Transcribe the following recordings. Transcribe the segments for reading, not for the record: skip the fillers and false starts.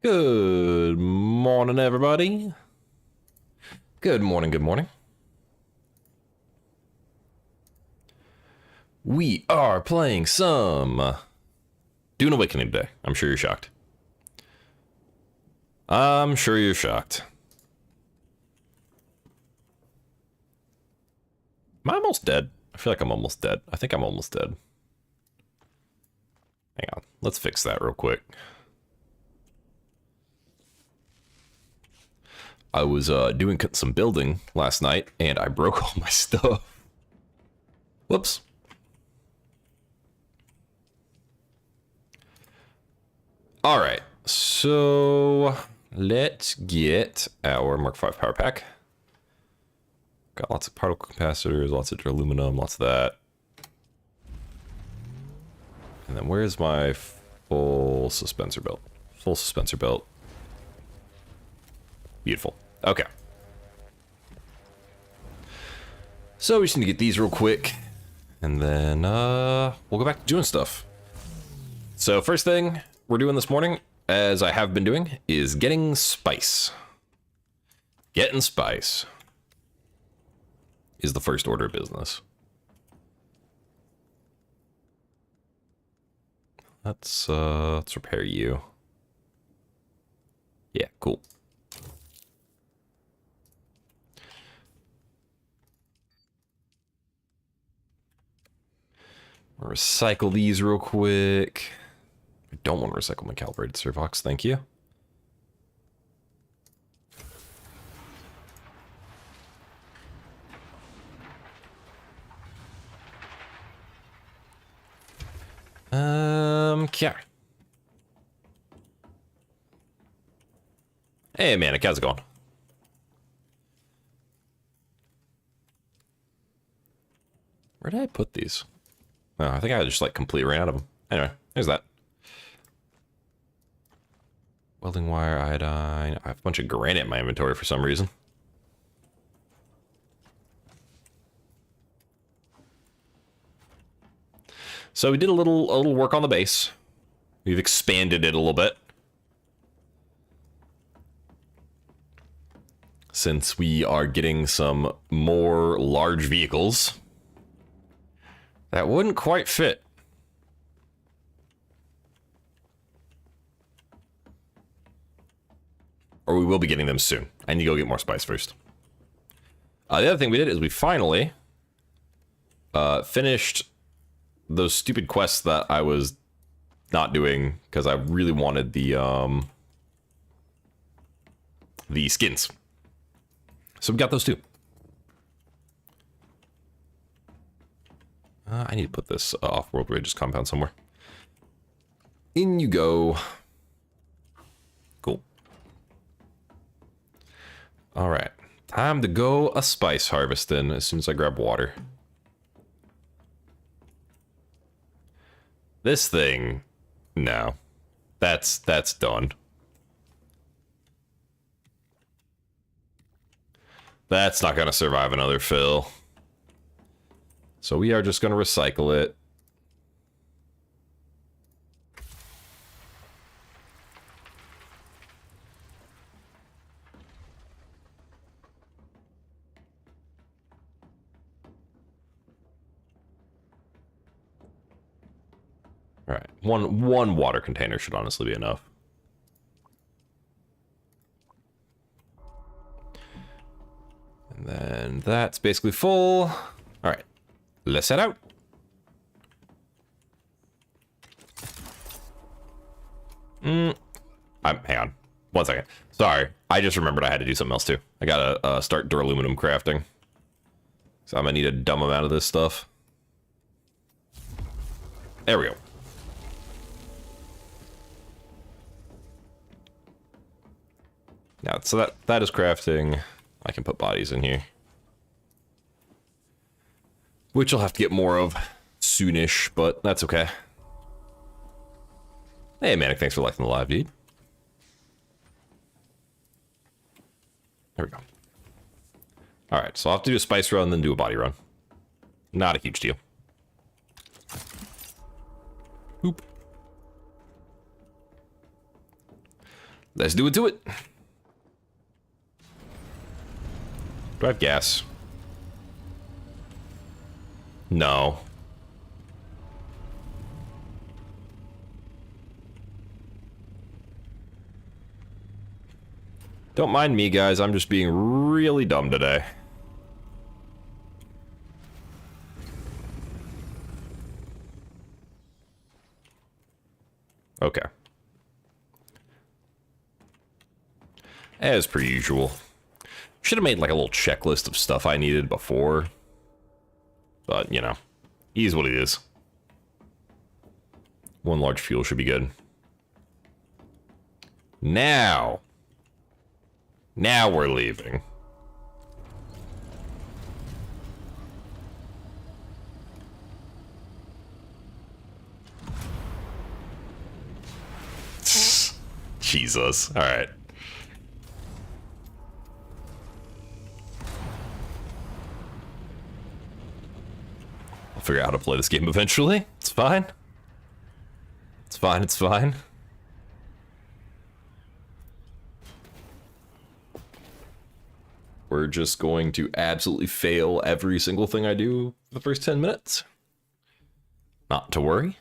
Good morning, everybody. Good morning, good morning. We are playing some Dune Awakening today. I'm sure you're shocked. I'm sure you're shocked. Am I almost dead? I feel like I'm almost dead. I think I'm almost dead. Hang on. Let's fix that real quick. I was doing some building last night, and I broke all my stuff. Whoops. All right, so let's get our Mark V power pack. Got lots of particle capacitors, lots of aluminum, lots of that. And then where's my full suspensor belt? Full suspensor belt. Beautiful. Okay. So we just need to get these real quick, and then we'll go back to doing stuff. So first thing we're doing this morning, as I have been doing, is getting spice. Getting spice is the first order of business. Let's repair you. Yeah, cool. Recycle these real quick. I don't want to recycle my calibrated servox, thank you. Okay. Hey, man, how's it going? Where did I put these? Oh, I think I just like completely ran out of them. Anyway, there's that. Welding wire, iodine. I have a bunch of granite in my inventory for some reason. So we did a little work on the base. We've expanded it a little bit. Since we are getting some more large vehicles that wouldn't quite fit. Or we will be getting them soon. I need to go get more spice first. The other thing we did is we finally finished those stupid quests that I was not doing because I really wanted the skins. So we got those too. I need to put this off-world Rages compound somewhere. In you go. Cool. All right. Time to go a spice harvesting as soon as I grab water. This thing, no. That's done. That's not going to survive another fill. So we are just going to recycle it. All right, one water container should honestly be enough. And then that's basically full. All right, let's head out. Hang on, 1 second. Sorry, I just remembered I had to do something else too. I gotta start duraluminum crafting. So I'm gonna need a dumb amount of this stuff. There we go. Now, so that is crafting. I can put bodies in here. Which I'll have to get more of soonish, but that's okay. Hey, Manic, thanks for liking the live, dude. There we go. Alright, so I'll have to do a spice run, then do a body run. Not a huge deal. Oop. Let's do it to it. Do I have gas? No. Don't mind me, guys. I'm just being really dumb today. Okay. As per usual. Should have made like a little checklist of stuff I needed before. But, you know, he is what it is. One large fuel should be good. Now we're leaving. Jesus. All right. I'll figure out how to play this game eventually. It's fine. It's fine. It's fine. We're just going to absolutely fail every single thing I do for the first 10 minutes. Not to worry.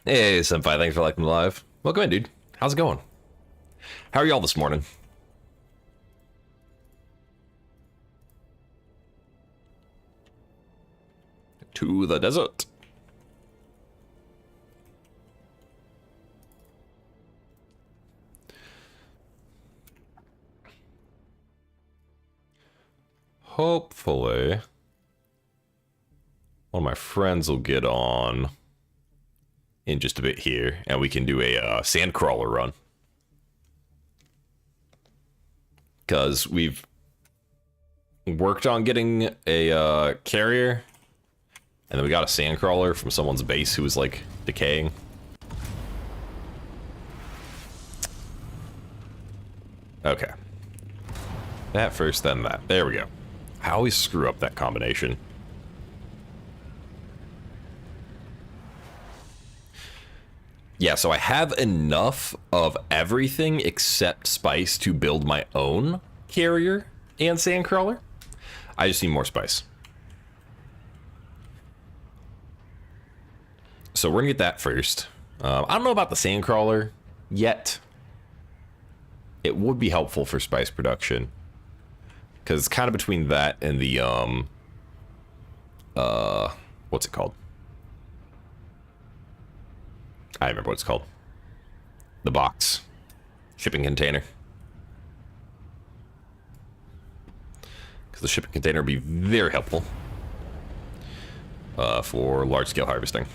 Hey, Senpai, thanks for liking the live. Welcome in, dude. How's it going? How are y'all this morning? To the desert. Hopefully, one of my friends will get on in just a bit here, and we can do a sandcrawler run. Because we've worked on getting a carrier, and then we got a sandcrawler from someone's base who was, like, decaying. Okay. That first, then that. There we go. I always screw up that combination. Yeah, so I have enough of everything except spice to build my own carrier and sandcrawler. I just need more spice. So we're gonna get that first. I don't know about the sandcrawler yet. It would be helpful for spice production. Because it's kind of between that and the, what's it called? I remember what it's called. The box. Shipping container. Because the shipping container would be very helpful for large-scale harvesting.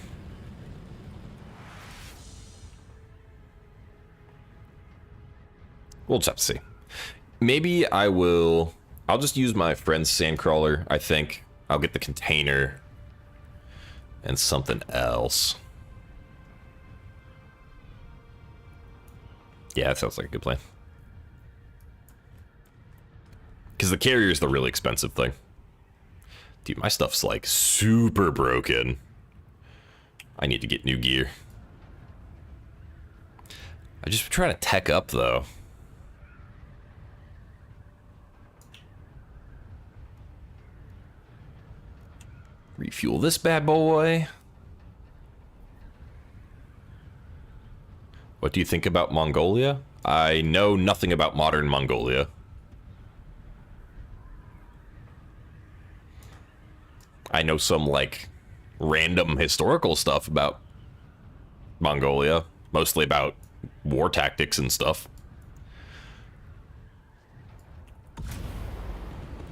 We'll just have to see. Maybe I'll just use my friend's sandcrawler, I think. I'll get the container and something else. Yeah, that sounds like a good plan. Because the carrier is the really expensive thing. Dude, my stuff's like super broken. I need to get new gear. I just trying to tech up though. Refuel this bad boy. What do you think about Mongolia? I know nothing about modern Mongolia. I know some, like, random historical stuff about Mongolia. Mostly about war tactics and stuff.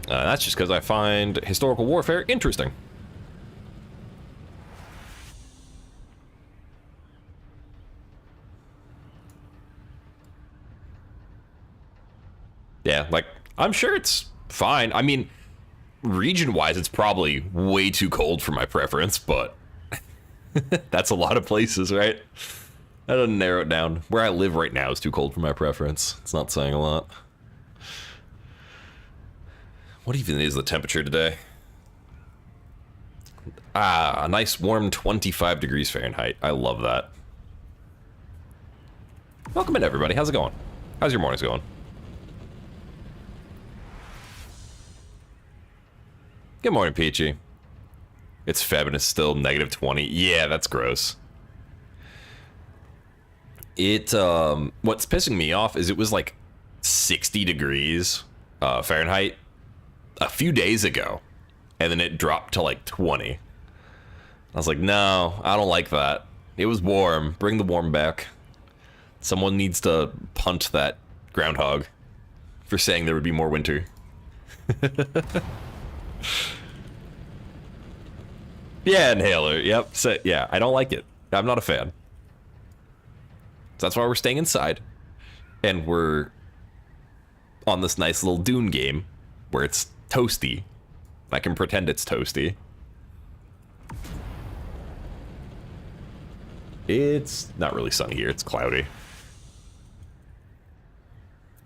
That's just because I find historical warfare interesting. Yeah, like, I'm sure it's fine. I mean, region-wise, it's probably way too cold for my preference, but that's a lot of places, right? That doesn't narrow it down. Where I live right now is too cold for my preference. It's not saying a lot. What even is the temperature today? Ah, a nice warm 25 degrees Fahrenheit. I love that. Welcome in, everybody. How's it going? How's your mornings going? Good morning, Peachy. It's Feb and it's still negative 20. Yeah, that's gross. What's pissing me off is it was like 60 degrees Fahrenheit a few days ago, and then it dropped to like 20. I was like, no, I don't like that. It was warm. Bring the warm back. Someone needs to punt that groundhog for saying there would be more winter. Yeah, inhaler. Yep. So, yeah, I don't like it. I'm not a fan. So that's why we're staying inside. And we're on this nice little Dune game where it's toasty. I can pretend it's toasty. It's not really sunny here. It's cloudy.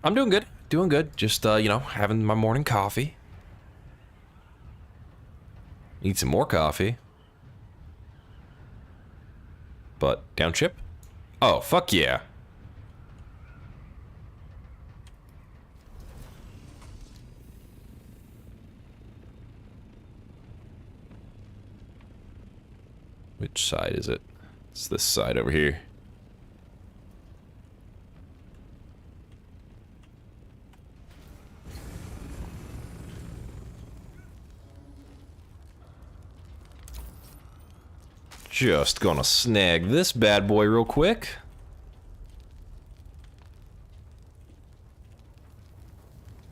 I'm doing good. Doing good. Just, you know, having my morning coffee. Need some more coffee. But, down chip? Oh, fuck yeah. Which side is it? It's this side over here. Just gonna snag this bad boy real quick.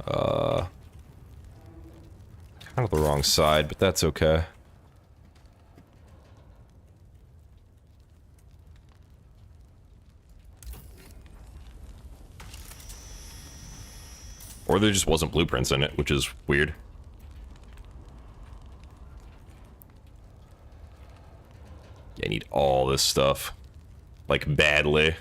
Kind of the wrong side, but that's okay. Or there just wasn't blueprints in it, which is weird. Yeah, I need all this stuff. Like, badly.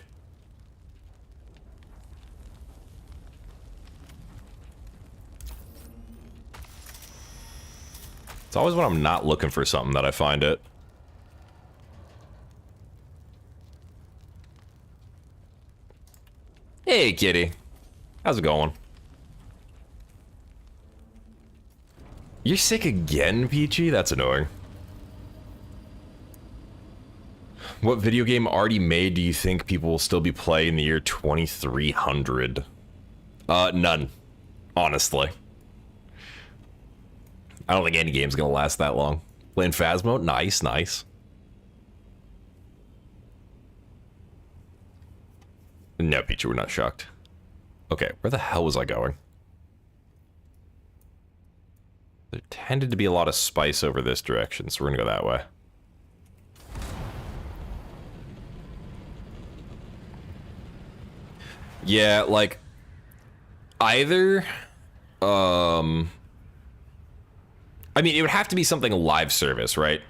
It's always when I'm not looking for something that I find it. Hey, kitty. How's it going? You're sick again, Peachy? That's annoying. What video game already made do you think people will still be playing in the year 2300? None. Honestly. I don't think any game's gonna last that long. Playing Phasmo? Nice, nice. No, Peachy, we're not shocked. Okay, where the hell was I going? There tended to be a lot of spice over this direction, so we're gonna go that way. Yeah, like, either, I mean, it would have to be something live service, right?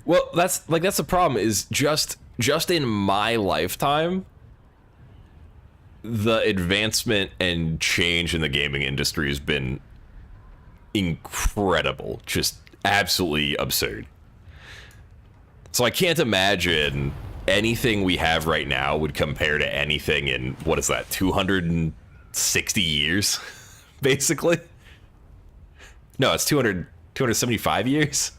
Well, that's the problem is just in my lifetime, the advancement and change in the gaming industry has been incredible, just absolutely absurd. So I can't imagine anything we have right now would compare to anything in, what is that, 260 years, basically? No, it's 275 years.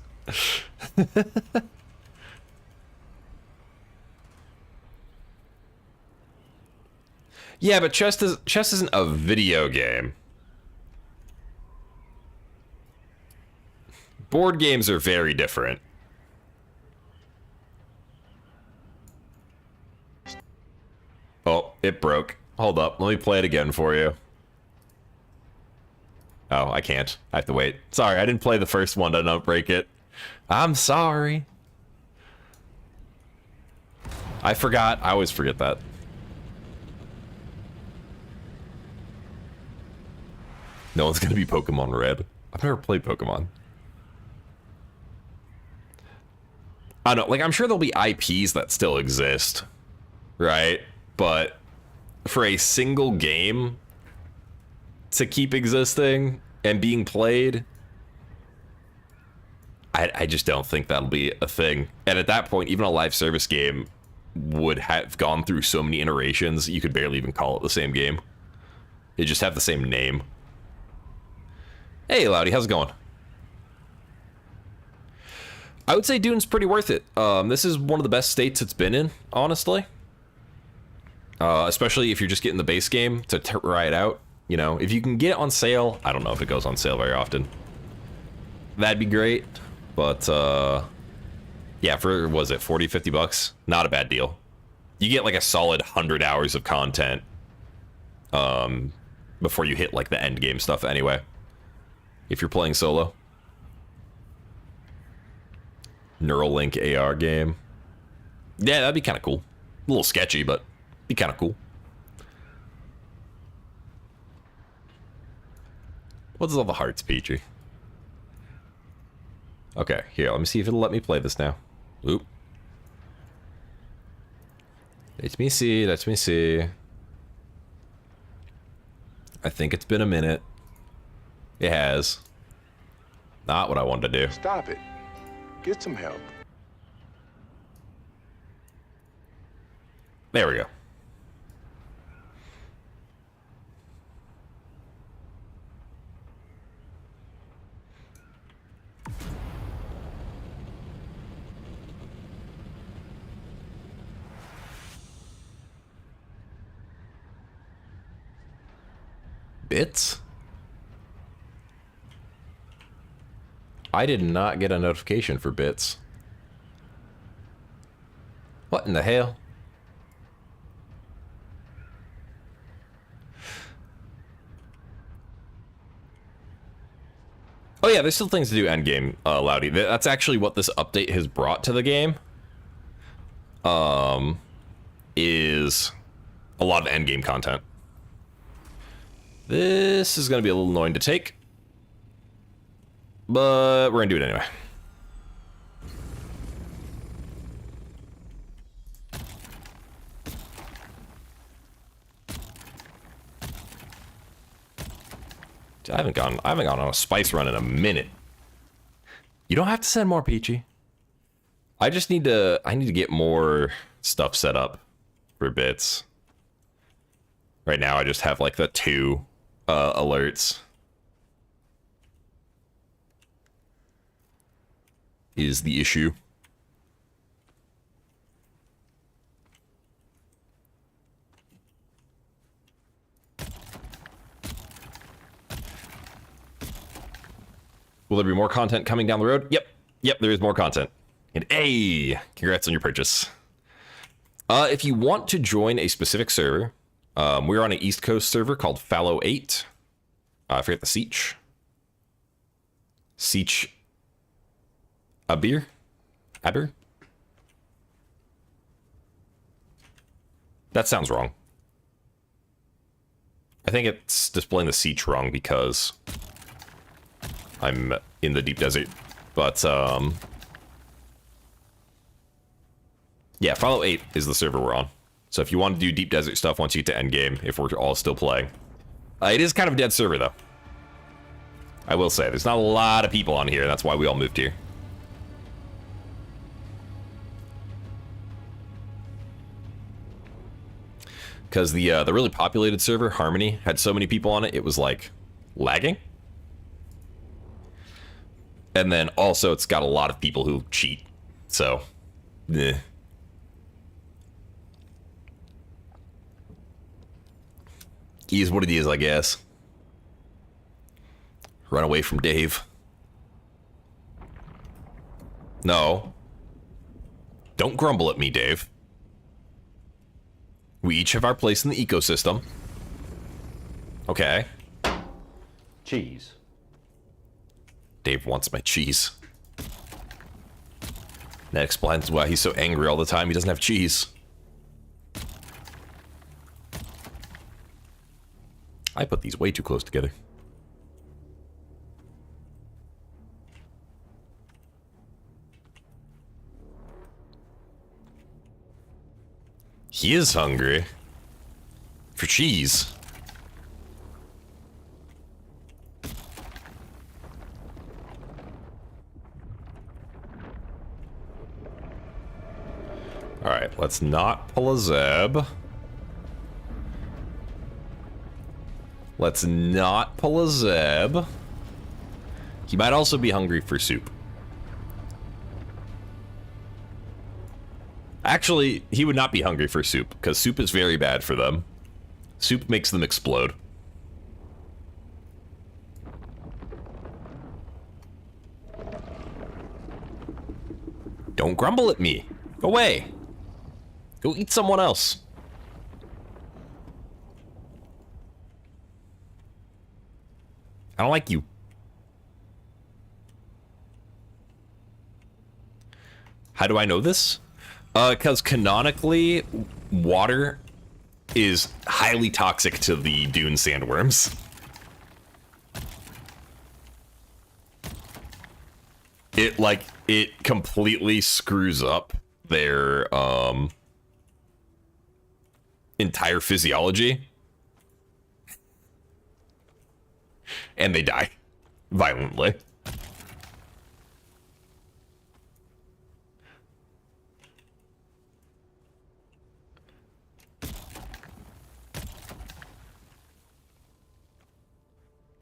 Yeah, but chess isn't a video game. Board games are very different. Oh, it broke. Hold up, let me play it again for you. Oh, I can't. I have to wait. Sorry, I didn't play the first one to not break it. I'm sorry. I forgot. I always forget that. No one's gonna be Pokemon Red. I've never played Pokemon. I don't know, like, I'm sure there'll be IPs that still exist, right? But for a single game to keep existing and being played, I just don't think that'll be a thing. And at that point, even a live service game would have gone through so many iterations, you could barely even call it the same game. It just have the same name. Hey, Loudy, how's it going? I would say Dune's pretty worth it. This is one of the best states it's been in, honestly. Especially if you're just getting the base game to try it out. You know, if you can get it on sale, I don't know if it goes on sale very often. That'd be great. But, yeah, for, was it 40, 50 bucks? Not a bad deal. You get like a solid 100 hours of content before you hit like the end game stuff anyway. If you're playing solo. Neuralink AR game. Yeah, that'd be kind of cool. A little sketchy, but be kind of cool. What's all the hearts, Peachy? Okay, here, let me see if it'll let me play this now. Oop. Let me see, let me see. I think it's been a minute. It has. Not what I wanted to do. Stop it. Get some help. There we go. Bits? I did not get a notification for bits. What in the hell? Oh yeah, there's still things to do endgame, Loudy. That's actually what this update has brought to the game. Is a lot of endgame content. This is going to be a little annoying to take, but we're going to do it anyway. I haven't gone on a spice run in a minute. You don't have to send more, Peachy. I need to get more stuff set up for bits. Right now I just have like the 2 alerts. Is the issue. Will there be more content coming down the road? Yep, there is more content. And hey, congrats on your purchase. If you want to join a specific server, we're on an East Coast server called Fallow 8. I forget the Siege. Siege Aber? That sounds wrong. I think it's displaying the Siege wrong because I'm in the deep desert. But, yeah, Fallow 8 is the server we're on. So if you want to do deep desert stuff once you get to endgame, if we're all still playing. It is kind of a dead server, though. I will say, there's not a lot of people on here. That's why we all moved here. Because the really populated server, Harmony, had so many people on it, it was, like, lagging. And then also, it's got a lot of people who cheat. So, eh. He is what it is, I guess. Run away from Dave. No. Don't grumble at me, Dave. We each have our place in the ecosystem. Okay. Cheese. Dave wants my cheese. That explains why he's so angry all the time. He doesn't have cheese. I put these way too close together. He is hungry. For cheese. Alright, let's not pull a Zeb. Let's not pull a Zeb. He might also be hungry for soup. Actually, he would not be hungry for soup, because soup is very bad for them. Soup makes them explode. Don't grumble at me. Go away. Go eat someone else. I don't like you. How do I know this? Because canonically, water is highly toxic to the Dune sandworms. It completely screws up their, entire physiology. And they die. Violently.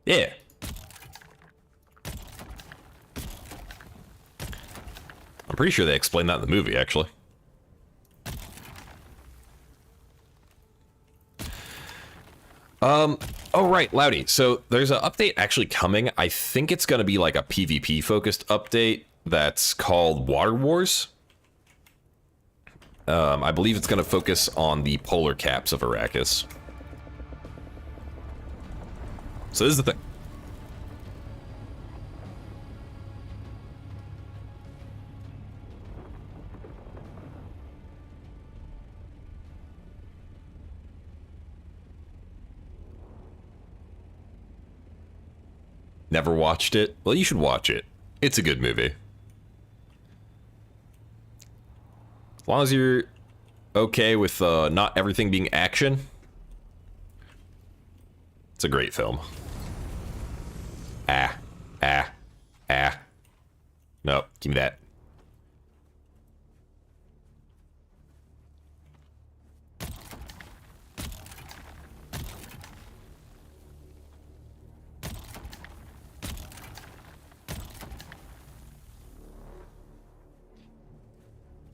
Yeah. I'm pretty sure they explained that in the movie, actually. Oh, right, Loudy. So there's an update actually coming. I think it's going to be like a PvP-focused update that's called Water Wars. I believe it's going to focus on the polar caps of Arrakis. So this is the thing. Never watched it? Well, you should watch it. It's a good movie. As long as you're okay with not everything being action, it's a great film. Nope, give me that.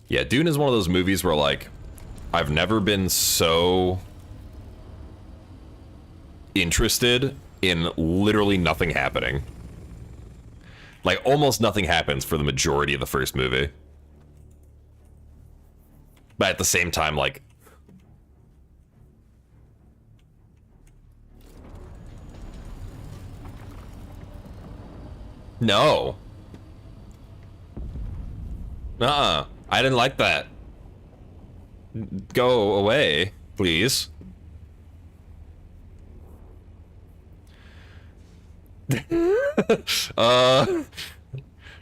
Yeah, Dune is one of those movies where, like, I've never been so interested in literally nothing happening. Like, almost nothing happens for the majority of the first movie. But at the same time, like... No. Nuh-uh. I didn't like that. Go away, please.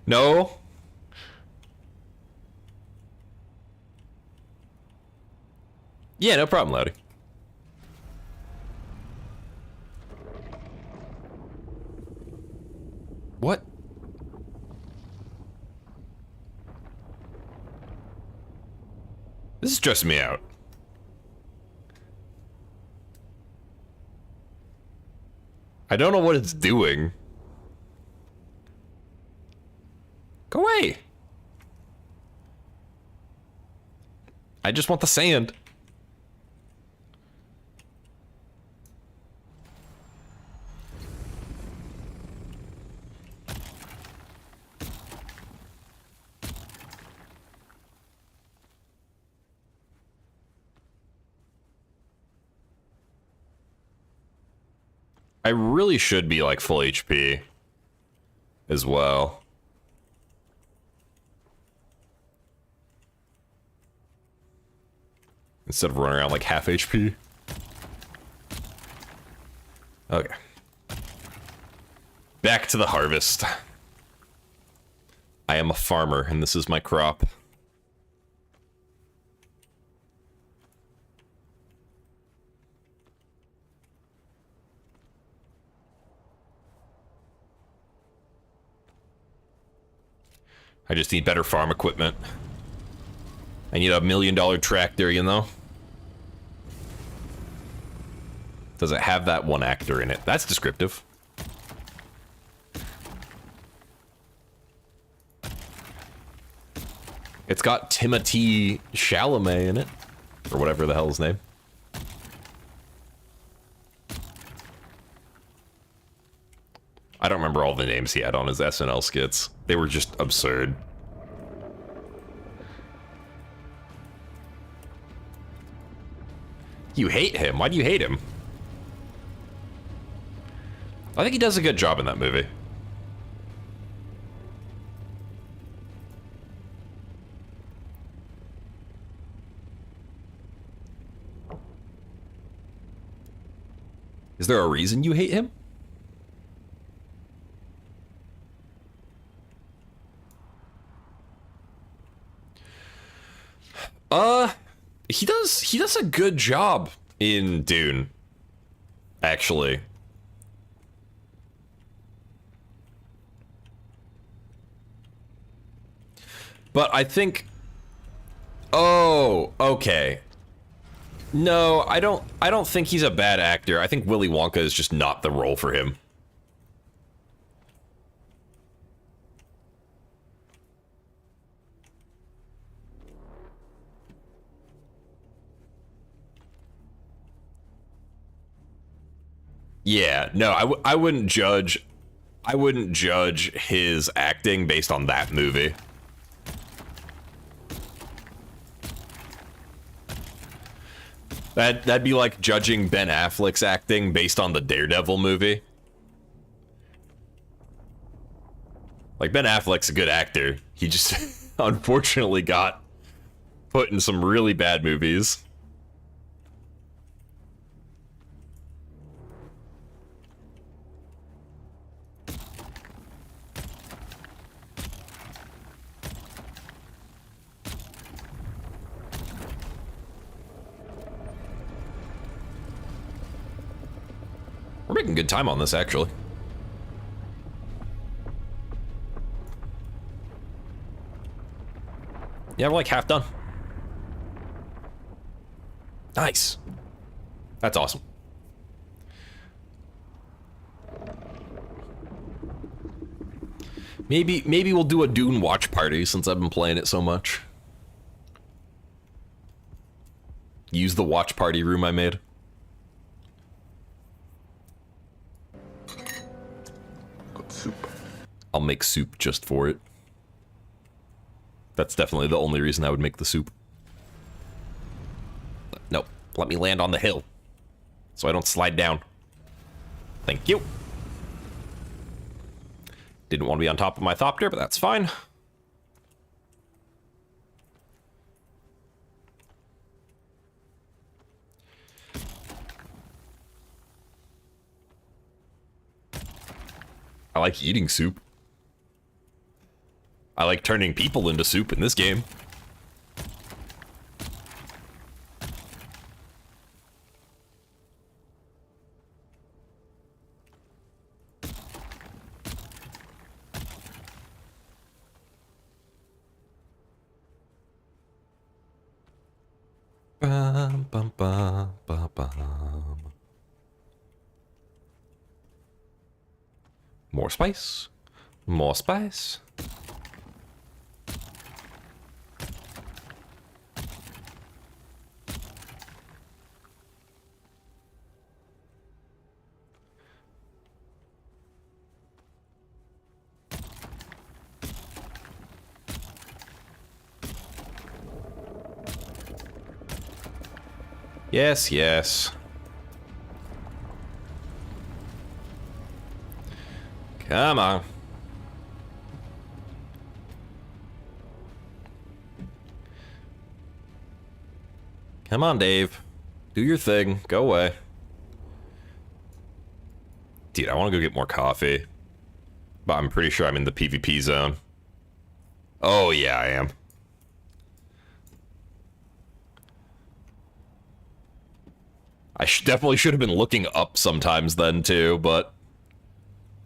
No. Yeah, no problem, Loudy. What? This is stressing me out. I don't know what it's doing. Go away. I just want the sand. I really should be like full HP as well. Instead of running around like half HP. Okay. Back to the harvest. I am a farmer and this is my crop. I just need better farm equipment. I need a $1 million tractor, you know? Does it have that one actor in it? That's descriptive. It's got Timothée Chalamet in it. Or whatever the hell his name. I don't remember all the names he had on his SNL skits. They were just absurd. You hate him? Why do you hate him? I think he does a good job in that movie. Is there a reason you hate him? He does a good job in Dune, actually. But I think, oh, okay. No, I don't think he's a bad actor. I think Willy Wonka is just not the role for him. Yeah, no, I wouldn't judge his acting based on that movie. That'd be like judging Ben Affleck's acting based on the Daredevil movie. Like, Ben Affleck's a good actor. He just unfortunately got put in some really bad movies. We're making good time on this, actually. Yeah, we're like half done. Nice. That's awesome. Maybe we'll do a Dune watch party since I've been playing it so much. Use the watch party room I made. Soup. I'll make soup just for it. That's definitely the only reason I would make the soup. Nope. Let me land on the hill so I don't slide down. Thank you. Didn't want to be on top of my thopter, but that's fine. I like eating soup. I like turning people into soup in this game. Bum, bum, bum, bum, bum. More spice. More spice. Yes, yes. Come on. Come on, Dave. Do your thing. Go away. Dude, I want to go get more coffee. But I'm pretty sure I'm in the PvP zone. Oh, yeah, I am. I definitely should have been looking up sometimes then, too, but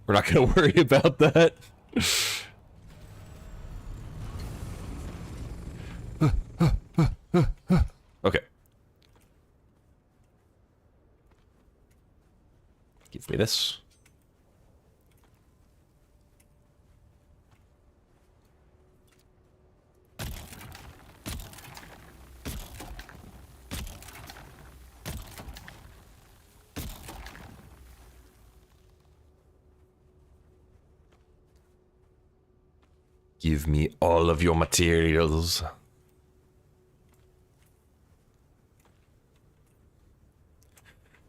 we're not going to worry about that. Okay. Give me this. Give me all of your materials.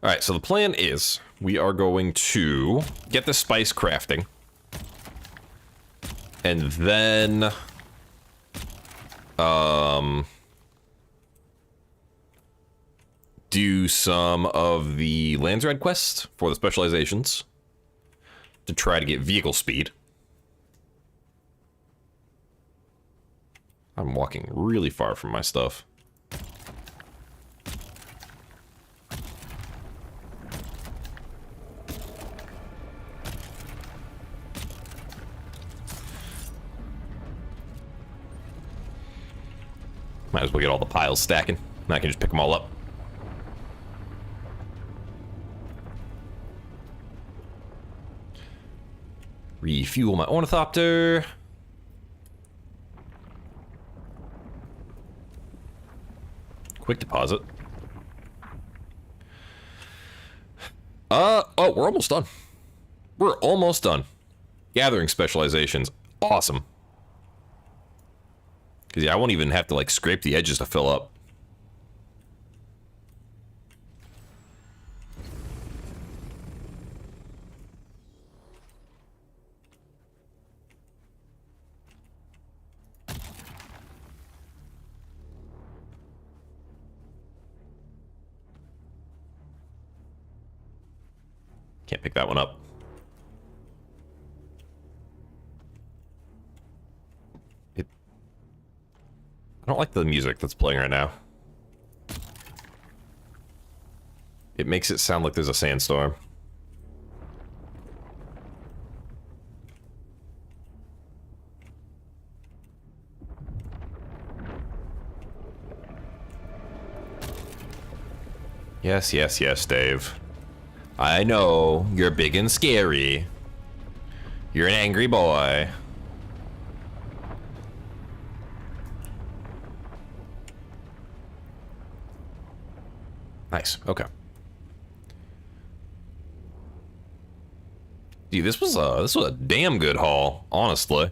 Alright, so the plan is we are going to get the spice crafting. And then... do some of the Landsrad quests for the specializations to try to get vehicle speed. I'm walking really far from my stuff. Might as well get all the piles stacking, and I can just pick them all up. Refuel my ornithopter. Quick deposit. Oh, we're almost done. We're almost done. Gathering specializations. Awesome. Because, yeah, I won't even have to, like, scrape the edges to fill up. Can't pick that one up. I don't like the music that's playing right now. It makes it sound like there's a sandstorm. Yes, yes, yes, Dave. I know, you're big and scary. You're an angry boy. Nice, okay. Dude, this was a damn good haul, honestly.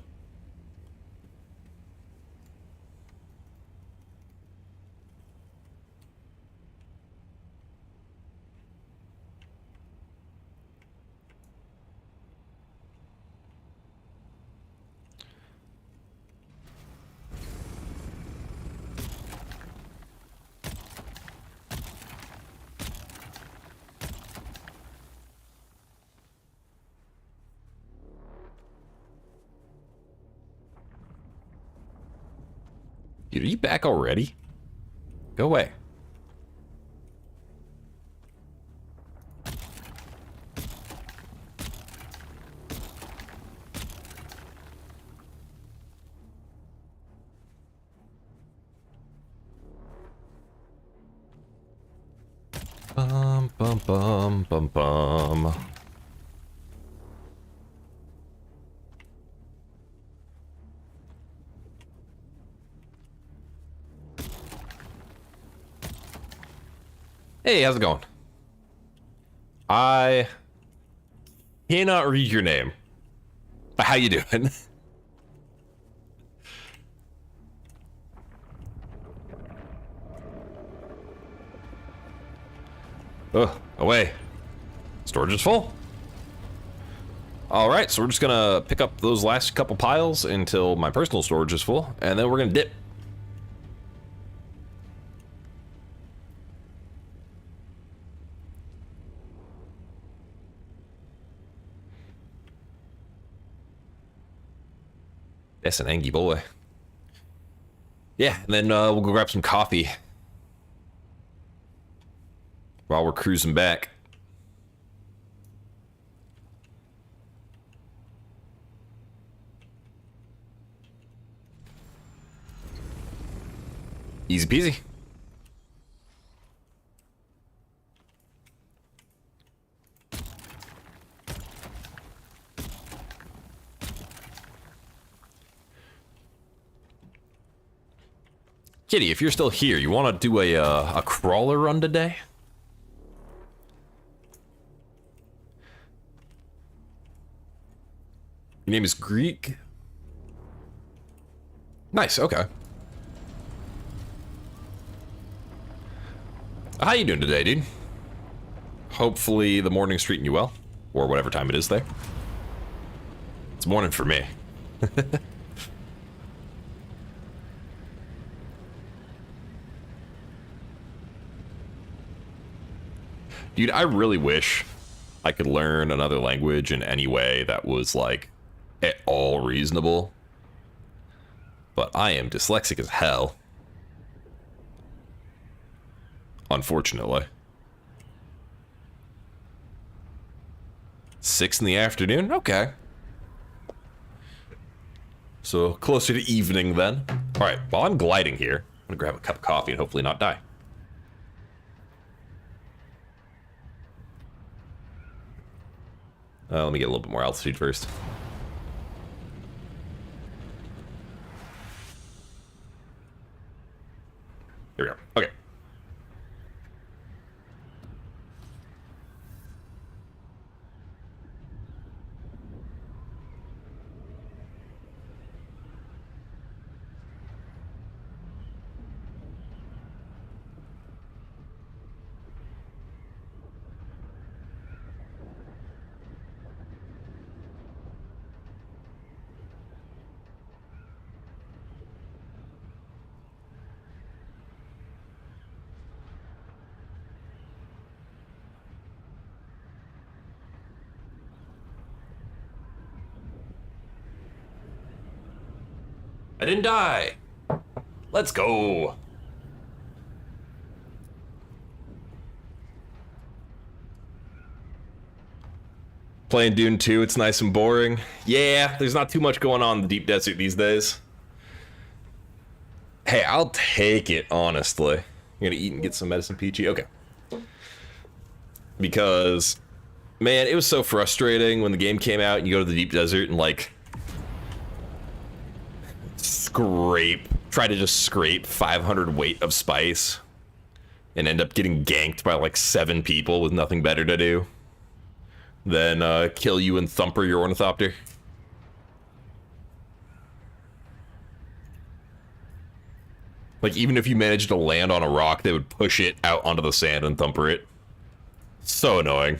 Dude, are you back already? Go away. Bum, bum, bum, bum, bum. Hey, how's it going? I cannot read your name. How you doing? Ugh, away. Storage is full. Alright, so we're just gonna pick up those last couple piles until my personal storage is full, and then we're gonna dip. That's an angry boy. Yeah, and then we'll go grab some coffee while we're cruising back. Easy peasy. Kitty, if you're still here, you want to do a crawler run today? Your name is Greek? Nice, okay. How you doing today, dude? Hopefully the morning's treating you well, or whatever time it is there. It's morning for me. Dude, I really wish I could learn another language in any way that was, like, at all reasonable. But I am dyslexic as hell. Unfortunately. 6 in the afternoon? Okay. So, closer to evening then. Alright, while I'm gliding here, I'm gonna grab a cup of coffee and hopefully not die. Let me get a little bit more altitude first. Here we go. Okay. I didn't die. Let's go. Playing Dune 2, it's nice and boring. Yeah, there's not too much going on in the deep desert these days. Hey, I'll take it, honestly. You're gonna eat and get some medicine, Peachy? Okay. Because, man, it was so frustrating when the game came out and you go to the deep desert and, like, try to just scrape 500 weight of spice and end up getting ganked by like 7 people with nothing better to do than kill you and thumper your ornithopter. Like, even if you managed to land on a rock, they would push it out onto the sand and thumper it. So annoying.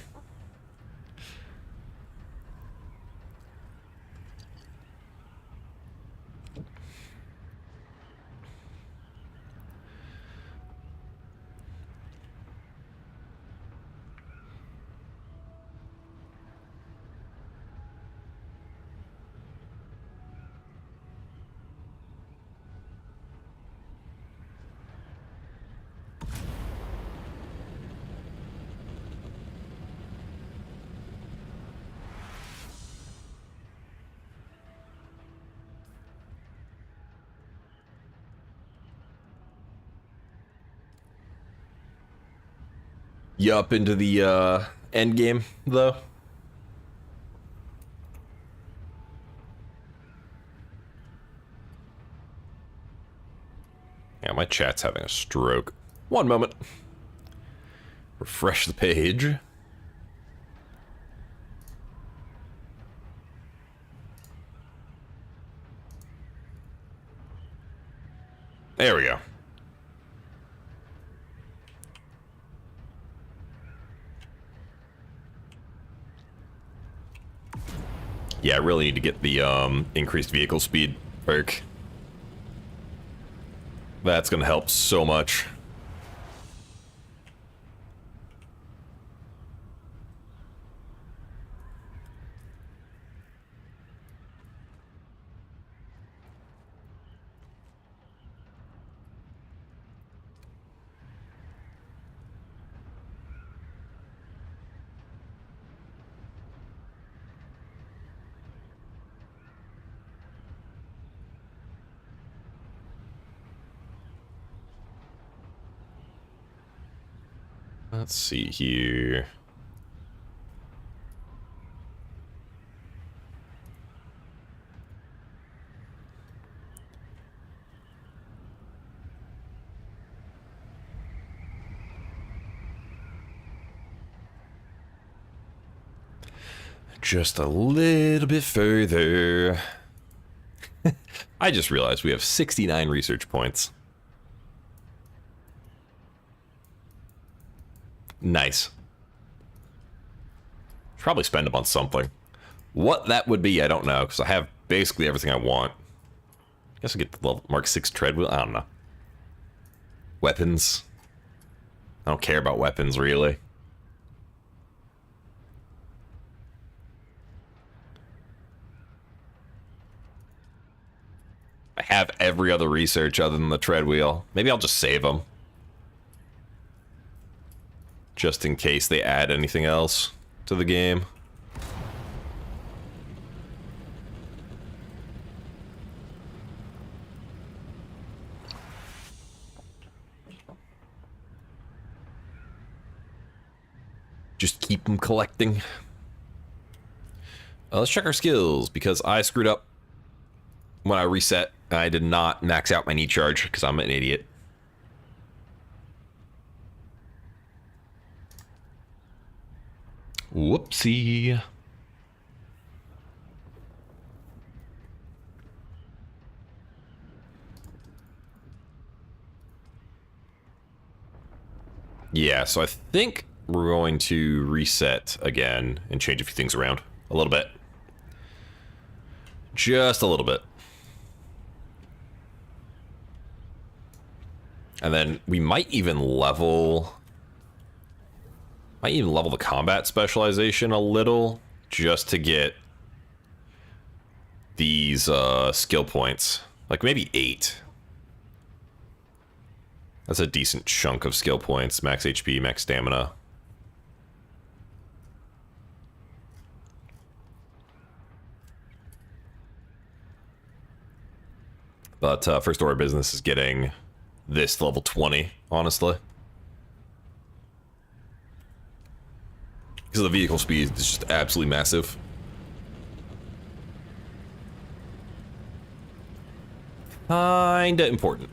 You up into the end game though? Yeah, my chat's having a stroke. One moment. Refresh the page. There we go. Yeah, I really need to get the increased vehicle speed perk. That's gonna help so much. Let's see here. Just a little bit further. I just realized we have 69 research points. Nice. Should probably spend them on something. What that would be, I don't know, because I have basically everything I want. Guess I'll get the level Mark 6 treadwheel. I don't know. Weapons. I don't care about weapons, really. I have every other research other than the treadwheel. Maybe I'll just save them. Just in case they add anything else to the game. Just keep them collecting. Let's check our skills, because I screwed up when I reset. I did not max out my knee charge, because I'm an idiot. Whoopsie. Yeah, so I think we're going to reset again and change a few things around a little bit. Just a little bit. And then we might even level the combat specialization a little, just to get these skill points. Like maybe 8. That's a decent chunk of skill points. Max HP, max stamina. But first order of business is getting this level 20, honestly. Because the vehicle speed is just absolutely massive. Kinda important.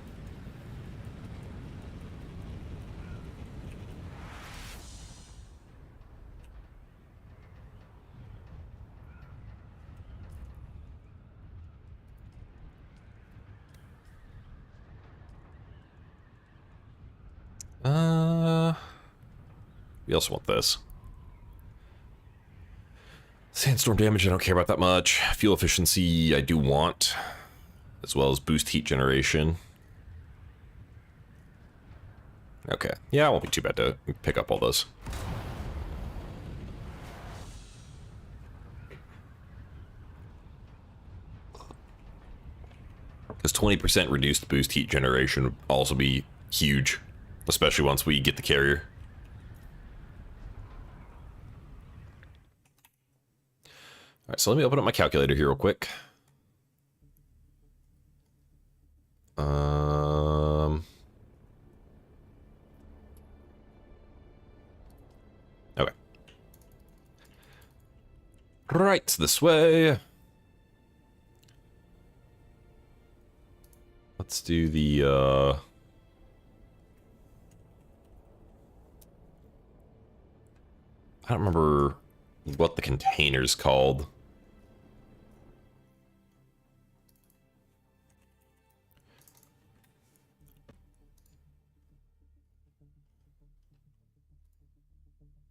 We also want this. Sandstorm damage, I don't care about that much. Fuel efficiency, I do want. As well as boost heat generation. Okay. Yeah, it won't be too bad to pick up all those. Because 20% reduced boost heat generation would also be huge. Especially once we get the carrier. Alright, so let me open up my calculator here real quick. Okay. Right, this way. Let's do the, I don't remember what the container's called.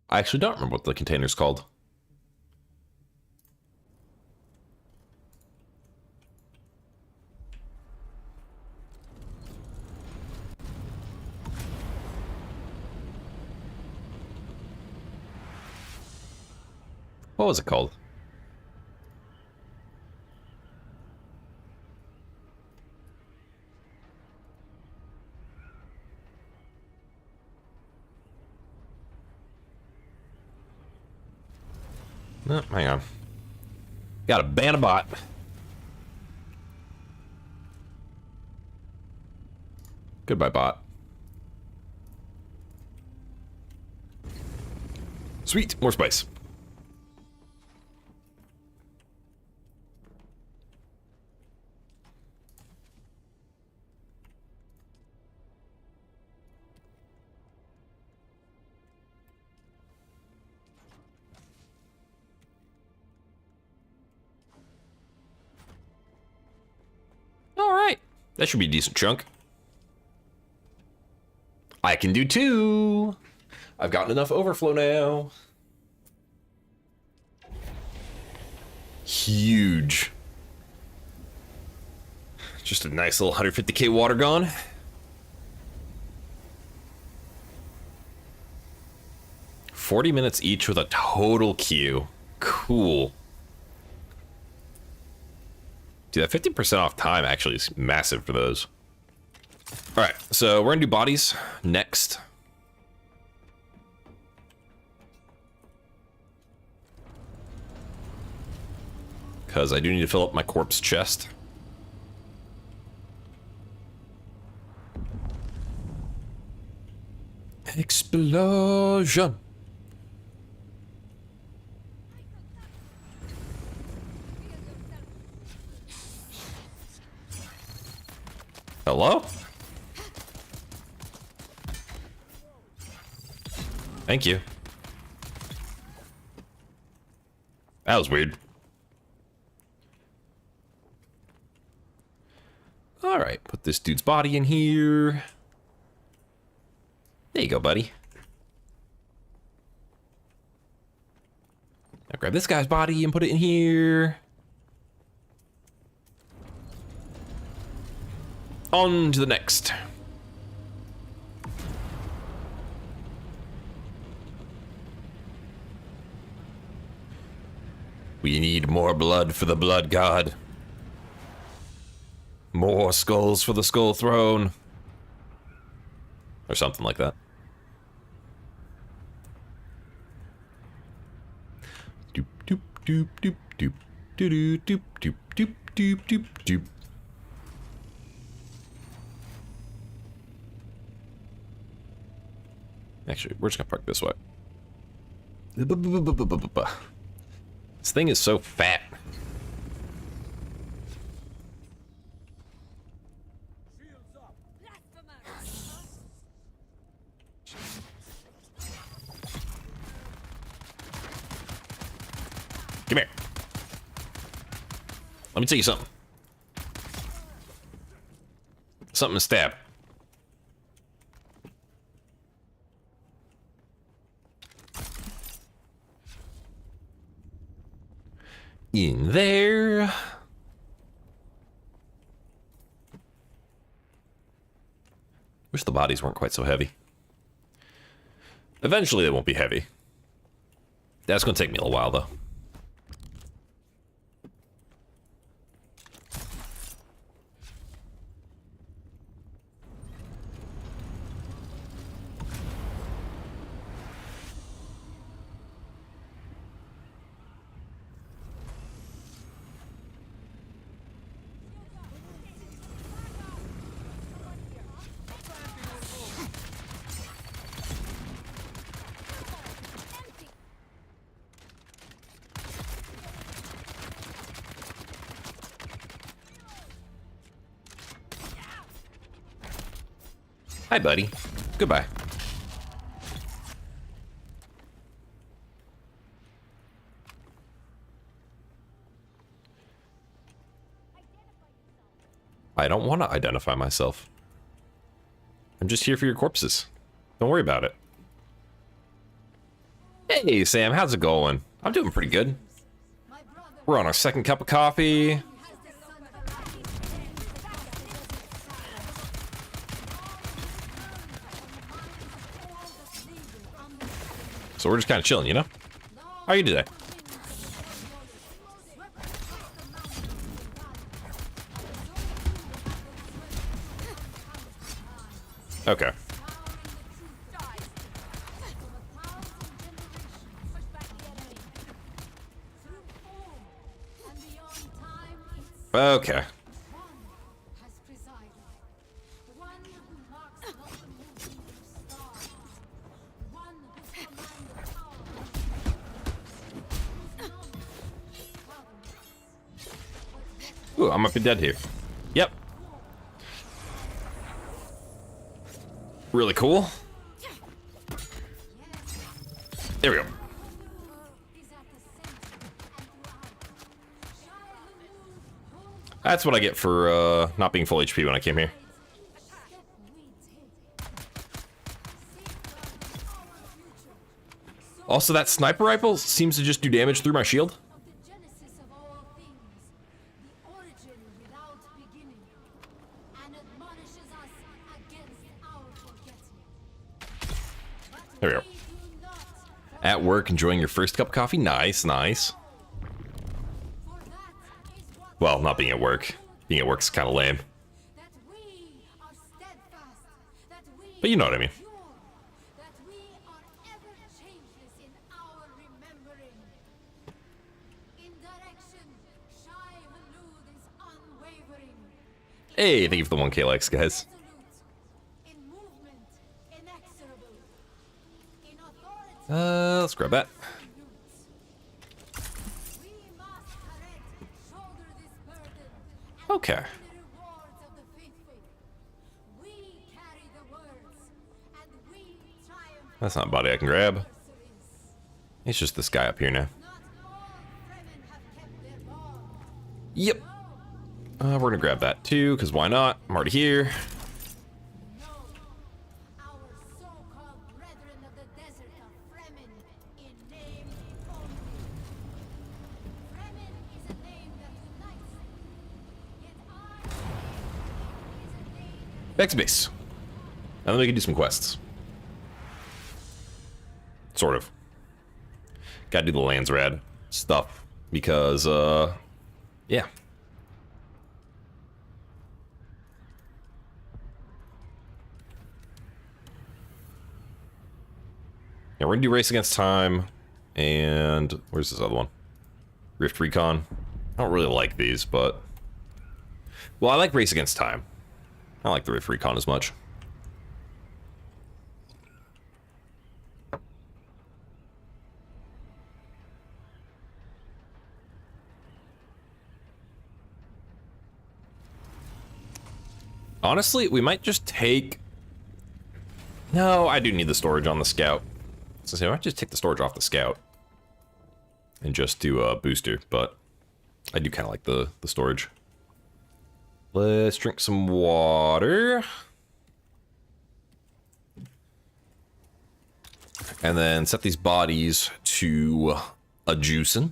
I actually don't remember what the container's called. What was it called? No, hang on. Got a ban a bot. Goodbye, bot. Sweet, more spice. All right, that should be a decent chunk. I can do 2. I've gotten enough overflow now. Huge. Just a nice little 150k water gone. $40 minutes each with a total queue. Cool. Dude, that 50% off time actually is massive for those. All right, so we're gonna do bodies next. Because I do need to fill up my corpse chest. Explosion. Hello? Thank you. That was weird. All right, put this dude's body in here. There you go, buddy. Now grab this guy's body and put it in here. On to the next. We need more blood for the blood god. More skulls for the skull throne. Or something like that. Doop doop doop doop doop doop doop doop doop doop doop doop. Actually, we're just gonna park this way. This thing is so fat. Come here. Let me tell you something. Something to stab. In there. Wish the bodies weren't quite so heavy. Eventually they won't be heavy. That's gonna take me a little while though. Hi, buddy. Goodbye. I don't want to identify myself. I'm just here for your corpses. Don't worry about it. Hey, Sam, how's it going? I'm doing pretty good. We're on our second cup of coffee. So we're just kind of chilling, you know? How are you today? Okay. Okay. Ooh, I might be dead here. Yep. Really cool. There we go. That's what I get for not being full HP when I came here. Also, that sniper rifle seems to just do damage through my shield. There we go. At work, enjoying your first cup of coffee? Nice, nice. Well, not being at work. Being at work's kind of lame. But you know what I mean. Hey, thank you for the 1K likes, guys. Let's grab that. Okay. That's not a body I can grab. It's just this guy up here now. Yep. We're gonna grab that too, because why not? I'm already here. Back to base. Now then we can do some quests. Sort of. Gotta do the lands rad stuff, because, yeah. Yeah, we're gonna do Race Against Time, and where's this other one? Rift Recon. I don't really like these, but... Well, I like Race Against Time. I don't like the Rift Recon as much. Honestly, we might just take... No, I do need the storage on the Scout. So I might just take the storage off the Scout. And just do a booster, but I do kind of like the storage. Let's drink some water. And then set these bodies to a juicing.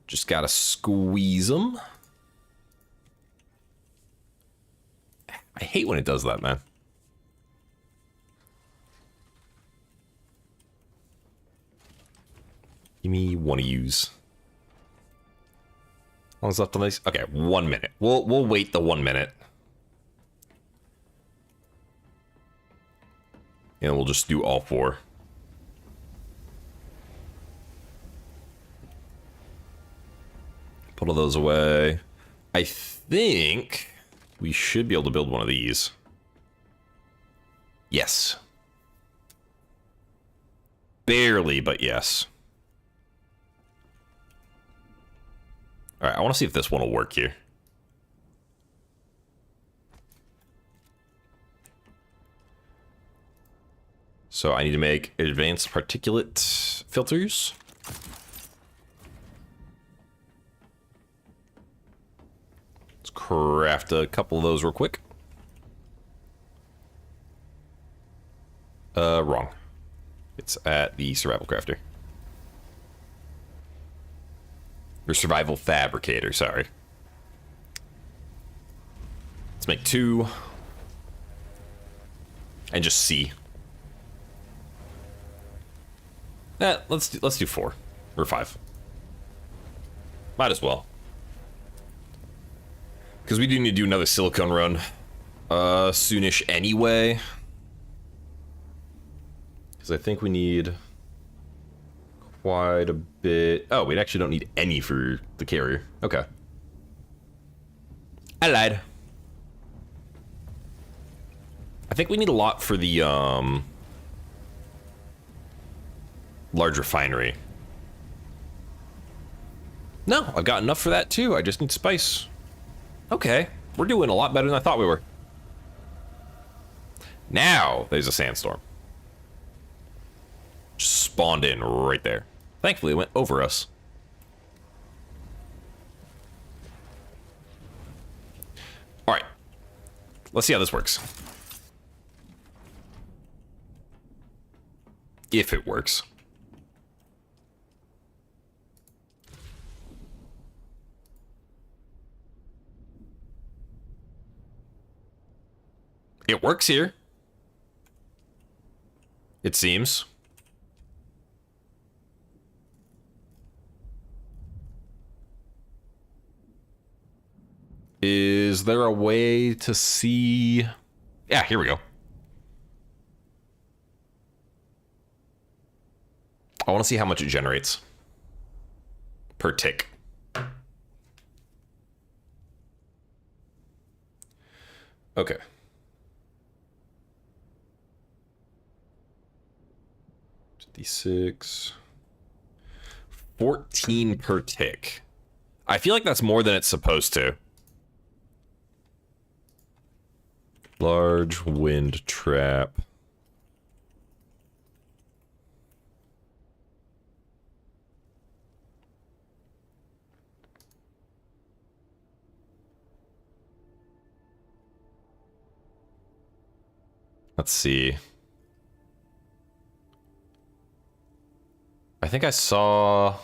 Just gotta squeeze them. I hate when it does that, man. Give me one of yous. How long's left on these? Okay, 1 minute. We'll wait the 1 minute. And we'll just do all four. Put all those away. I think we should be able to build one of these. Yes. Barely, but yes. Alright, I want to see if this one will work here. So I need to make advanced particulate filters. Let's craft a couple of those real quick. Wrong. It's at the survival crafter. Or survival fabricator, sorry. Let's make 2. And just see. Let's do 4 or 5. Might as well, because we do need to do another silicone run soonish anyway. Because I think we need quite a bit. Oh, we actually don't need any for the carrier. Okay. I lied. I think we need a lot for the large refinery. No, I've got enough for that too. I just need spice. Okay, we're doing a lot better than I thought we were. Now there's a sandstorm. Just spawned in right there. Thankfully, it went over us. All right, let's see how this works. If it works. It works here. It seems. Is there a way to see? Yeah, here we go. I want to see how much it generates per tick. Okay. D6. 14 per tick. I feel like that's more than it's supposed to. Large wind trap. Let's see. I think I saw...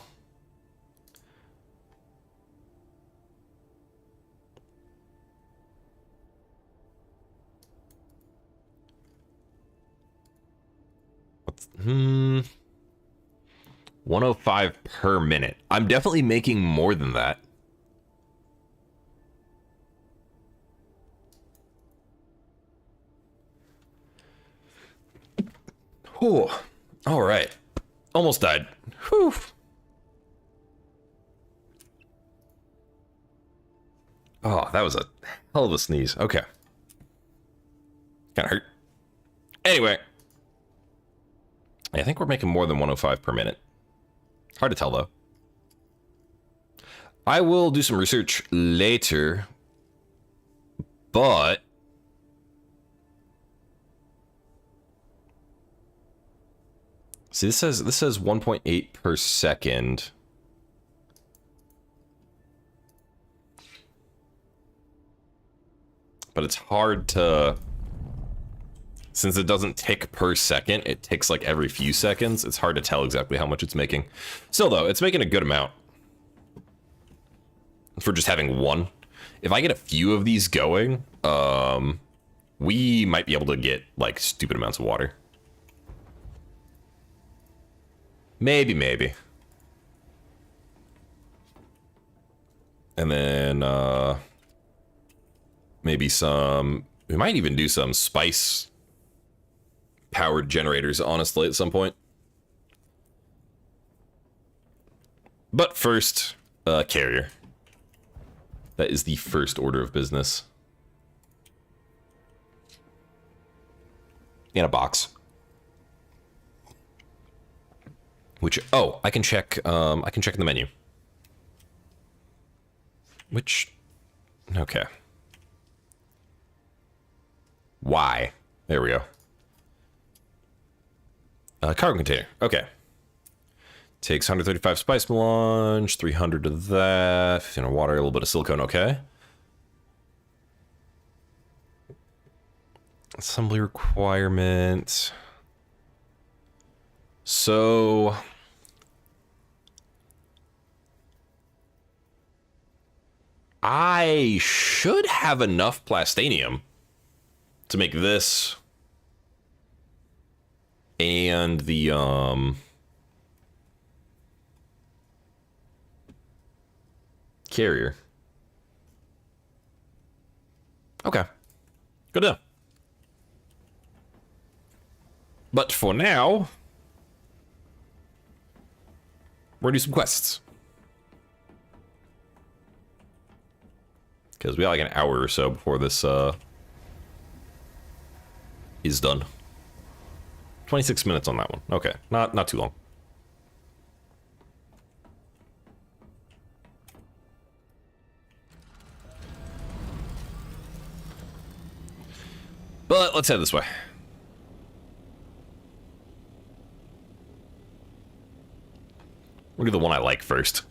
What's... 105 per minute. I'm definitely making more than that. Whew. All right. Almost died. Whew. Oh, that was a hell of a sneeze. Okay. Kind of hurt. Anyway. I think we're making more than 105 per minute. Hard to tell, though. I will do some research later. But... see, this says 1.8 per second. But it's hard to... since it doesn't tick per second, it ticks like every few seconds. It's hard to tell exactly how much it's making. Still, though, it's making a good amount. For just having one. If I get a few of these going, we might be able to get, like, stupid amounts of water. Maybe. And then, maybe some... we might even do some spice powered generators, honestly, at some point. But first, carrier. That is the first order of business. In a box. Which, oh, I can check in the menu. Which, okay. Why? There we go. Cargo container, okay. Takes 135 spice melange, 300 of that, 15 water, a little bit of silicone, okay. Assembly requirement. So... I should have enough plastanium to make this and the carrier. Okay. Good enough. But for now, we're gonna do some quests. Because we got like an hour or so before this is done. 26 minutes on that one. Okay, not too long. But let's head this way. We'll do the one I like first.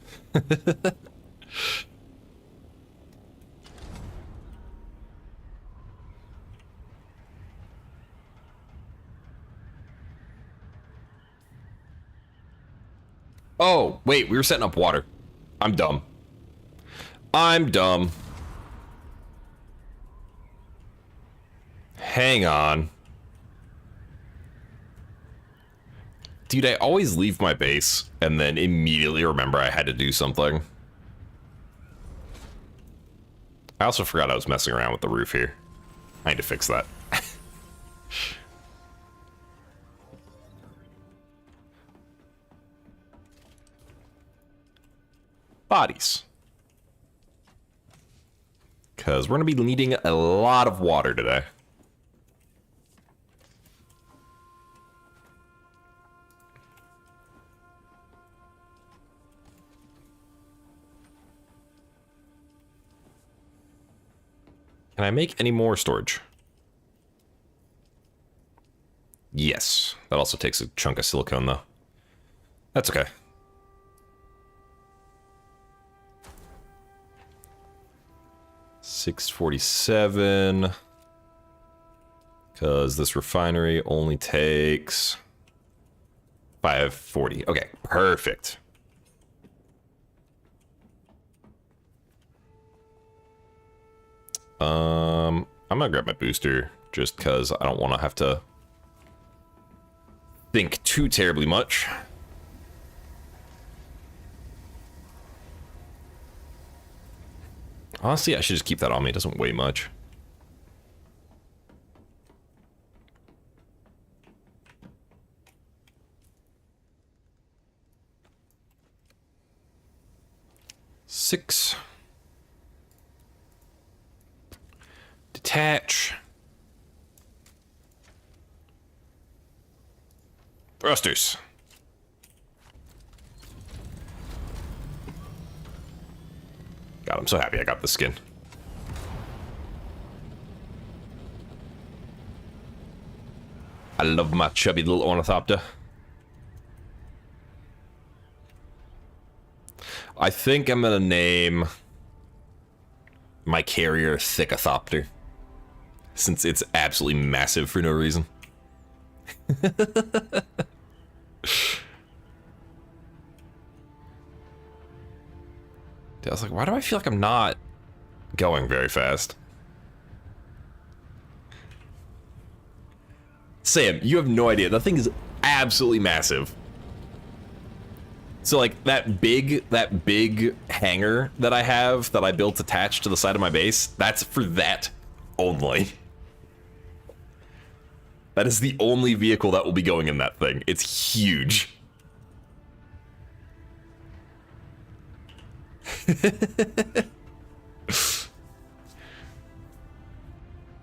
Oh, wait, we were setting up water. I'm dumb. I'm dumb. Hang on. Dude, I always leave my base and then immediately remember I had to do something. I also forgot I was messing around with the roof here. I need to fix that. Bodies. Because we're going to be needing a lot of water today. Can I make any more storage? Yes. That also takes a chunk of silicone, though. That's okay. $647. Because this refinery only takes $540. Okay, perfect. I'm gonna grab my booster just because I don't want to have to think too terribly much. Honestly, I should just keep that on me. It doesn't weigh much. Six. Detach. Thrusters. God, I'm so happy I got the skin. I love my chubby little ornithopter. I think I'm gonna name my carrier Thickothopter, since it's absolutely massive for no reason. I was like, why do I feel like I'm not going very fast? Sam, you have no idea. That thing is absolutely massive. So like that big hangar that I have that I built attached to the side of my base, that's for that only. That is the only vehicle that will be going in that thing. It's huge.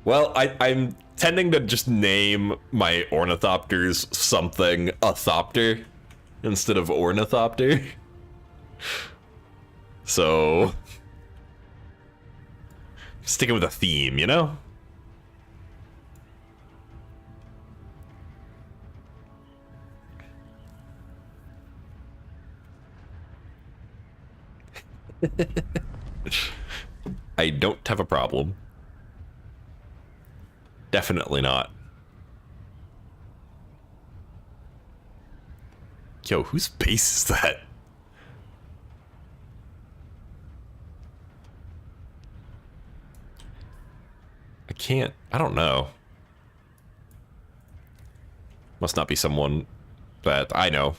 Well, I'm tending to just name my ornithopters something a-thopter instead of ornithopter. So, sticking with a theme, you know? I don't have a problem. Definitely not. Yo, whose base is that? I don't know. Must not be someone that I know.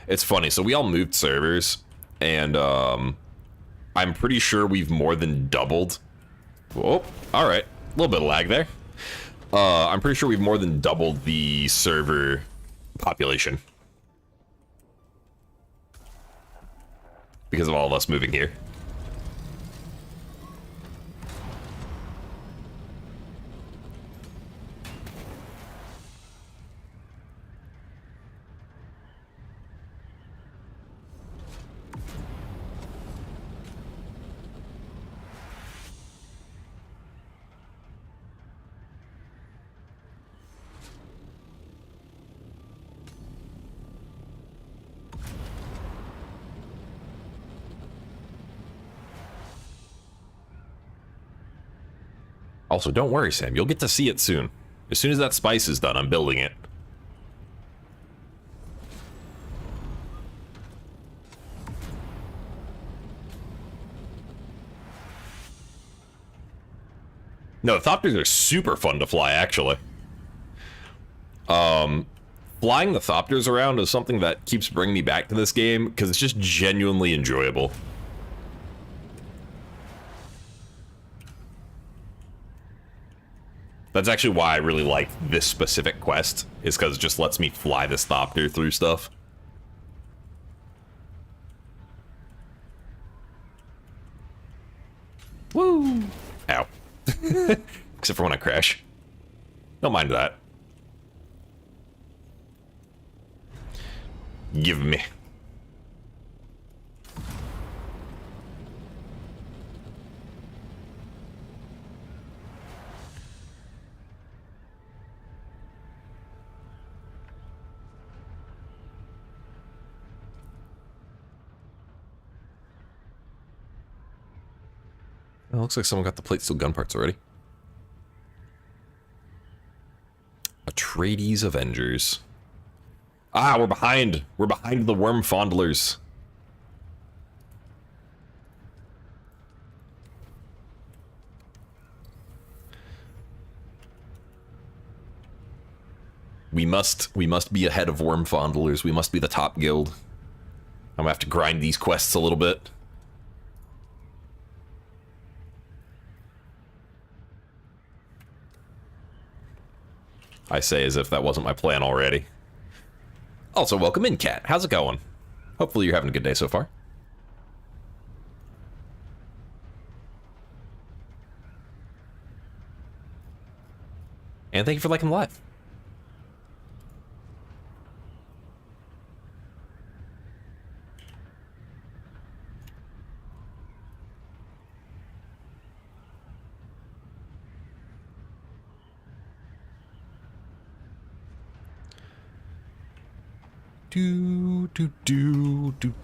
It's funny, so we all moved servers, and I'm pretty sure we've more than doubled. Oh, all right, a little bit of lag there. I'm pretty sure we've more than doubled the server population because of all of us moving here. Also, don't worry, Sam. You'll get to see it soon. As soon as that spice is done, I'm building it. No, Thopters are super fun to fly, actually. Flying the Thopters around is something that keeps bringing me back to this game, because it's just genuinely enjoyable. That's actually why I really like this specific quest, is because it just lets me fly this Thopter through stuff. Woo! Ow. Except for when I crash. Don't mind that. Give me. It looks like someone got the plate steel gun parts already. Atreides Avengers. Ah, we're behind. We're behind the worm fondlers. We must be ahead of worm fondlers. We must be the top guild. I'm gonna have to grind these quests a little bit. I say as if that wasn't my plan already. Also, welcome in, Cat. How's it going? Hopefully you're having a good day so far. And thank you for liking the live.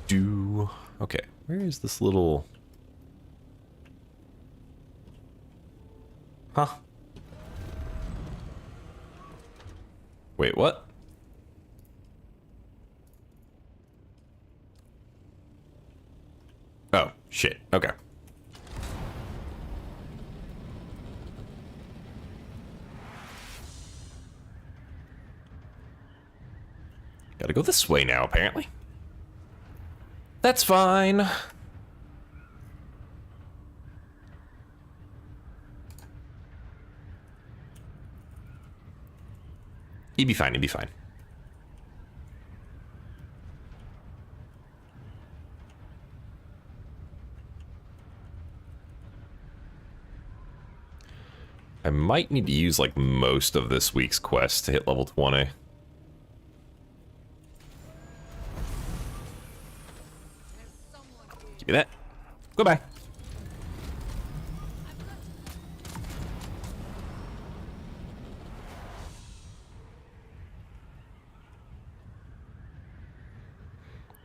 Do. Okay, where is this little... Huh? Wait, what? Oh, shit. Okay. Gotta go this way now, apparently. That's fine. He'd be fine, he'd be fine. I might need to use, like, most of this week's quest to hit level 20. Give me that. Goodbye.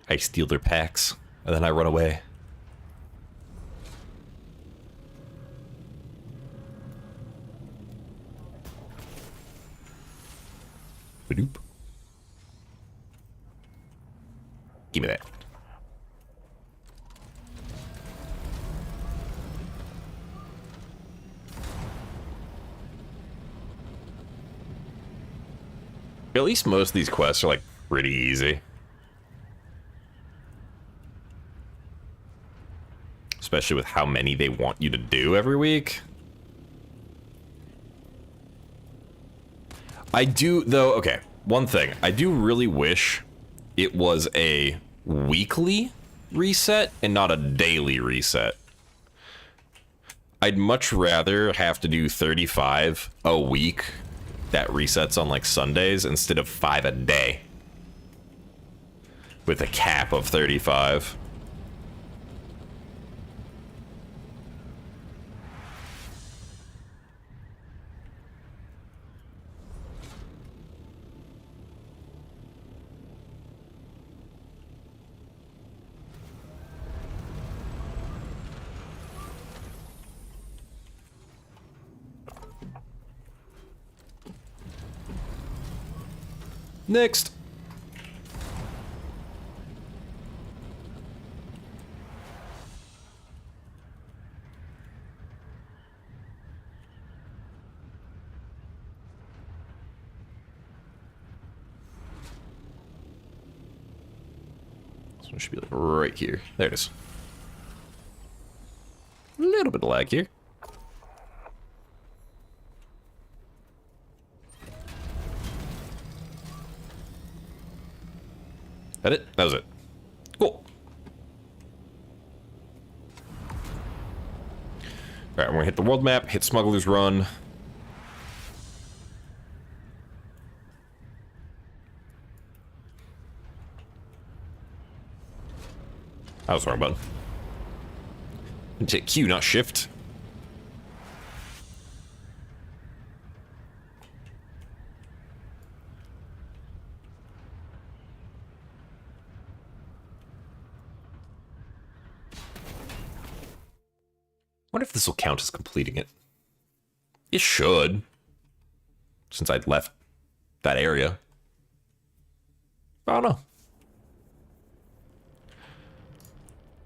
I steal their packs, and then I run away. Badoop. Give me that. At least most of these quests are, like, pretty easy. Especially with how many they want you to do every week. I do, though, okay, one thing. I do really wish it was a weekly reset and not a daily reset. I'd much rather have to do 35 a week that resets on, like, Sundays instead of 5 a day. With a cap of 35. Next. This one should be like right here. There it is. A little bit of lag here. That it? That was it. Cool. Alright, we're gonna hit the world map, hit Smuggler's Run. I was the wrong button. And hit Q, not shift. Wonder if this will count as completing it. It should. Since I'd left that area. I don't know.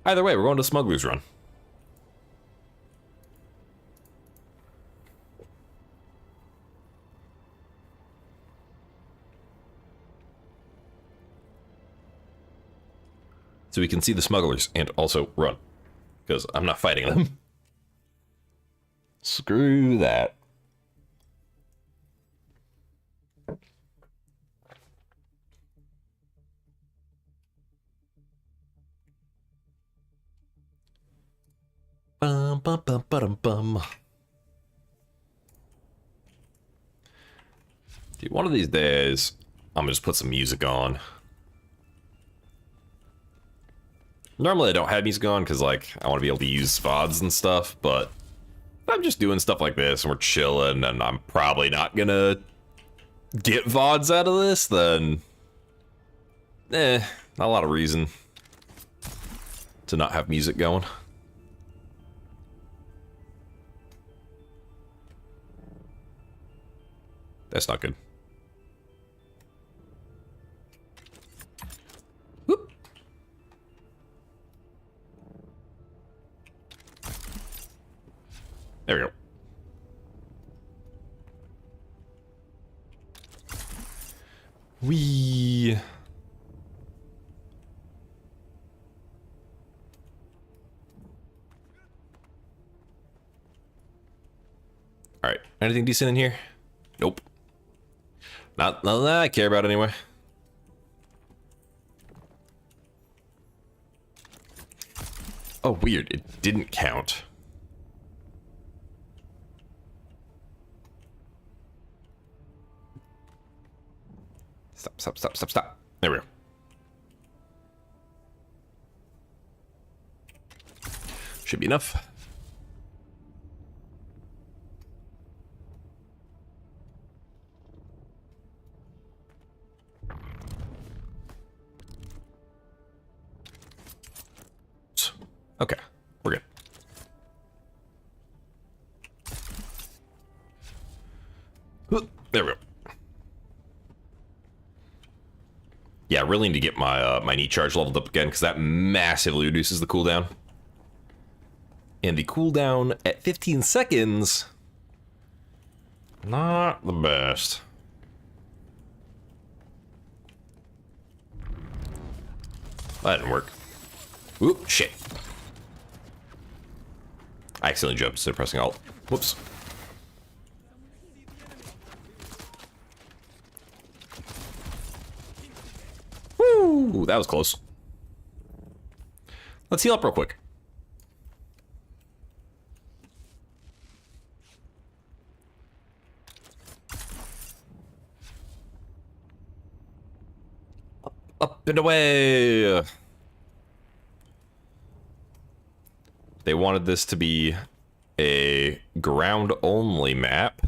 Either way, we're going to Smuggler's Run. So we can see the smugglers and also run. Because I'm not fighting them. Screw that. Bum, bum, bum, bum, bum. Dude, one of these days, I'm gonna just put some music on. Normally I don't have music on because, like, I want to be able to use VODs and stuff, but if I'm just doing stuff like this and we're chilling and I'm probably not gonna get VODs out of this, then not a lot of reason to not have music going. That's not good. Whoop. There we go. Wee. All right. Anything decent in here? Nope. Not none that I care about anyway. Oh, weird. It didn't count. Stop, stop, stop, stop, stop. There we go. Should be enough. Okay, we're good. There we go. Yeah, I really need to get my my knee charge leveled up again because that massively reduces the cooldown. And the cooldown at 15 seconds, not the best. That didn't work. Oop, shit. I accidentally jumped instead of pressing Alt. Whoops. Woo, that was close. Let's heal up real quick. Up and away. They wanted this to be a ground-only map.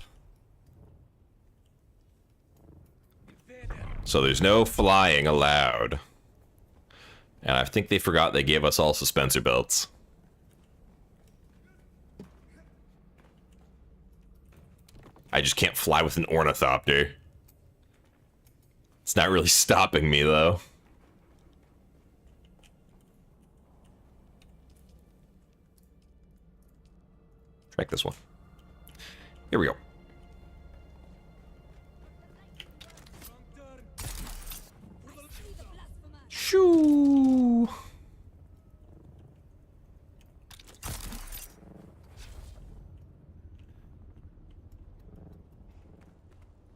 So there's no flying allowed. And I think they forgot they gave us all suspensor belts. I just can't fly with an ornithopter. It's not really stopping me, though. Track this one. Here we go. Shoo!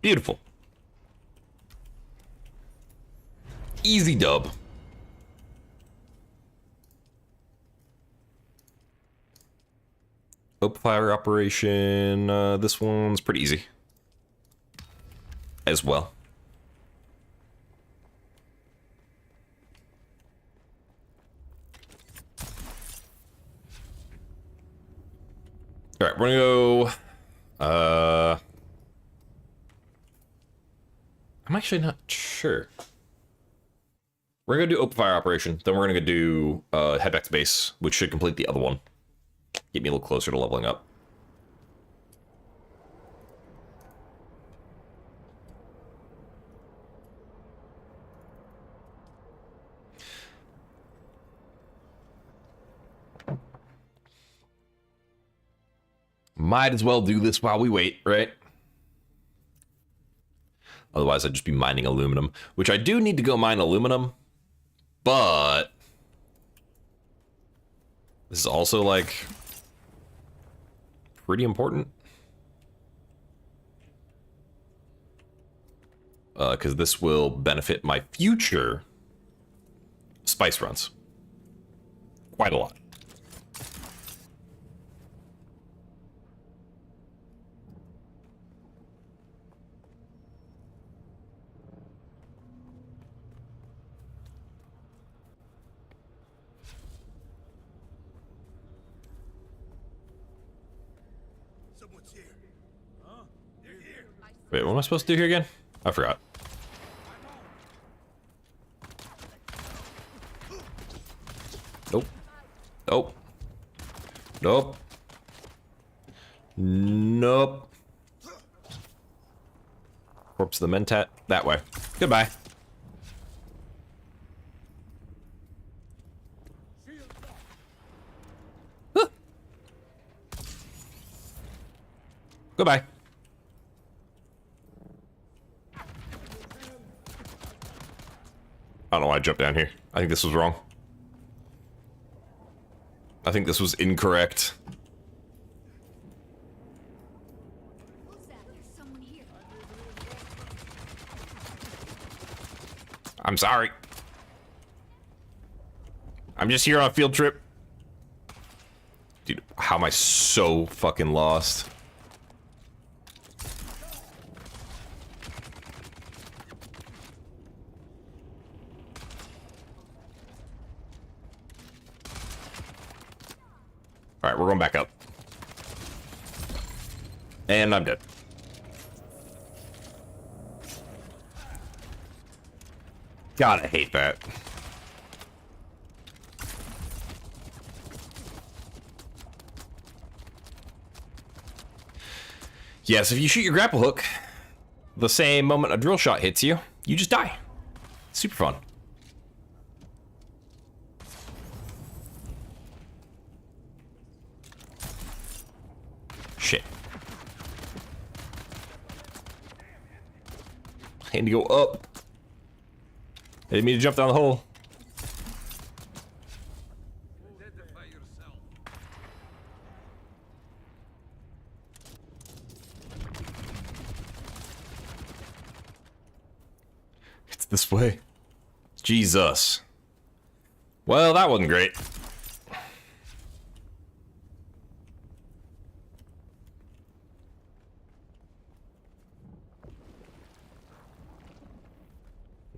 Beautiful. Easy dub. Open fire operation. This one's pretty easy. As well. Alright, we're gonna go... I'm actually not sure. We're gonna do open fire operation, then we're gonna do head back to base, which should complete the other one. Get me a little closer to leveling up. Might as well do this while we wait, right? Otherwise, I'd just be mining aluminum, which I do need to go mine aluminum, but this is also, like, pretty important. Because this will benefit my future spice runs. Quite a lot. Wait, what am I supposed to do here again? I forgot. Nope. Nope. Nope. Nope. Corpse of the Mentat. That way. Goodbye. Huh. Goodbye. I don't know why I jumped down here. I think this was wrong. I think this was incorrect. I'm sorry. I'm just here on a field trip. Dude, how am I so fucking lost? All right, we're going back up. And I'm dead. God, I hate that. Yes, if you shoot your grapple hook, the same moment a drill shot hits you, you just die. Super fun. Shit. I need to go up. I didn't mean to jump down the hole. It's this way. Jesus. Well, that wasn't great.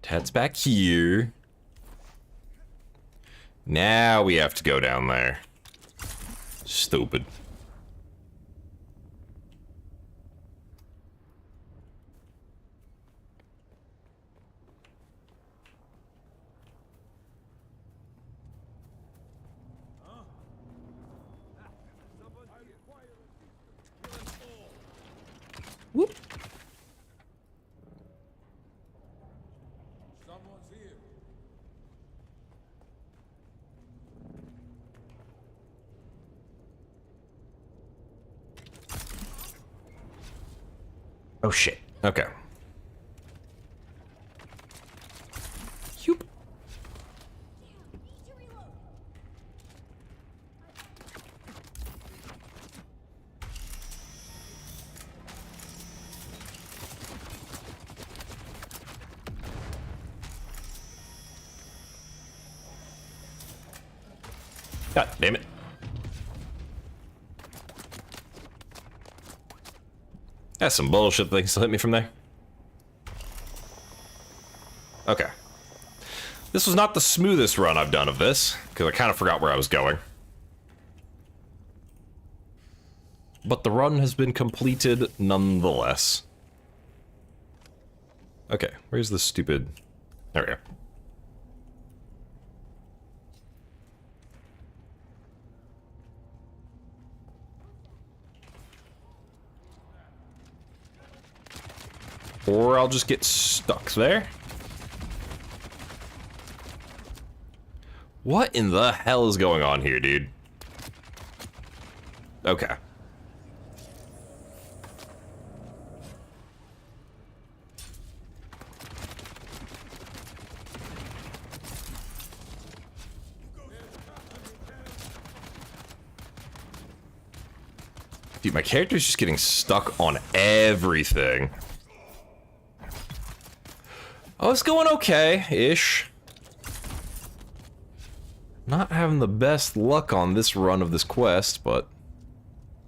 Heads back here. Now we have to go down there. Stupid. Whoop. Oh shit. Okay. Yoop. God damn it. That's some bullshit things to hit me from there. Okay. This was not the smoothest run I've done of this, because I kind of forgot where I was going. But the run has been completed nonetheless. Okay, where's the stupid... There we go. Or I'll just get stuck there. What in the hell is going on here, dude? Okay. Dude, my character's just getting stuck on everything. Oh, it's going okay-ish. Not having the best luck on this run of this quest, but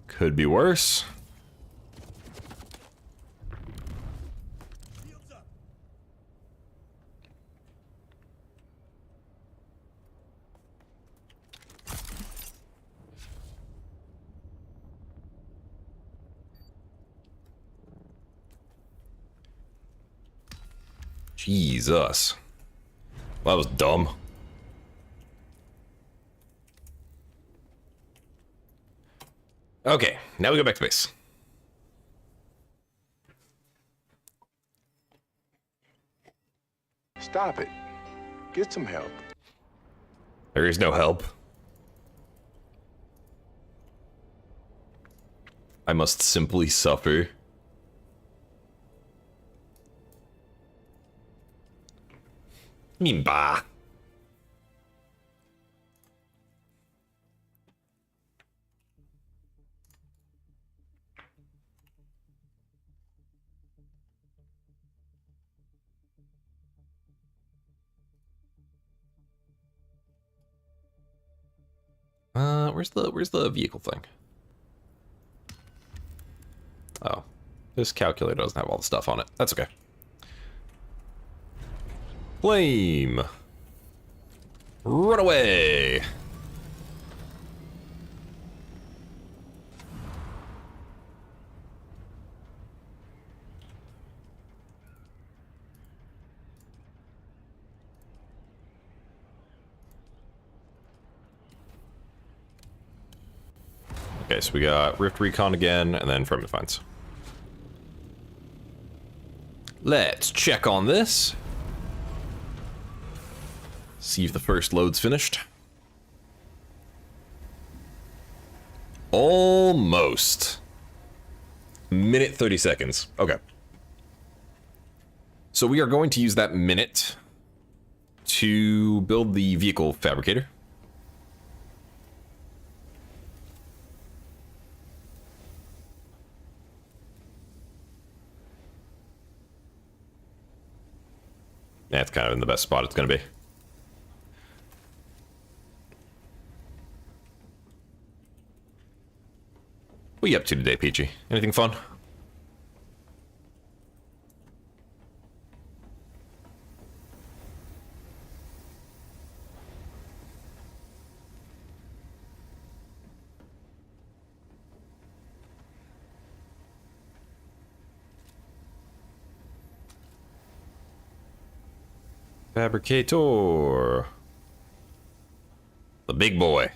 could be worse. Jesus. That was dumb. Okay, now we go back to base. Stop it. Get some help. There is no help. I must simply suffer. I mean, bah. Where's the vehicle thing? Oh, this calculator doesn't have all the stuff on it. That's okay. Flame. Run away. Okay, so we got Rift Recon again, and then Friendly Finds. Let's check on this. See if the first load's finished. Almost. Minute 30 seconds. Okay. So we are going to use that minute to build the vehicle fabricator. That's kind of in the best spot it's going to be. What are you up to today, Peachy? Anything fun? Fabricator. The big boy.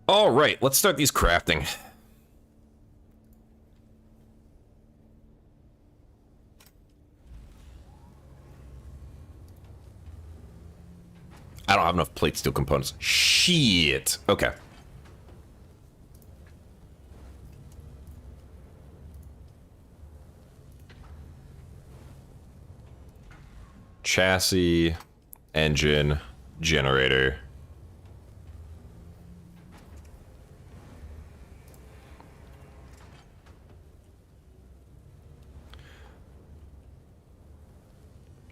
All right, let's start these crafting. I don't have enough plate steel components. Shit. Okay. Chassis, engine, generator.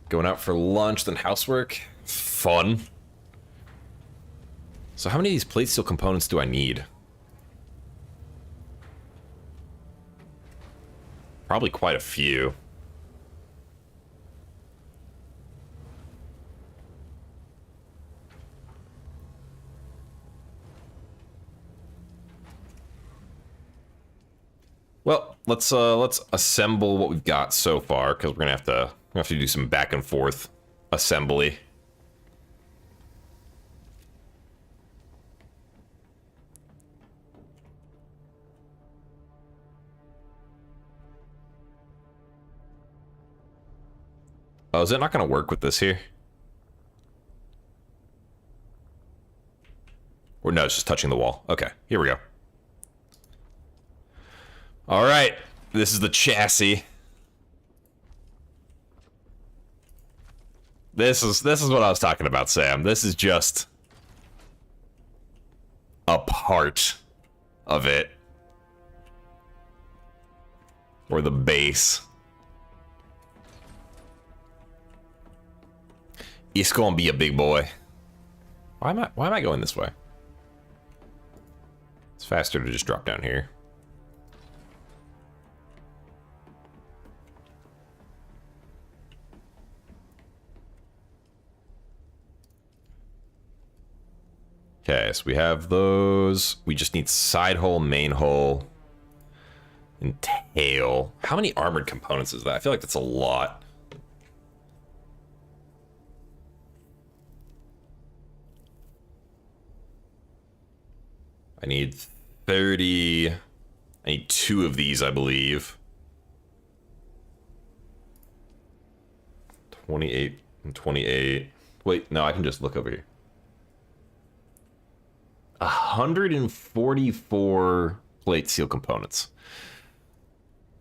Going out for lunch, then housework. Fun. So how many of these plate steel components do I need? Probably quite a few. Well, let's assemble what we've got so far, because we're gonna have to do some back and forth assembly. Oh, is it not gonna work with this here? Or no, it's just touching the wall. Okay, here we go. All right, this is the chassis. This is what I was talking about, Sam. This is just a part of it. Or the base. It's gonna be a big boy. Why am I going this way? It's faster to just drop down here. Okay, so we have those. We just need side hull, main hull, and tail. How many armored components is that? I feel like that's a lot. I need 30. I need 2 of these, I believe. 28 and 28. Wait, no, I can just look over here. 144 plate steel components.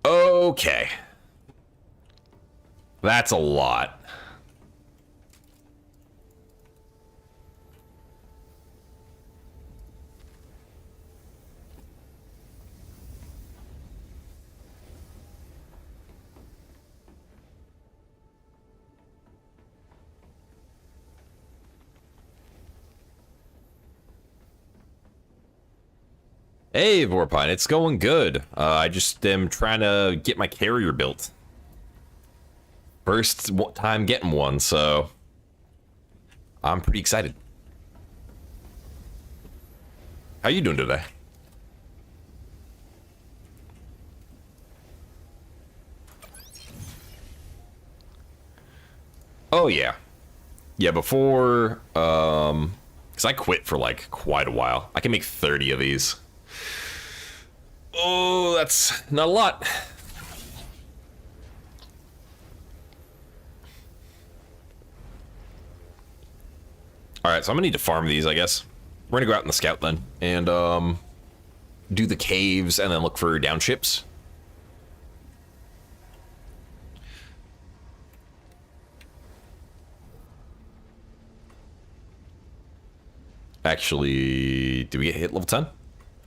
Okay. That's a lot. Hey, Vorpine, it's going good. I just am trying to get my carrier built. First time getting one, so I'm pretty excited. How you doing today? Oh, yeah. Yeah, before, because I quit for, like, quite a while. I can make 30 of these. Oh, that's not a lot. Alright, so I'm gonna need to farm these, I guess. We're gonna go out in the scout then, and, do the caves, and then look for downships. Actually, did we get hit level 10?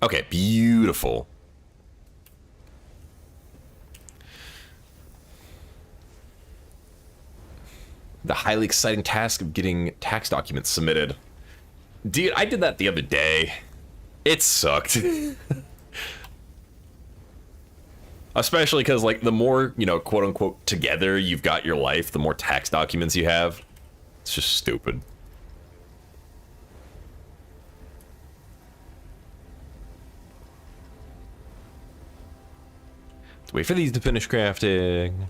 Okay, beautiful. The highly exciting task of getting tax documents submitted. Dude, I did that the other day. It sucked. Especially because, like, the more, you know, quote-unquote, together you've got your life, the more tax documents you have. It's just stupid. Let's wait for these to finish crafting.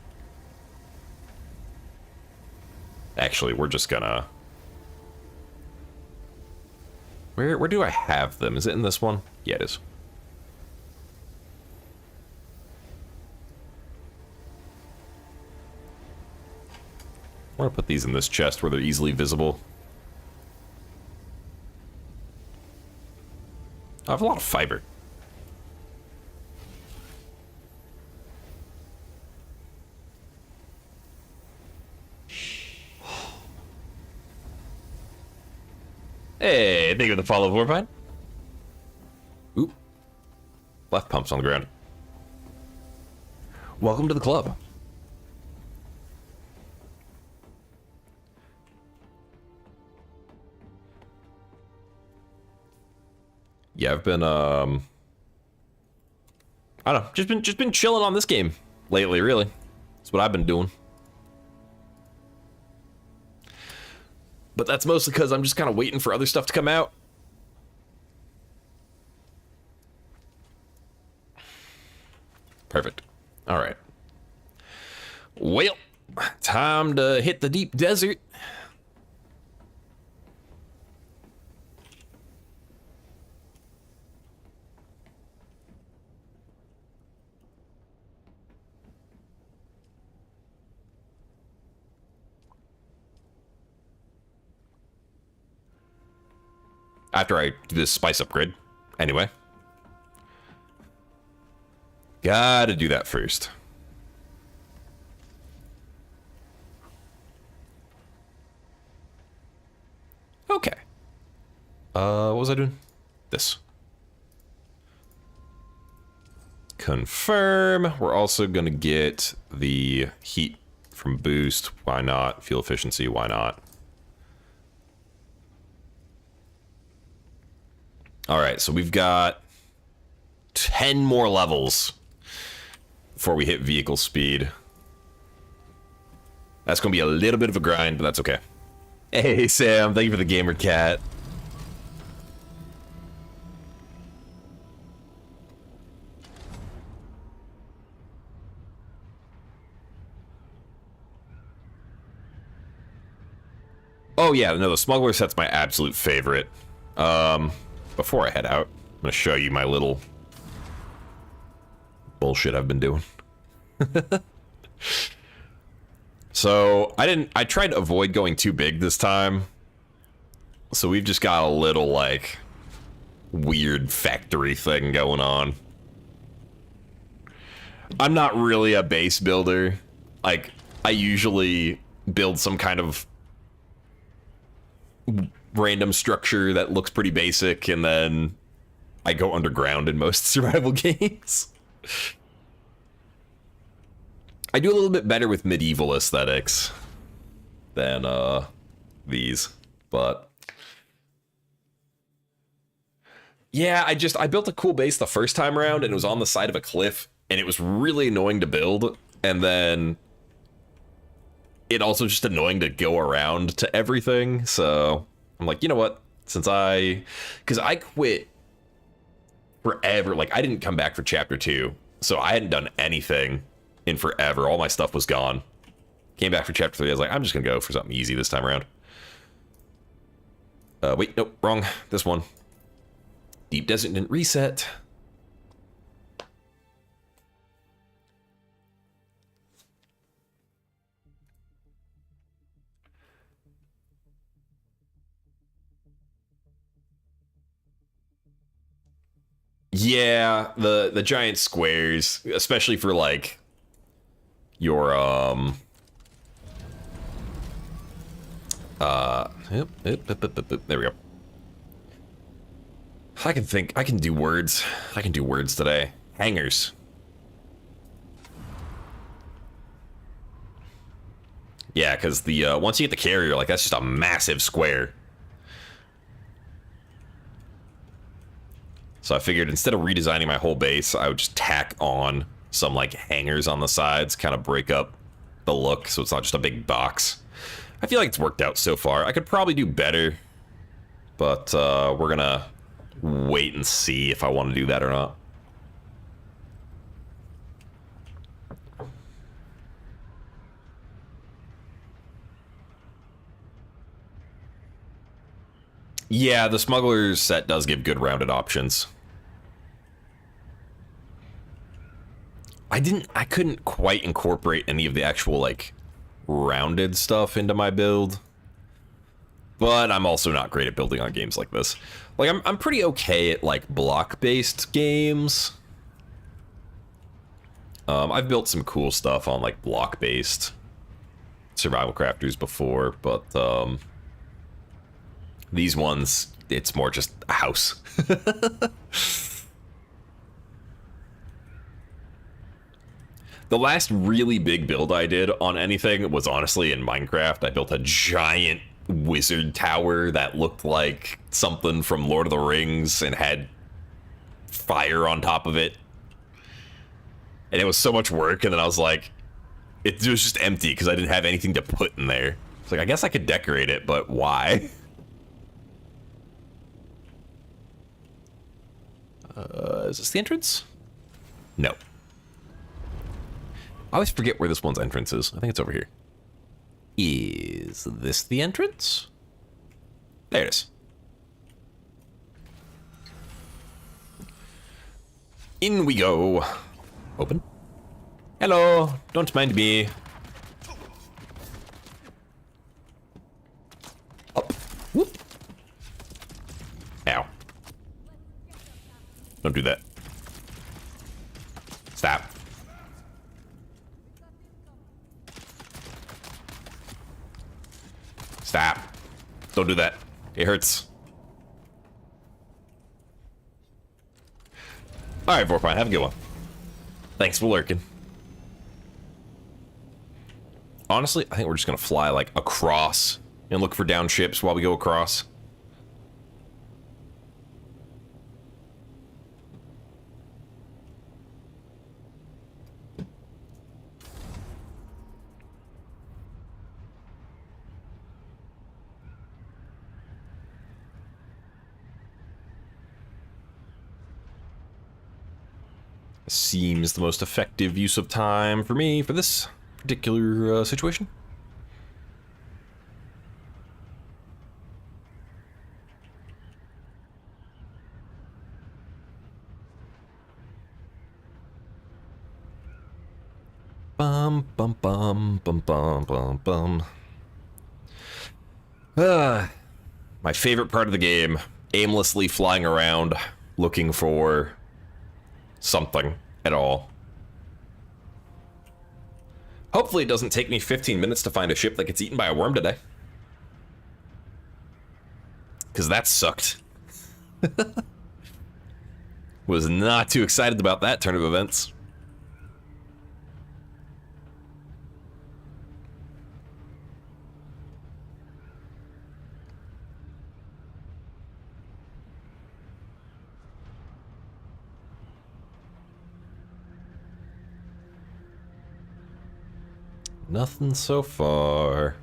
Actually, we're just gonna... Where do I have them? Is it in this one? Yeah, it is. I want to put these in this chest where they're easily visible. I have a lot of fiber. Hey, thank you for the follow, Vorpine. Oop. Left pump's on the ground. Welcome to the club. Yeah, I've been I don't know, just been chilling on this game lately, really. That's what I've been doing. But that's mostly because I'm just kind of waiting for other stuff to come out. Perfect. All right. Well, time to hit the deep desert. After I do this spice upgrade. Anyway. Gotta do that first. Okay. What was I doing? This. Confirm. We're also gonna get the heat from boost. Why not? Fuel efficiency. Why not? All right, so we've got 10 more levels before we hit vehicle speed. That's going to be a little bit of a grind, but that's okay. Hey, Sam, thank you for the gamer cat. Oh, yeah, no, the smuggler set's my absolute favorite. Before I head out, I'm gonna show you my little bullshit I've been doing. So I tried to avoid going too big this time. So we've just got a little like weird factory thing going on. I'm not really a base builder. Like, I usually build some kind of random structure that looks pretty basic, and then I go underground in most survival games. I do a little bit better with medieval aesthetics than these, but yeah, I built a cool base the first time around, and it was on the side of a cliff, and it was really annoying to build, and then it also just annoying to go around to everything, so I'm like, you know what? Because I quit forever. Like, I didn't come back for chapter 2, so I hadn't done anything in forever. All my stuff was gone. Came back for chapter 3. I was like, I'm just gonna go for something easy this time around. Wait, nope, wrong. This one. Deep Desert didn't reset. Yeah, the giant squares, especially for like your there we go. I can do words. I can do words today. Hangers. Yeah, because the once you get the carrier, like, that's just a massive square. So I figured instead of redesigning my whole base, I would just tack on some like hangers on the sides, kind of break up the look so it's not just a big box. I feel like it's worked out so far. I could probably do better, but we're gonna wait and see if I want to do that or not. Yeah, the Smuggler's set does give good rounded options. I couldn't quite incorporate any of the actual, like, rounded stuff into my build. but I'm also not great at building on games like this. Like, I'm pretty okay at, like, block-based games. I've built some cool stuff on, like, block-based survival crafters before, but, these ones, it's more just a house. The last really big build I did on anything was honestly in Minecraft. I built a giant wizard tower that looked like something from Lord of the Rings and had fire on top of it. And it was so much work, and then I was like, it was just empty because I didn't have anything to put in there. It's like, I guess I could decorate it, but why? Is this the entrance? No. I always forget where this one's entrance is. I think it's over here. Is this the entrance? There it is. In we go. Open. Hello, don't mind me. Up. Whoop. Ow. Don't do that. Stop. Stop. Don't do that. It hurts. Alright, Vorpine, have a good one. Thanks for lurking. Honestly, I think we're just gonna fly, like, across and look for down ships while we go across. Seems the most effective use of time for me for this particular situation. Bum bum bum bum bum bum bum. My favorite part of the game, aimlessly flying around looking for something at all. Hopefully it doesn't take me 15 minutes to find a ship that gets eaten by a worm today. Because that sucked. Was not too excited about that turn of events. Nothing so far.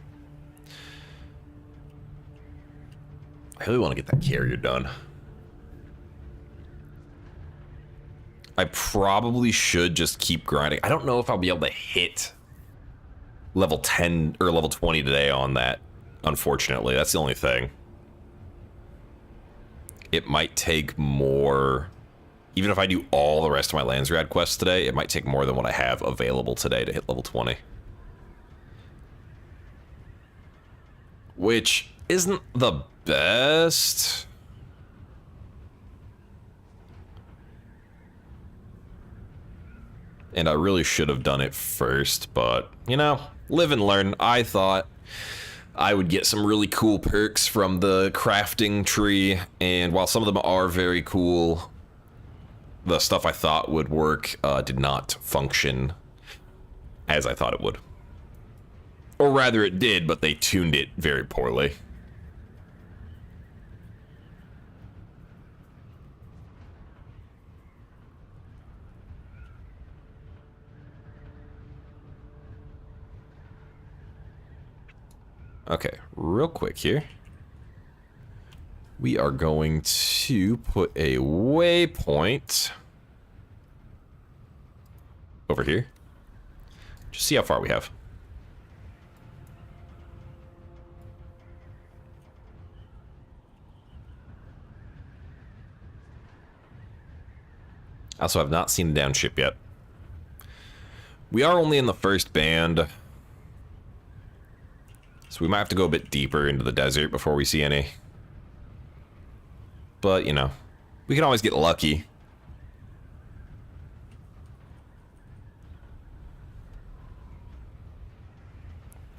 I really want to get that carrier done. I probably should just keep grinding. I don't know if I'll be able to hit level 10 or level 20 today on that, unfortunately. That's the only thing. It might take more. Even if I do all the rest of my Landsrad quests today, it might take more than what I have available today to hit level 20. Which isn't the best. And I really should have done it first, but, you know, live and learn. I thought I would get some really cool perks from the crafting tree, and while some of them are very cool, the stuff I thought would work did not function as I thought it would. Or rather, it did, but they tuned it very poorly. Okay, real quick here. We are going to put a waypoint over here. Just see how far we have. I also have not seen a down ship yet. We are only in the first band. So we might have to go a bit deeper into the desert before we see any. But, you know, we can always get lucky.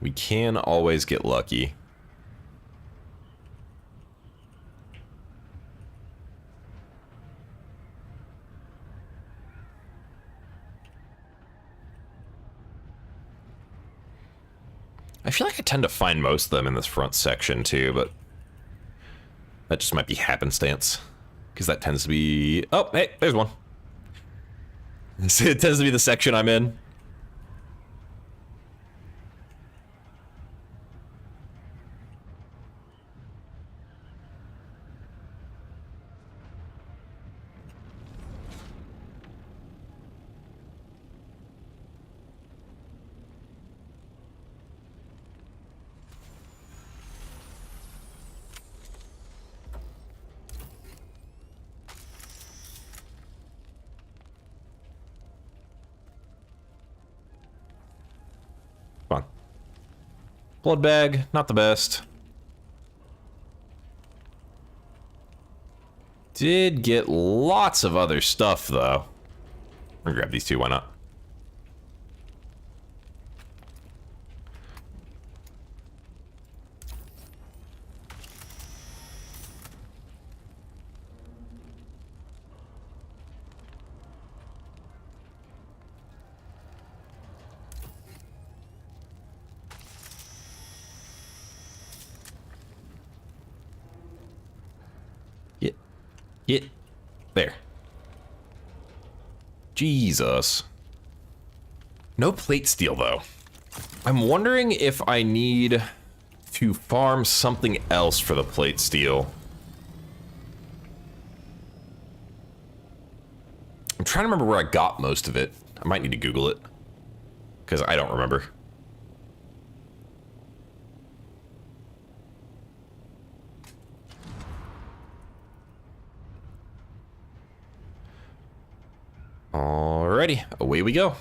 We can always get lucky. I feel like I tend to find most of them in this front section too, but that just might be happenstance. Because that tends to be... Oh, hey, there's one. It tends to be the section I'm in. Come on. Blood bag, not the best. Did get lots of other stuff, though. I'm gonna grab these two, why not? Get there. Jesus. No plate steel, though. I'm wondering if I need to farm something else for the plate steel. I'm trying to remember where I got most of it. I might need to Google it, because I don't remember. Alrighty, away we go.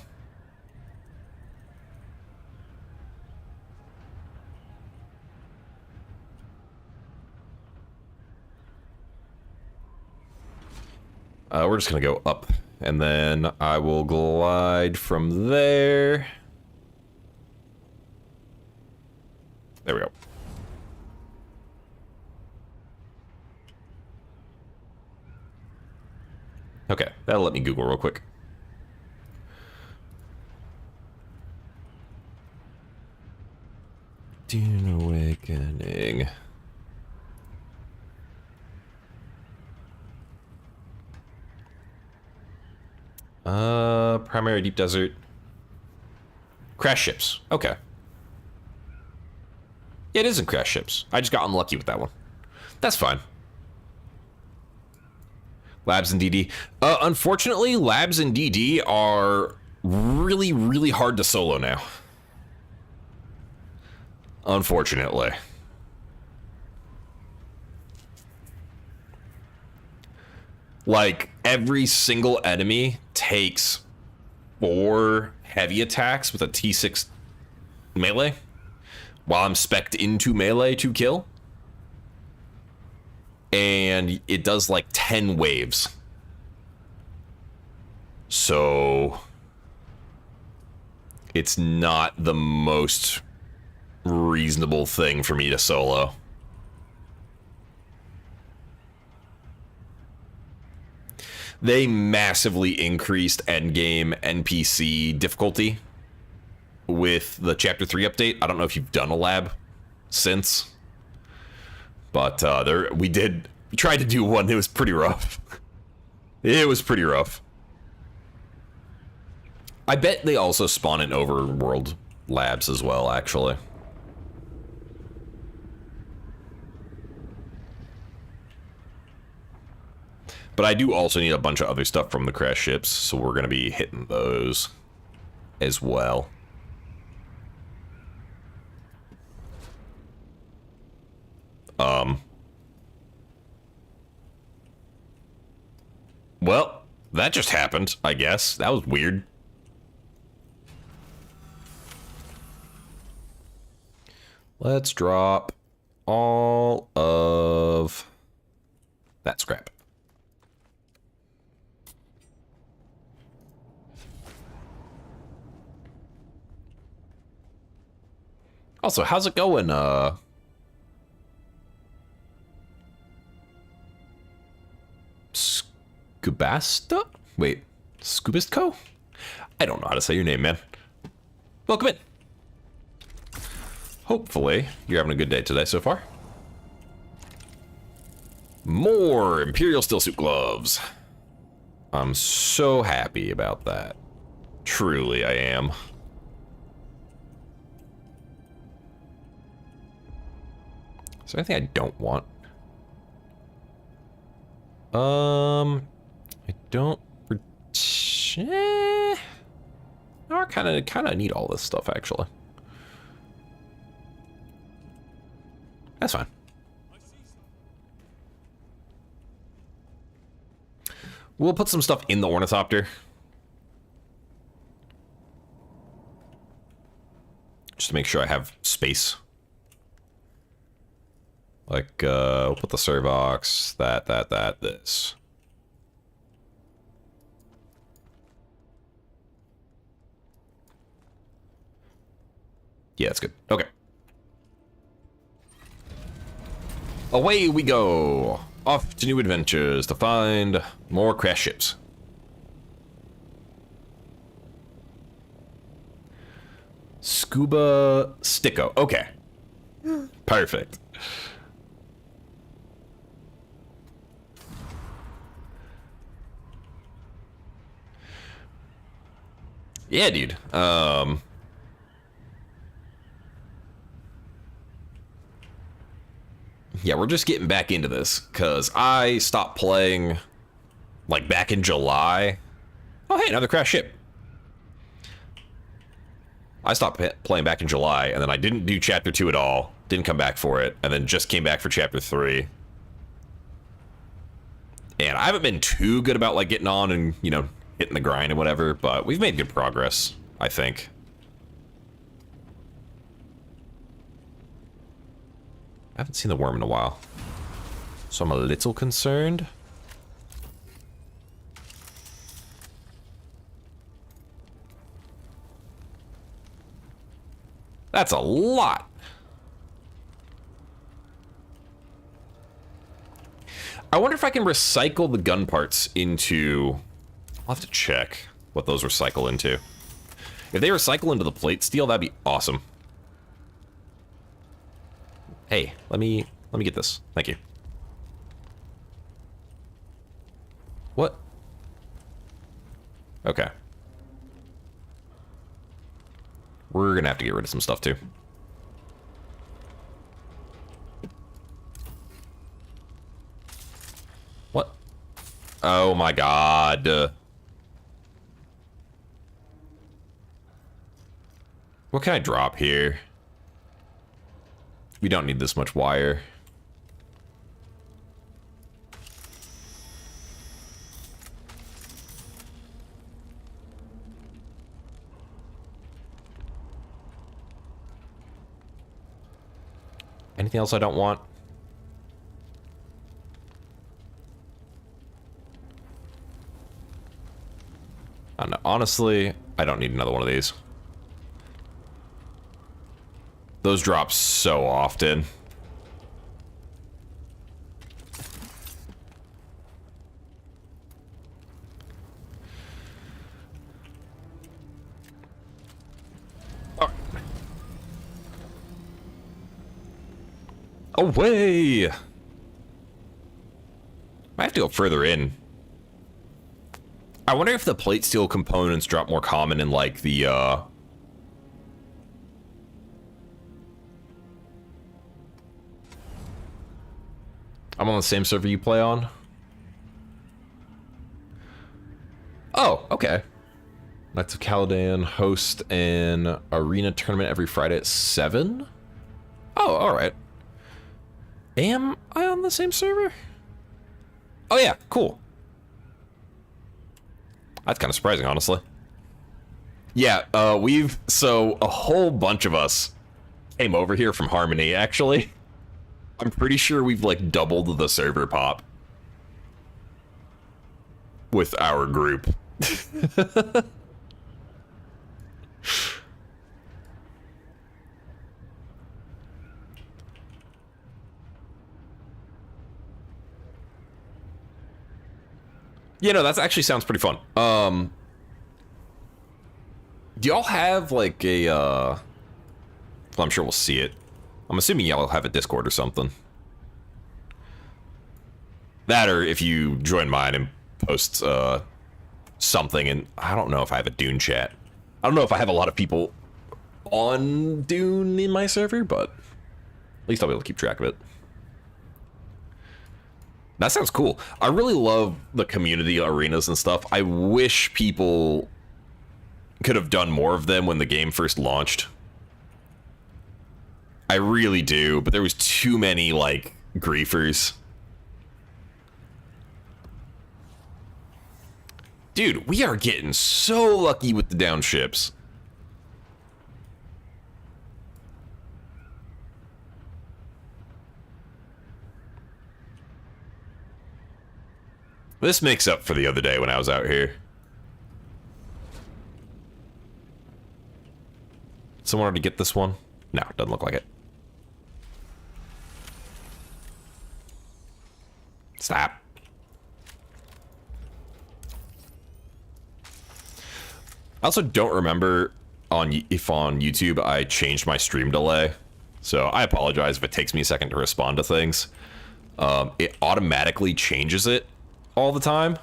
We're just gonna go up, and then I will glide from there. There we go. Okay, that'll let me Google real quick. Dune Awakening. Primary deep desert. Crash ships. Okay. It isn't crash ships. I just got unlucky with that one. That's fine. Labs and DD. Unfortunately, Labs and DD are really, really hard to solo now. Unfortunately. Like, every single enemy takes 4 heavy attacks with a T6 melee, while I'm spec'd into melee to kill. And it does like 10 waves. So it's not the most reasonable thing for me to solo. They massively increased endgame NPC difficulty with the Chapter 3 update. I don't know if you've done a lab since. But we tried to do one. It was pretty rough. It was pretty rough. I bet they also spawn in overworld labs as well, actually. But I do also need a bunch of other stuff from the crash ships, so we're going to be hitting those as well. Well, that just happened, I guess. That was weird. Let's drop all of that scrap. Also, how's it going, Scubasta? Wait, Scubistco? I don't know how to say your name, man. Welcome in. Hopefully, you're having a good day today so far. More Imperial Steel Suit gloves. I'm so happy about that. Truly, I am. Is there anything I don't want? I don't. No, I kind of need all this stuff actually. That's fine. We'll put some stuff in the ornithopter. Just to make sure I have space. Like, we'll put the Servox, this. Yeah, that's good. Okay. Away we go. Off to new adventures to find more crash ships. Scuba Sticko. Okay. Perfect. Yeah, dude. Yeah, we're just getting back into this, because I stopped playing, like, back in July. Oh, hey, another crash ship. I stopped playing back in July, and then I didn't do Chapter 2 at all. Didn't come back for it, and then just came back for Chapter 3. And I haven't been too good about, like, getting on and, you know, hitting the grind and whatever, but we've made good progress, I think. I haven't seen the worm in a while, so I'm a little concerned. That's a lot. I wonder if I can recycle the gun parts into... I'll have to check what those recycle into. If they recycle into the plate steel, that'd be awesome. Hey, let me get this. Thank you. What? Okay. We're gonna have to get rid of some stuff too. What? Oh my god. What can I drop here? We don't need this much wire. Anything else I don't want? I don't know. Honestly, I don't need another one of these. Those drop so often. Away! I have to go further in. I wonder if the plate steel components drop more common in like the I'm on the same server you play on. Oh, okay. Knights of Caladan host an arena tournament every Friday at 7? Oh, alright. Am I on the same server? Oh yeah, cool. That's kind of surprising, honestly. Yeah, so a whole bunch of us came over here from Harmony, actually. I'm pretty sure we've, like, doubled the server pop with our group. Yeah, no, that actually sounds pretty fun. Do y'all have, like, a, well, I'm sure we'll see it. I'm assuming y'all have a Discord or something. That, or if you join mine and post, something, and I don't know if I have a Dune chat. I don't know if I have a lot of people on Dune in my server, but at least I'll be able to keep track of it. That sounds cool. I really love the community arenas and stuff. I wish people could have done more of them when the game first launched. I really do, but there was too many, like, griefers. Dude, we are getting so lucky with the down ships. This makes up for the other day when I was out here. Someone already get this one? No, doesn't look like it. Stop. I also don't remember if on YouTube I changed my stream delay. So I apologize if it takes me a second to respond to things. It automatically changes it all the time,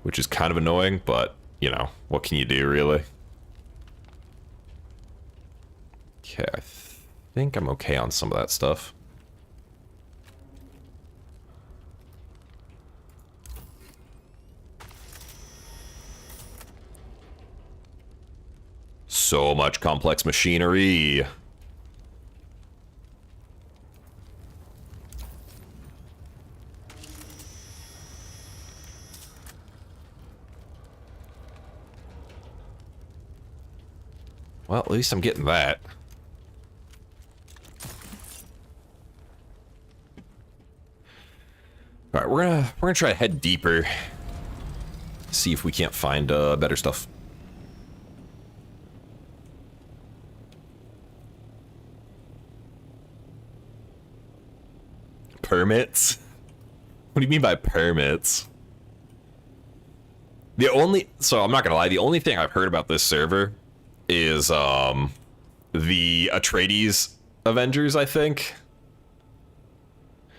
which is kind of annoying, but you know, what can you do, really? Okay, I think I'm okay on some of that stuff. So much complex machinery. Well, at least I'm getting that. All right, we're gonna try to head deeper. See if we can't find better stuff. Permits? What do you mean by permits? So I'm not gonna lie, the only thing I've heard about this server is the Atreides Avengers, I think.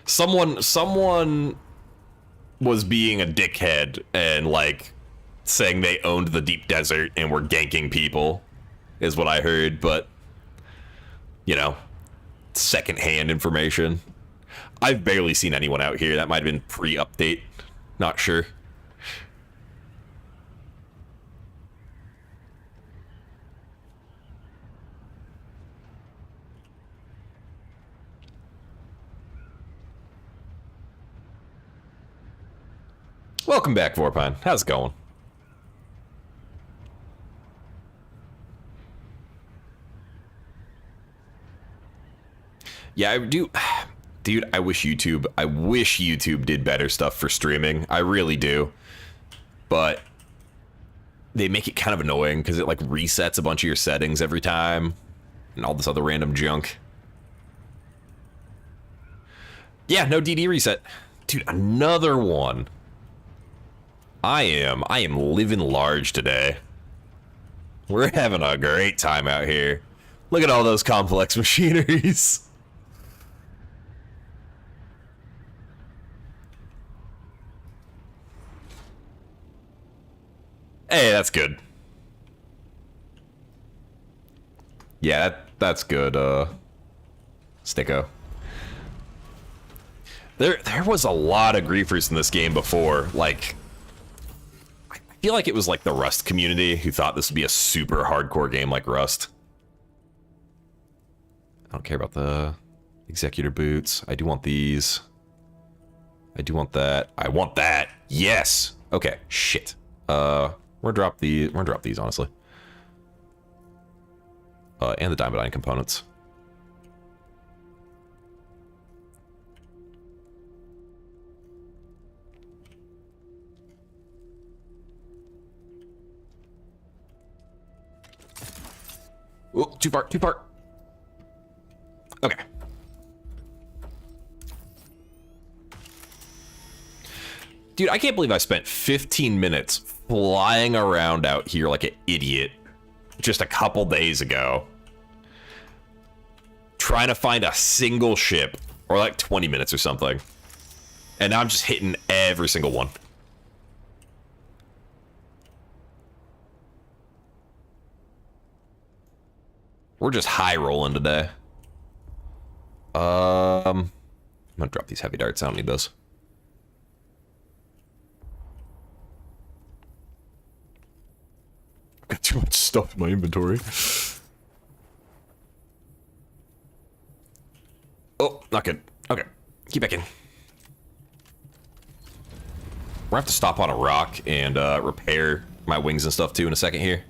Someone was being a dickhead and like saying they owned the deep desert and were ganking people, is what I heard, but you know, secondhand information. I've barely seen anyone out here. That might have been pre-update. Not sure. Welcome back, Vorpine. How's it going? Yeah, I do. Dude, I wish YouTube did better stuff for streaming. I really do. But they make it kind of annoying because it like resets a bunch of your settings every time and all this other random junk. Yeah, no DD reset. Dude, another one. I am living large today. We're having a great time out here. Look at all those complex machineries. Hey, that's good. Yeah, that's good, Sticko. There was a lot of griefers in this game before. Like, I feel like it was like the Rust community who thought this would be a super hardcore game like Rust. I don't care about the executor boots. I do want these. I do want that. I want that. Yes. Okay. Shit. We're gonna drop these, honestly. And the Diamondine components. Oh, too far, too far. Okay. Dude, I can't believe I spent 15 minutes flying around out here like an idiot just a couple days ago. Trying to find a single ship, or like 20 minutes or something. And now I'm just hitting every single one. We're just high rolling today. I'm gonna drop these heavy darts. I don't need those. Got too much stuff in my inventory. Oh, not good. Okay, keep back in. We're gonna have to stop on a rock and repair my wings and stuff too in a second here.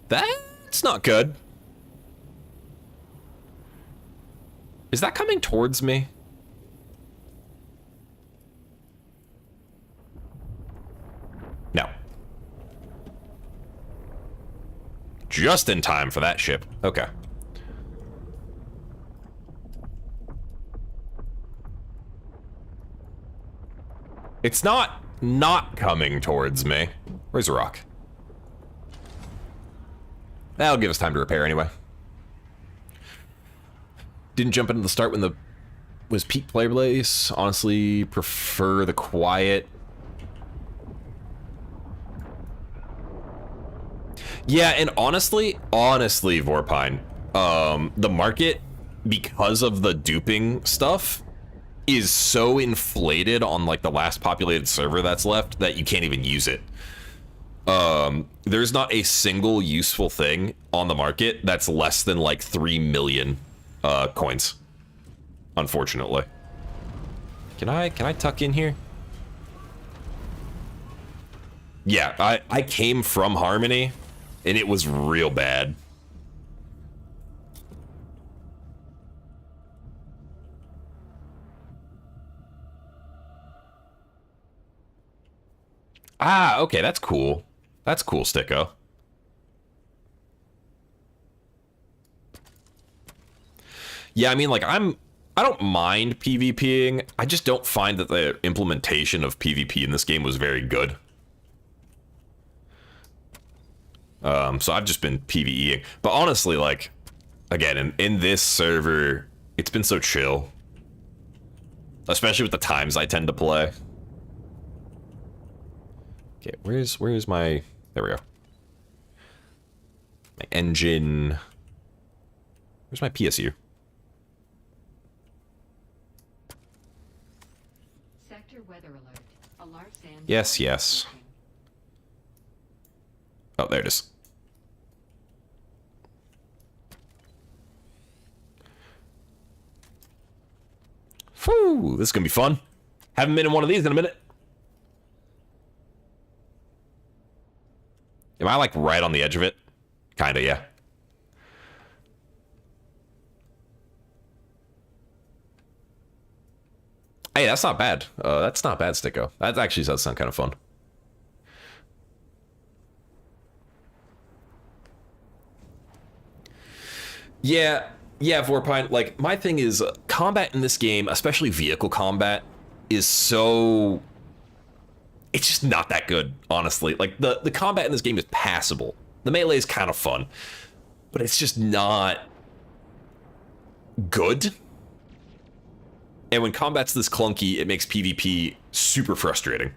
That's not good. Is that coming towards me? No. Just in time for that ship. Okay. It's not coming towards me. Where's the rock? That'll give us time to repair anyway. Didn't jump into the start when the was peak player base. Honestly, prefer the quiet. Yeah, and honestly, Vorpine, the market, because of the duping stuff, is so inflated on like the last populated server that's left that you can't even use it. There's not a single useful thing on the market that's less than like 3 million coins, unfortunately. Can I tuck in here? Yeah, I came from Harmony and it was real bad. Ah, okay, that's cool. That's cool, Sticko. Yeah, I mean, like, I don't mind PvPing. I just don't find that the implementation of PvP in this game was very good. So I've just been PvEing. But honestly, like, again, in this server, it's been so chill. Especially with the times I tend to play. Okay, where's my... There we go. My engine... Where's my PSU? Sector weather alert. A large sand Yes, yes. Oh, there it is. Whew, this is gonna be fun. Haven't been in one of these in a minute. Am I like right on the edge of it? Kinda, yeah. Hey, that's not bad. That's not bad, Sticko. That actually does sound kind of fun. Yeah, Vorpine, like, my thing is, combat in this game, especially vehicle combat, is so... It's just not that good, honestly. Like, the combat in this game is passable. The melee is kind of fun, but it's just not good. And when combat's this clunky, it makes PvP super frustrating.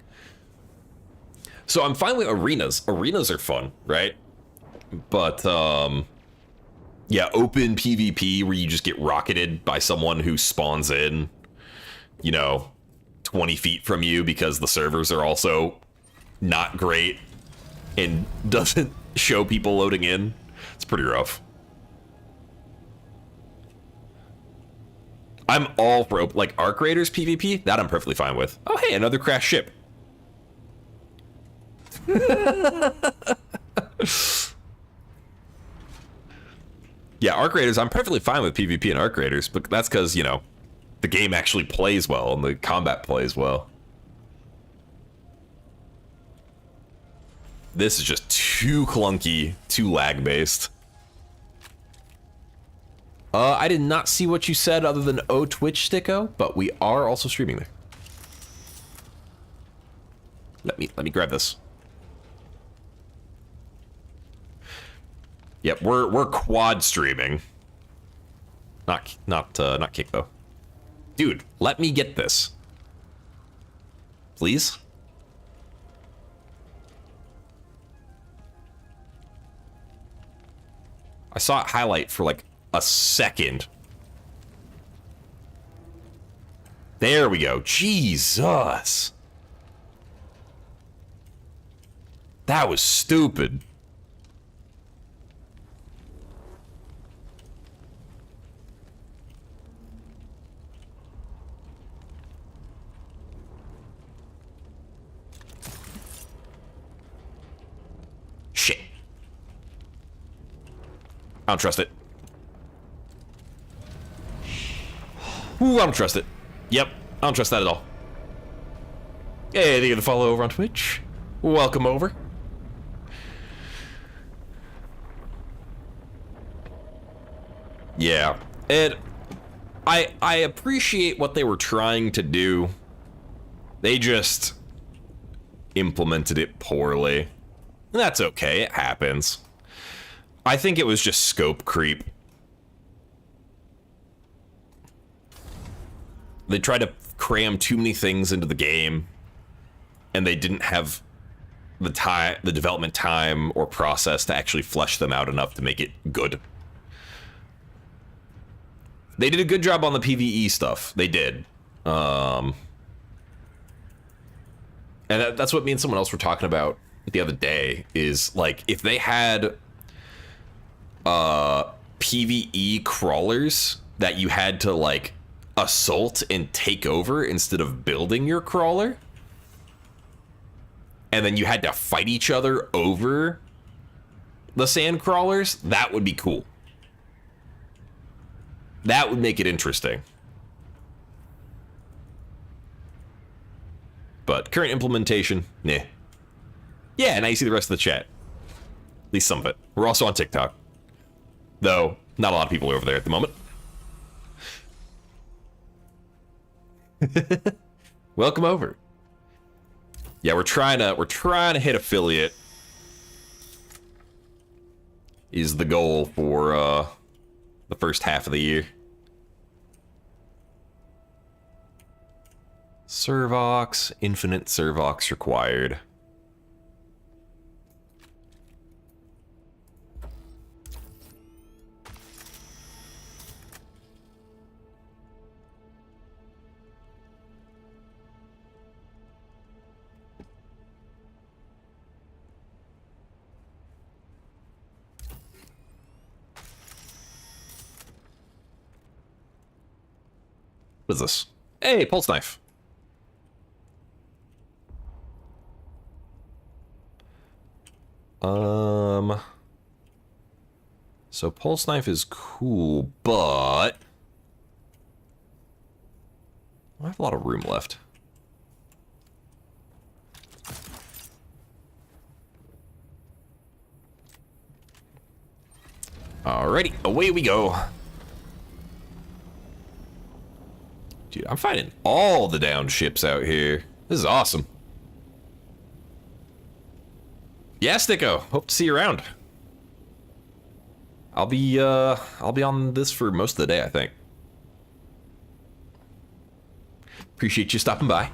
So I'm fine with arenas. Arenas are fun, right? But, yeah, open PvP where you just get rocketed by someone who spawns in, you know, 20 feet from you because the servers are also not great and doesn't show people loading in. It's pretty rough. I'm all for, like, Arc Raiders PvP, that I'm perfectly fine with. Oh, hey, another crashed ship. Yeah, Arc Raiders, I'm perfectly fine with PvP and Arc Raiders, but that's because, you know, the game actually plays well and the combat plays well. This is just too clunky, too lag-based. I did not see what you said other than Twitch Sticko, but we are also streaming there. Let me grab this. Yep, we're quad streaming. Not kick though. Dude, let me get this. Please? I saw it highlight for like a second. There we go. Jesus. That was stupid. Shit. I don't trust it. Ooh, I don't trust it. Yep, I don't trust that at all. Hey, thank you for the follow over on Twitch. Welcome over. Yeah, and I appreciate what they were trying to do. They just implemented it poorly. And that's okay, it happens. I think it was just scope creep. They tried to cram too many things into the game, and they didn't have the development time or process to actually flesh them out enough to make it good. They did a good job on the PvE stuff. They did. And that's what me and someone else were talking about the other day, is like, if they had PvE crawlers that you had to like assault and take over instead of building your crawler, and then you had to fight each other over the sand crawlers, that would be cool. That would make it interesting. But current implementation, nah. Yeah, now you see the rest of the chat. At least some of it. We're also on TikTok. Though, not a lot of people over there at the moment. Welcome over. Yeah, we're trying to hit affiliate. Is the goal for the first half of the year. Servox, infinite Servox required. What is this? Hey, pulse knife. So pulse knife is cool, but I have a lot of room left. Alrighty, away we go. Dude, I'm finding all the down ships out here. This is awesome. Yeah, Sticko. Hope to see you around. I'll be on this for most of the day, I think. Appreciate you stopping by.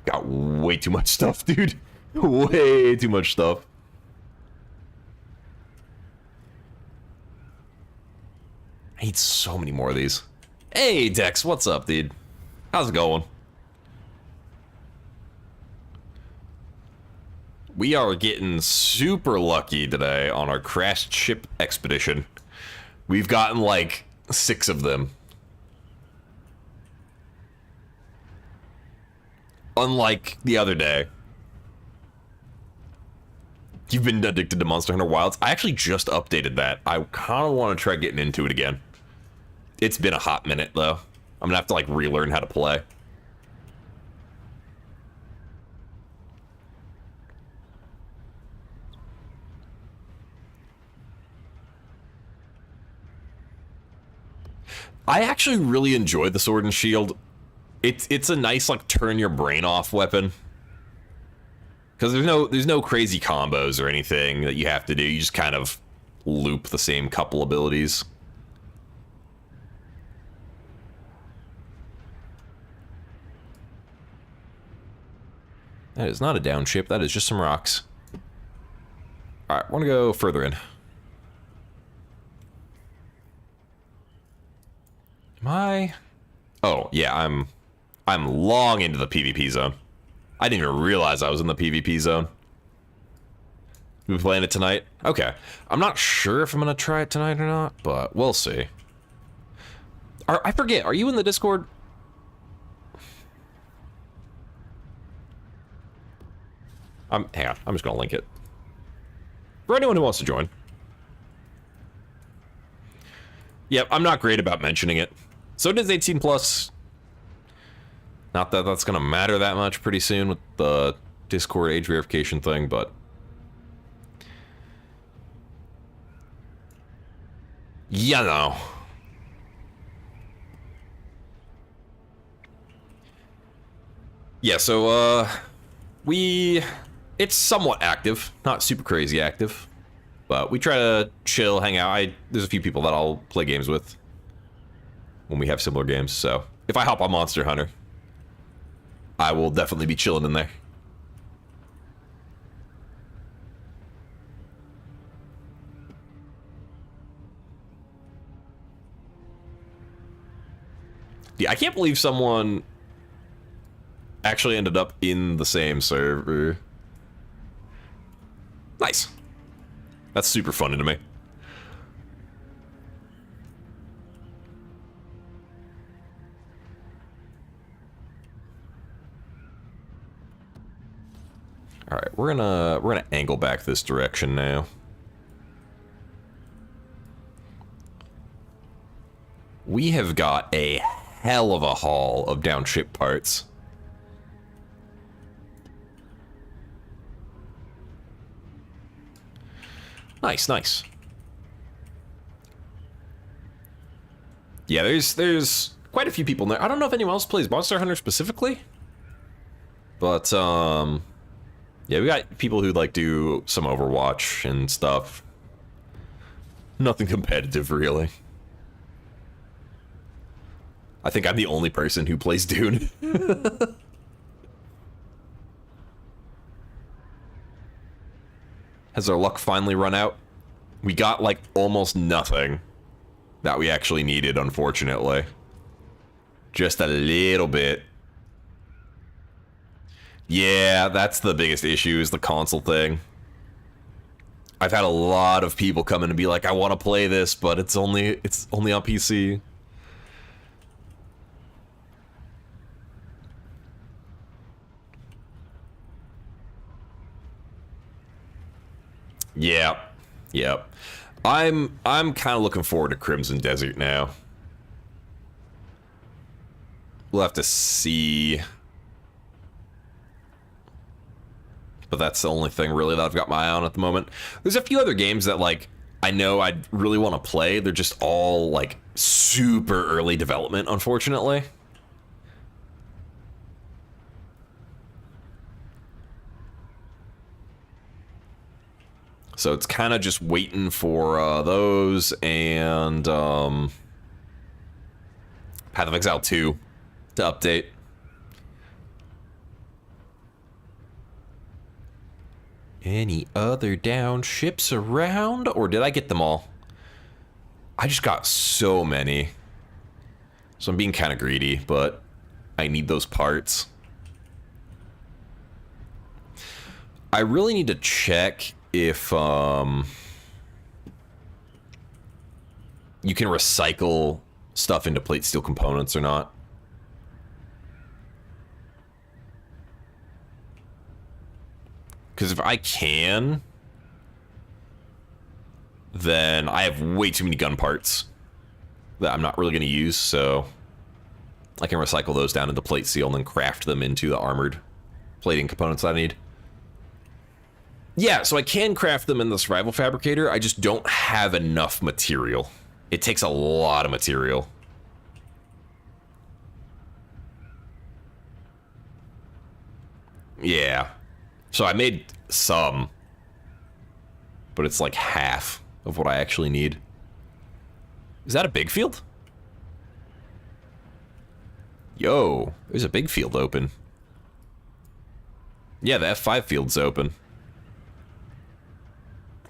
Got way too much stuff, dude. Way too much stuff. I need so many more of these. Hey, Dex, what's up, dude? How's it going? We are getting super lucky today on our crashed ship expedition. We've gotten like 6 of them. unlike the other day. You've been addicted to Monster Hunter Wilds. I actually just updated that. I kind of want to try getting into it again. It's been a hot minute, though. I'm gonna have to, like, relearn how to play. I actually really enjoy the Sword and Shield. It's a nice, like, turn your brain off weapon. Because there's no crazy combos or anything that you have to do. You just kind of loop the same couple abilities. That is not a down ship. That is just some rocks. All right, I want to go further in. Am I? Oh yeah, I'm long into the PvP zone. I didn't even realize I was in the PvP zone. We playing it tonight? Okay. I'm not sure if I'm gonna try it tonight or not, but we'll see. I forget. Are you in the Discord? Hang on. I'm just gonna link it for anyone who wants to join. Yep, I'm not great about mentioning it. So it is 18 plus. Not that that's gonna matter that much pretty soon with the Discord age verification thing, but you know. Yeah, so it's somewhat active, not super crazy active, but we try to chill, hang out. There's a few people that I'll play games with when we have similar games, so if I hop on Monster Hunter, I will definitely be chilling in there. Yeah, I can't believe someone actually ended up in the same server. Nice. That's super funny to me. All right, we're gonna angle back this direction now. We have got a hell of a haul of downship parts. Nice, nice. Yeah, there's quite a few people in there. I don't know if anyone else plays Monster Hunter specifically, but yeah, we got people who like do some Overwatch and stuff. Nothing competitive, really. I think I'm the only person who plays Dune. Has our luck finally run out? We got, like, almost nothing that we actually needed, unfortunately. Just a little bit. Yeah, that's the biggest issue, is the console thing. I've had a lot of people come in and be like, I want to play this, but it's only on PC. Yeah, yep. I'm kind of looking forward to Crimson Desert now. We'll have to see. But that's the only thing really that I've got my eye on at the moment. There's a few other games that, like, I know I'd really want to play. They're just all, like, super early development, unfortunately. So it's kind of just waiting for those and Path of Exile 2 to update. Any other down ships around? Or did I get them all? I just got so many. So I'm being kind of greedy, but I need those parts. I really need to check if you can recycle stuff into plate steel components or not. Because if I can, then I have way too many gun parts that I'm not really going to use, so I can recycle those down into plate steel and then craft them into the armored plating components I need. Yeah, so I can craft them in the survival fabricator. I just don't have enough material. It takes a lot of material. Yeah. So I made some, but it's like half of what I actually need. Is that a big field? Yo, there's a big field open. Yeah, the F5 field's open.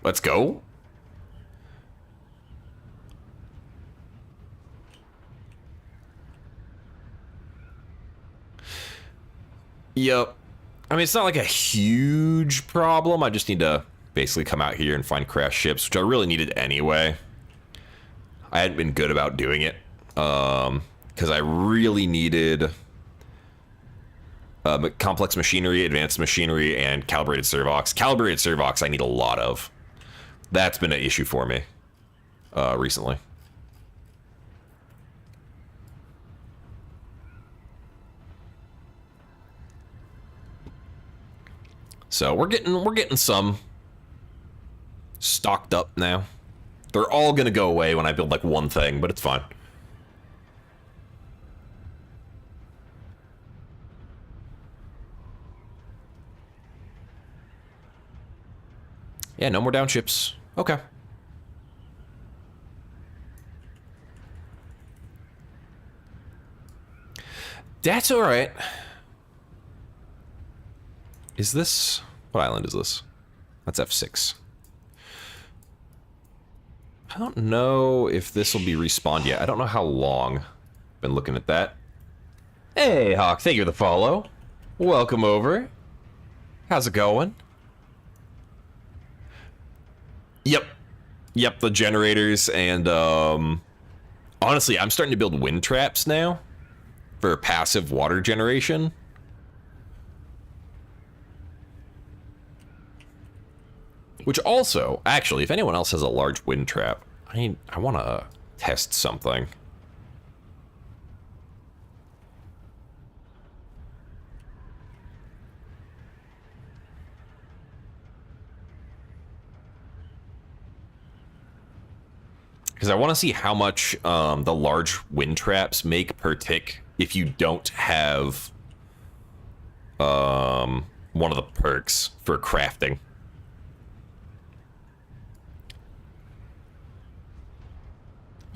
Let's go. Yep. I mean, it's not like a huge problem. I just need to basically come out here and find crashed ships, which I really needed anyway. I hadn't been good about doing it because I really needed complex machinery, advanced machinery, and calibrated servox. Calibrated servox I need a lot of. That's been an issue for me recently. So we're getting some stocked up now. They're all gonna go away when I build like one thing, but it's fine. Yeah, no more down ships. Okay. That's all right. Is this... What island is this? That's F6. I don't know if this will be respawned yet. I don't know how long. Been looking at that. Hey, Hawk. Thank you for the follow. Welcome over. How's it going? Yep. Yep, the generators and, honestly, I'm starting to build wind traps now for passive water generation. Which also, actually, if anyone else has a large wind trap, I want to test something. Because I want to see how much the large wind traps make per tick if you don't have one of the perks for crafting.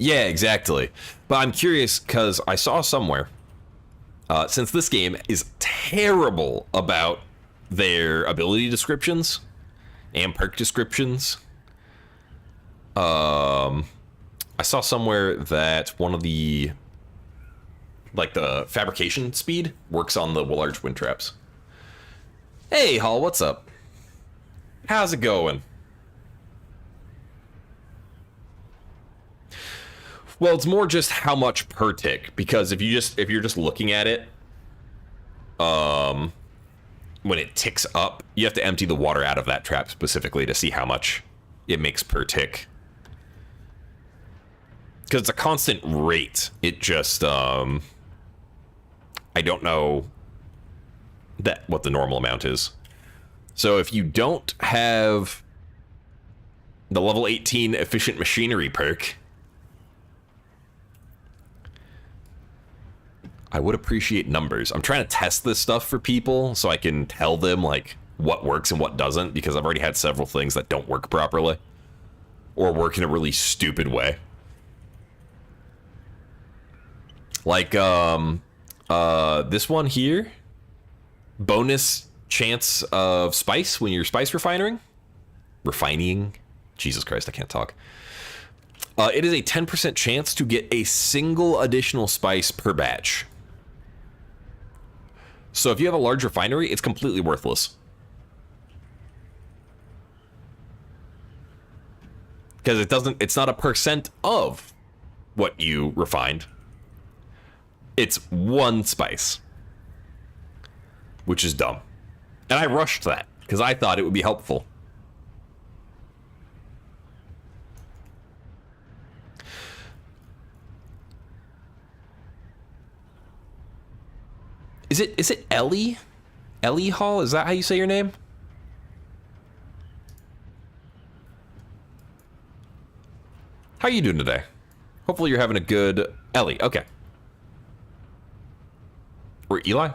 Yeah, exactly. But I'm curious because I saw somewhere, since this game is terrible about their ability descriptions and perk descriptions, I saw somewhere that one of the, like the fabrication speed works on the large wind traps. Hey, Hall, what's up? How's it going? Well, it's more just how much per tick, because if you're just looking at it, when it ticks up, you have to empty the water out of that trap specifically to see how much it makes per tick. Because it's a constant rate. It just, I don't know what the normal amount is. So if you don't have the level 18 efficient machinery perk, I would appreciate numbers. I'm trying to test this stuff for people so I can tell them like what works and what doesn't, because I've already had several things that don't work properly or work in a really stupid way. Like this one here, bonus chance of spice when you're spice refining. Jesus Christ, I can't talk. It is a 10% chance to get a single additional spice per batch. So if you have a large refinery, it's completely worthless. Because it's not a percent of what you refined. It's one spice. Which is dumb. And I rushed that. because I thought it would be helpful. Is it Ellie? Ellie Hall? Is that how you say your name? How are you doing today? Hopefully you're having a good... Ellie, okay. Or Eli?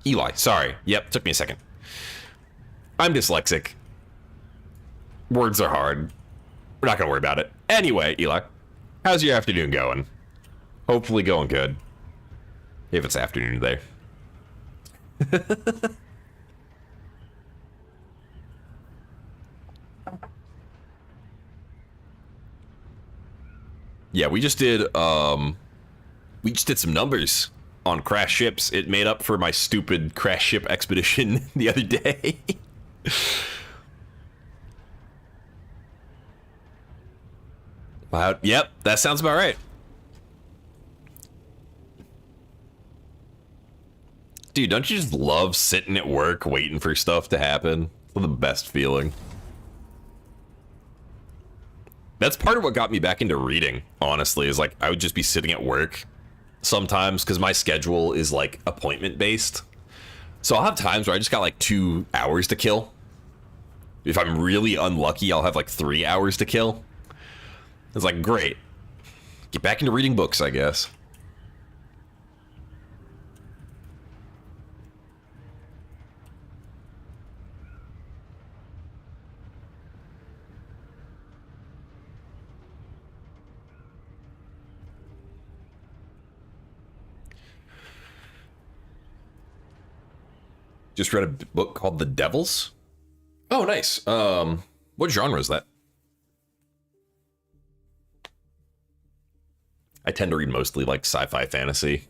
Eli, sorry. Yep, took me a second. I'm dyslexic. Words are hard. We're not gonna worry about it. Anyway, Eli, how's your afternoon going? Hopefully going good. If it's afternoon there. Yeah, we just did some numbers on crash ships. It made up for my stupid crash ship expedition the other day. Wow, yep, that sounds about right. Dude, don't you just love sitting at work waiting for stuff to happen? It's the best feeling. That's part of what got me back into reading, honestly, is like I would just be sitting at work sometimes because my schedule is like appointment based. So I'll have times where I just got like 2 hours to kill. If I'm really unlucky, I'll have like 3 hours to kill. It's like, great. Get back into reading books, I guess. Just read a book called The Devils. Oh, nice. What genre is that? I tend to read mostly like sci-fi fantasy,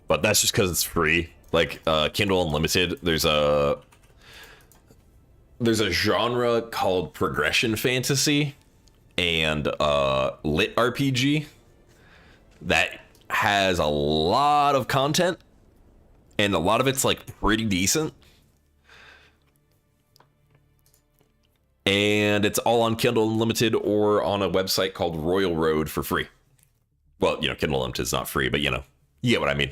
but that's just because it's free. Like Kindle Unlimited, there's a genre called progression fantasy and lit RPG that has a lot of content. And a lot of it's like pretty decent. And it's all on Kindle Unlimited or on a website called Royal Road for free. Well, you know, Kindle Unlimited is not free, but you know, you get what I mean.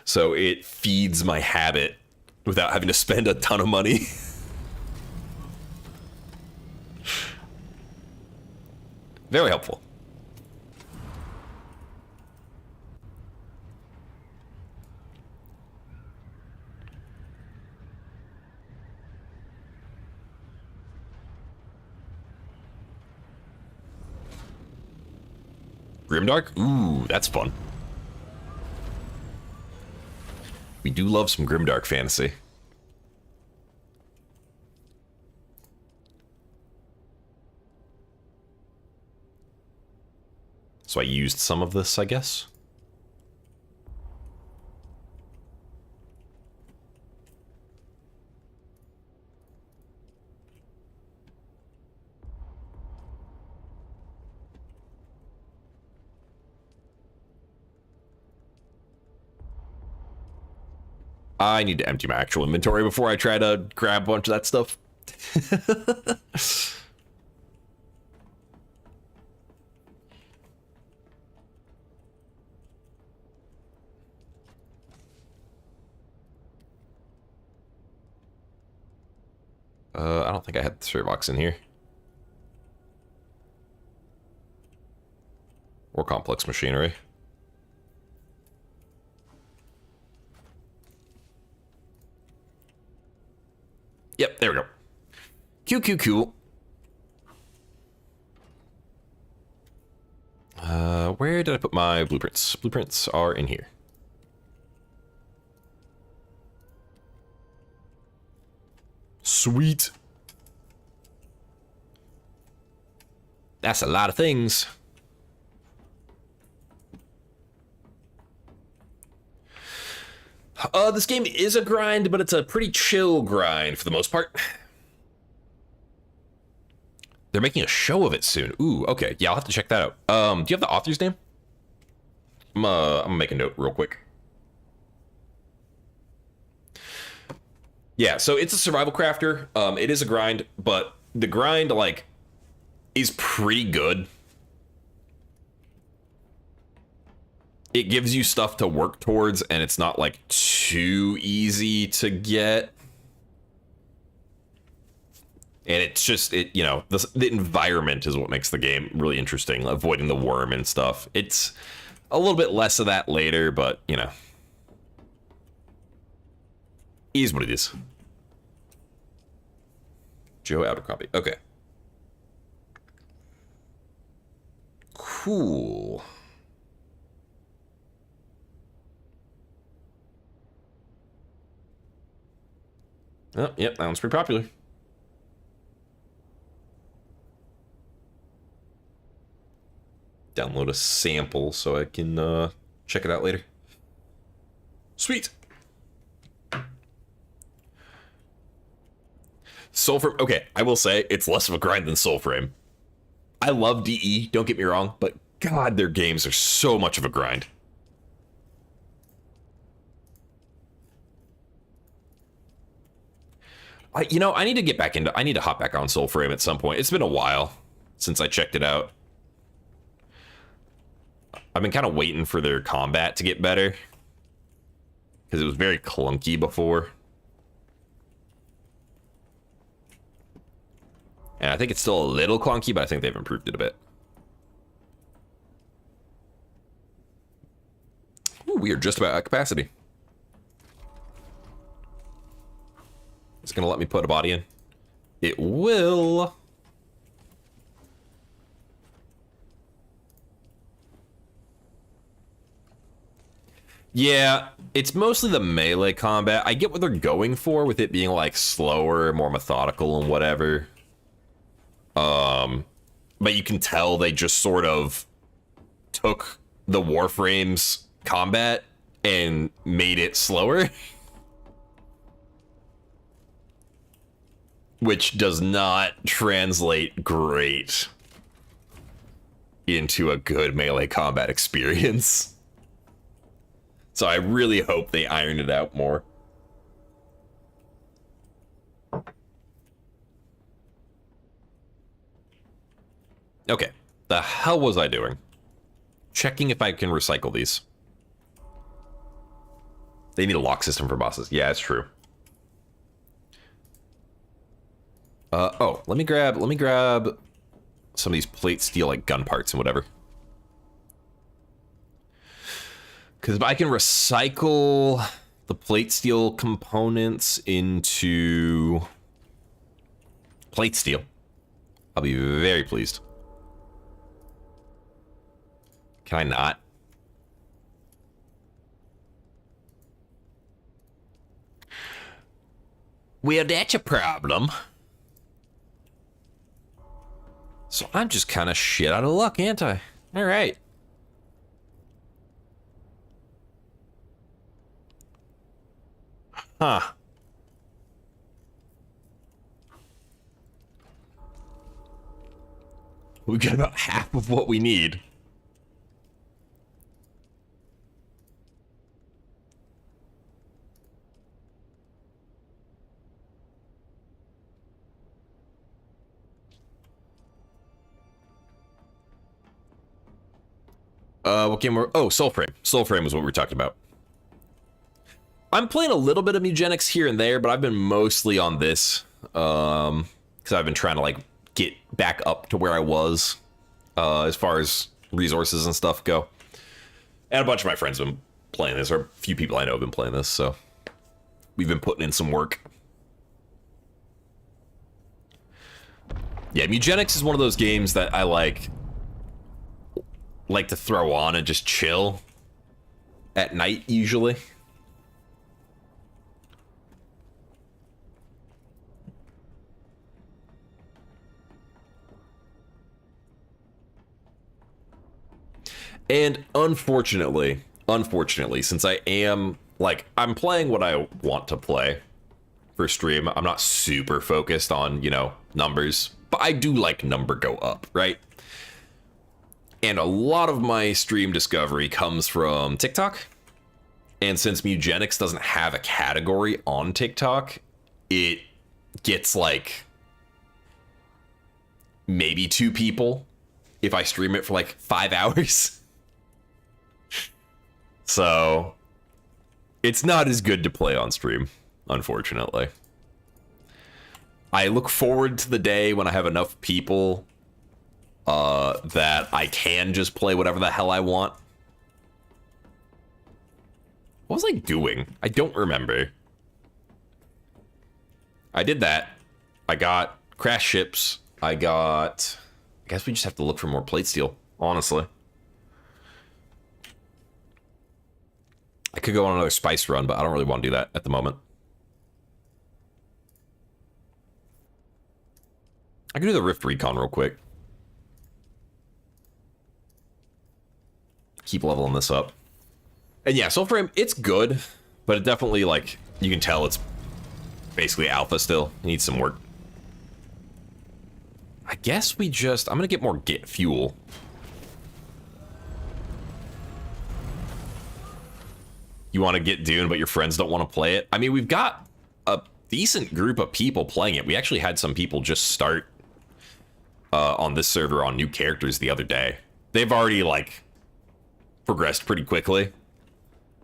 So it feeds my habit without having to spend a ton of money. Very helpful. Grimdark? Ooh, that's fun. We do love some Grimdark fantasy. So I used some of this, I guess. I need to empty my actual inventory before I try to grab a bunch of that stuff. I don't think I had the spirit box in here. Or complex machinery. Yep, there we go. Cool. Where did I put my blueprints? Blueprints are in here. Sweet. That's a lot of things. This game is a grind, but it's a pretty chill grind for the most part. They're making a show of it soon. Ooh, okay. Yeah, I'll have to check that out. Do you have the author's name? I'm gonna make a note real quick. Yeah, so it's a survival crafter. It is a grind, but the grind, like, is pretty good. It gives you stuff to work towards, and it's not, like, too easy to get. And it's just, you know, the environment is what makes the game really interesting, avoiding the worm and stuff. It's a little bit less of that later, but, you know. Is what it is. Joe Abercrombie. Okay. Cool. Oh, yep, that one's pretty popular. Download a sample so I can check it out later. Sweet. Soulframe, okay, I will say it's less of a grind than Soulframe. I love DE, don't get me wrong, but God, their games are so much of a grind. I need to get back into, I need to hop back on Soulframe at some point. It's been a while since I checked it out. I've been kind of waiting for their combat to get better, because it was very clunky before. And I think it's still a little clunky, but I think they've improved it a bit. Ooh, we are just about at capacity. It's gonna let me put a body in. It will. Yeah, it's mostly the melee combat. I get what they're going for with it being like slower, more methodical and whatever. But you can tell they just sort of took the Warframe's combat and made it slower. Which does not translate great into a good melee combat experience. So I really hope they iron it out more. Okay, the hell was I doing? Checking if I can recycle these. They need a lock system for bosses. Yeah, it's true. Oh, let me grab some of these plate steel, like gun parts and whatever. Because if I can recycle the plate steel components into plate steel, I'll be very pleased. Can I not? Well, that's a problem. So I'm just kind of shit out of luck, ain't I? All right. Huh. We got about half of what we need. What game were... Oh, Soulframe. Soulframe is what we were talking about. I'm playing a little bit of Mugenics here and there, but I've been mostly on this. Because I've been trying to, like, get back up to where I was. As far as resources and stuff go. And a bunch of my friends have been playing this, or a few people I know have been playing this, so... We've been putting in some work. Yeah, Mugenics is one of those games that I like to throw on and just chill at night, usually. And unfortunately, since I am, like, I'm playing what I want to play for stream, I'm not super focused on, you know, numbers, but I do like number go up, right? And a lot of my stream discovery comes from TikTok. And since Mugenics doesn't have a category on TikTok, it gets like maybe 2 people if I stream it for like 5 hours. So it's not as good to play on stream, unfortunately. I look forward to the day when I have enough people that I can just play whatever the hell I want. What was I doing? I don't remember. I did that. I got crash ships. I guess we just have to look for more plate steel, honestly. I could go on another spice run, but I don't really want to do that at the moment. I can do the Rift Recon real quick. Keep leveling this up. And yeah, Soul Frame, it's good, but it definitely, like, you can tell it's basically alpha still. It needs some work. I guess we just... I'm gonna get more fuel. You want to get Dune, but your friends don't want to play it? I mean, we've got a decent group of people playing it. We actually had some people just start on this server on new characters the other day. They've already, like, progressed pretty quickly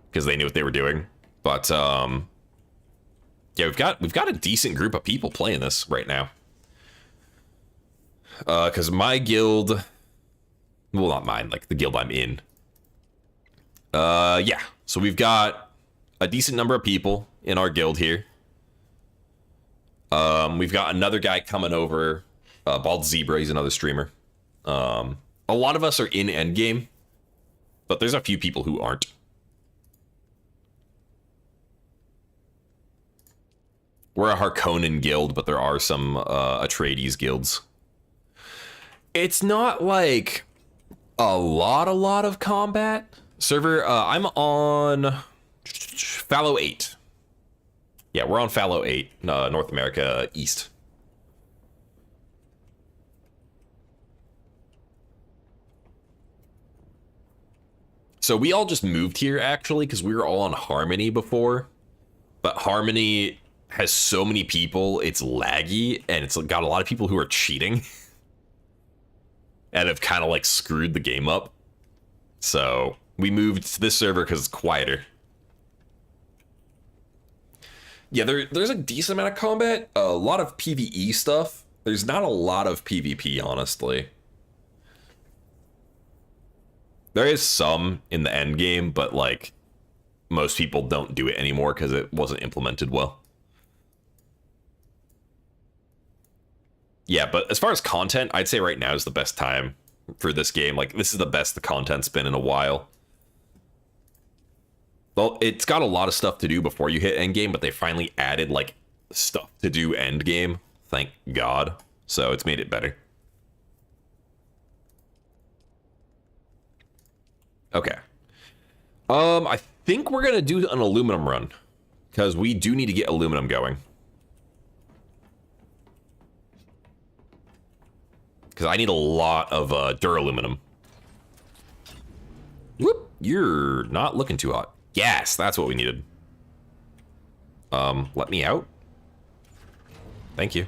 because they knew what they were doing. But, yeah, we've got a decent group of people playing this right now. Because my guild... Well, not mine, like, the guild I'm in. Yeah. So we've got a decent number of people in our guild here. We've got another guy coming over, Bald Zebra, he's another streamer. A lot of us are in endgame, but there's a few people who aren't. We're a Harkonnen guild, but there are some Atreides guilds. It's not like a lot of combat. Server, I'm on Fallow 8. Yeah, we're on Fallow 8, North America East. So we all just moved here, actually, because we were all on Harmony before. But Harmony has so many people, it's laggy, and it's got a lot of people who are cheating. And have kind of, like, screwed the game up. So... we moved to this server because it's quieter. Yeah, there's a decent amount of combat, a lot of PvE stuff. There's not a lot of PvP, honestly. There is some in the end game, but like most people don't do it anymore because it wasn't implemented well. Yeah, but as far as content, I'd say right now is the best time for this game. Like, this is the best the content's been in a while. Well, it's got a lot of stuff to do before you hit endgame, but they finally added, like, stuff to do endgame. Thank God. So it's made it better. Okay. I think we're gonna do an aluminum run, because we do need to get aluminum going. Because I need a lot of duraluminum. Whoop! You're not looking too hot. Yes, that's what we needed. Let me out. Thank you.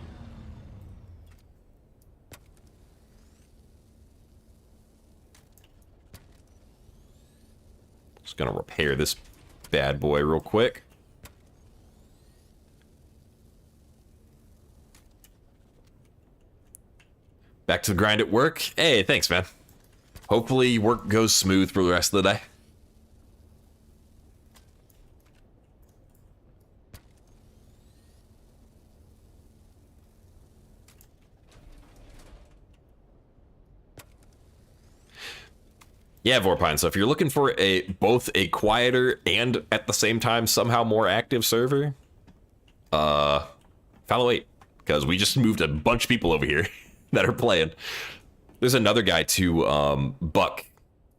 Just gonna repair this bad boy real quick. Back to the grind at work. Hey, thanks, man. Hopefully work goes smooth for the rest of the day. Yeah, Vorpine, so if you're looking for both a quieter and at the same time somehow more active server, Fallow 8, because we just moved a bunch of people over here that are playing. There's another guy too, Buck.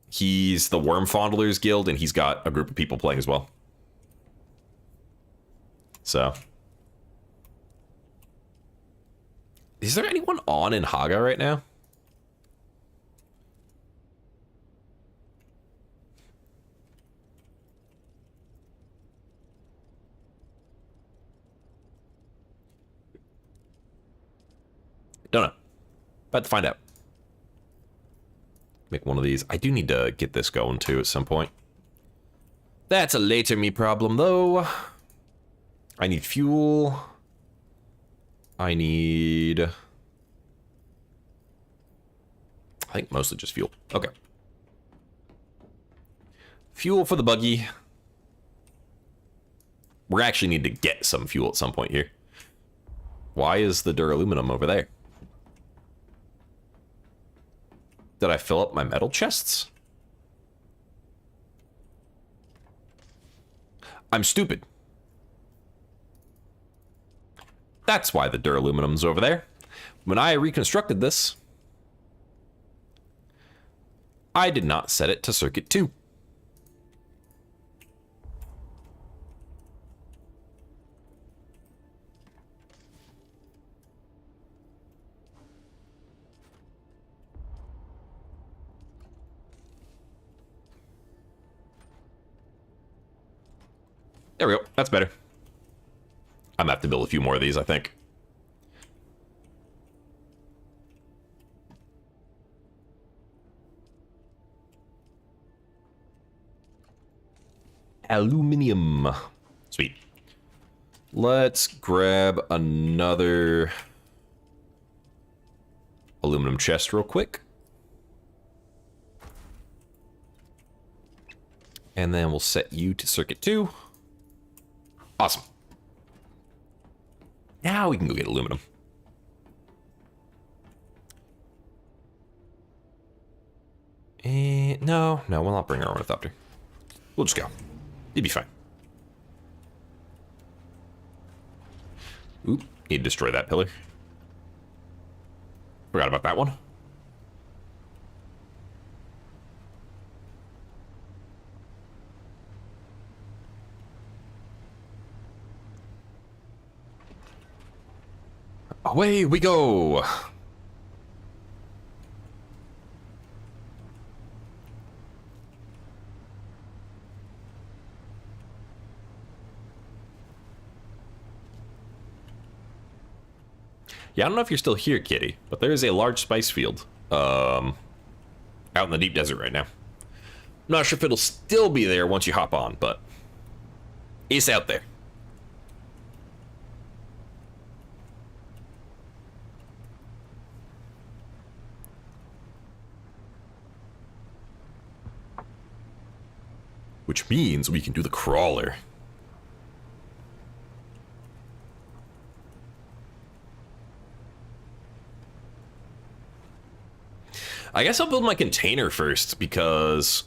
He's the Worm Fondlers Guild, and he's got a group of people playing as well. So. Is there anyone on in Haga right now? About to find out. Make one of these. I do need to get this going too at some point. That's a later me problem though. I need fuel. I think mostly just fuel. Okay. Fuel for the buggy. We actually need to get some fuel at some point here. Why is the duraluminum over there? Did I fill up my metal chests? I'm stupid. That's why the duraluminum's over there. When I reconstructed this, I did not set it to circuit 2. There we go. That's better. I'm gonna have to build a few more of these, I think. Aluminium. Sweet. Let's grab another aluminum chest real quick. And then we'll set you to circuit 2. Awesome. Now we can go get aluminum. And no, we'll not bring our ornithopter. We'll just go. It'd be fine. Oop, need to destroy that pillar. Forgot about that one. Away we go! Yeah, I don't know if you're still here, kitty, but there is a large spice field out in the deep desert right now. Not sure if it'll still be there once you hop on, but it's out there. Which means we can do the crawler. I guess I'll build my container first because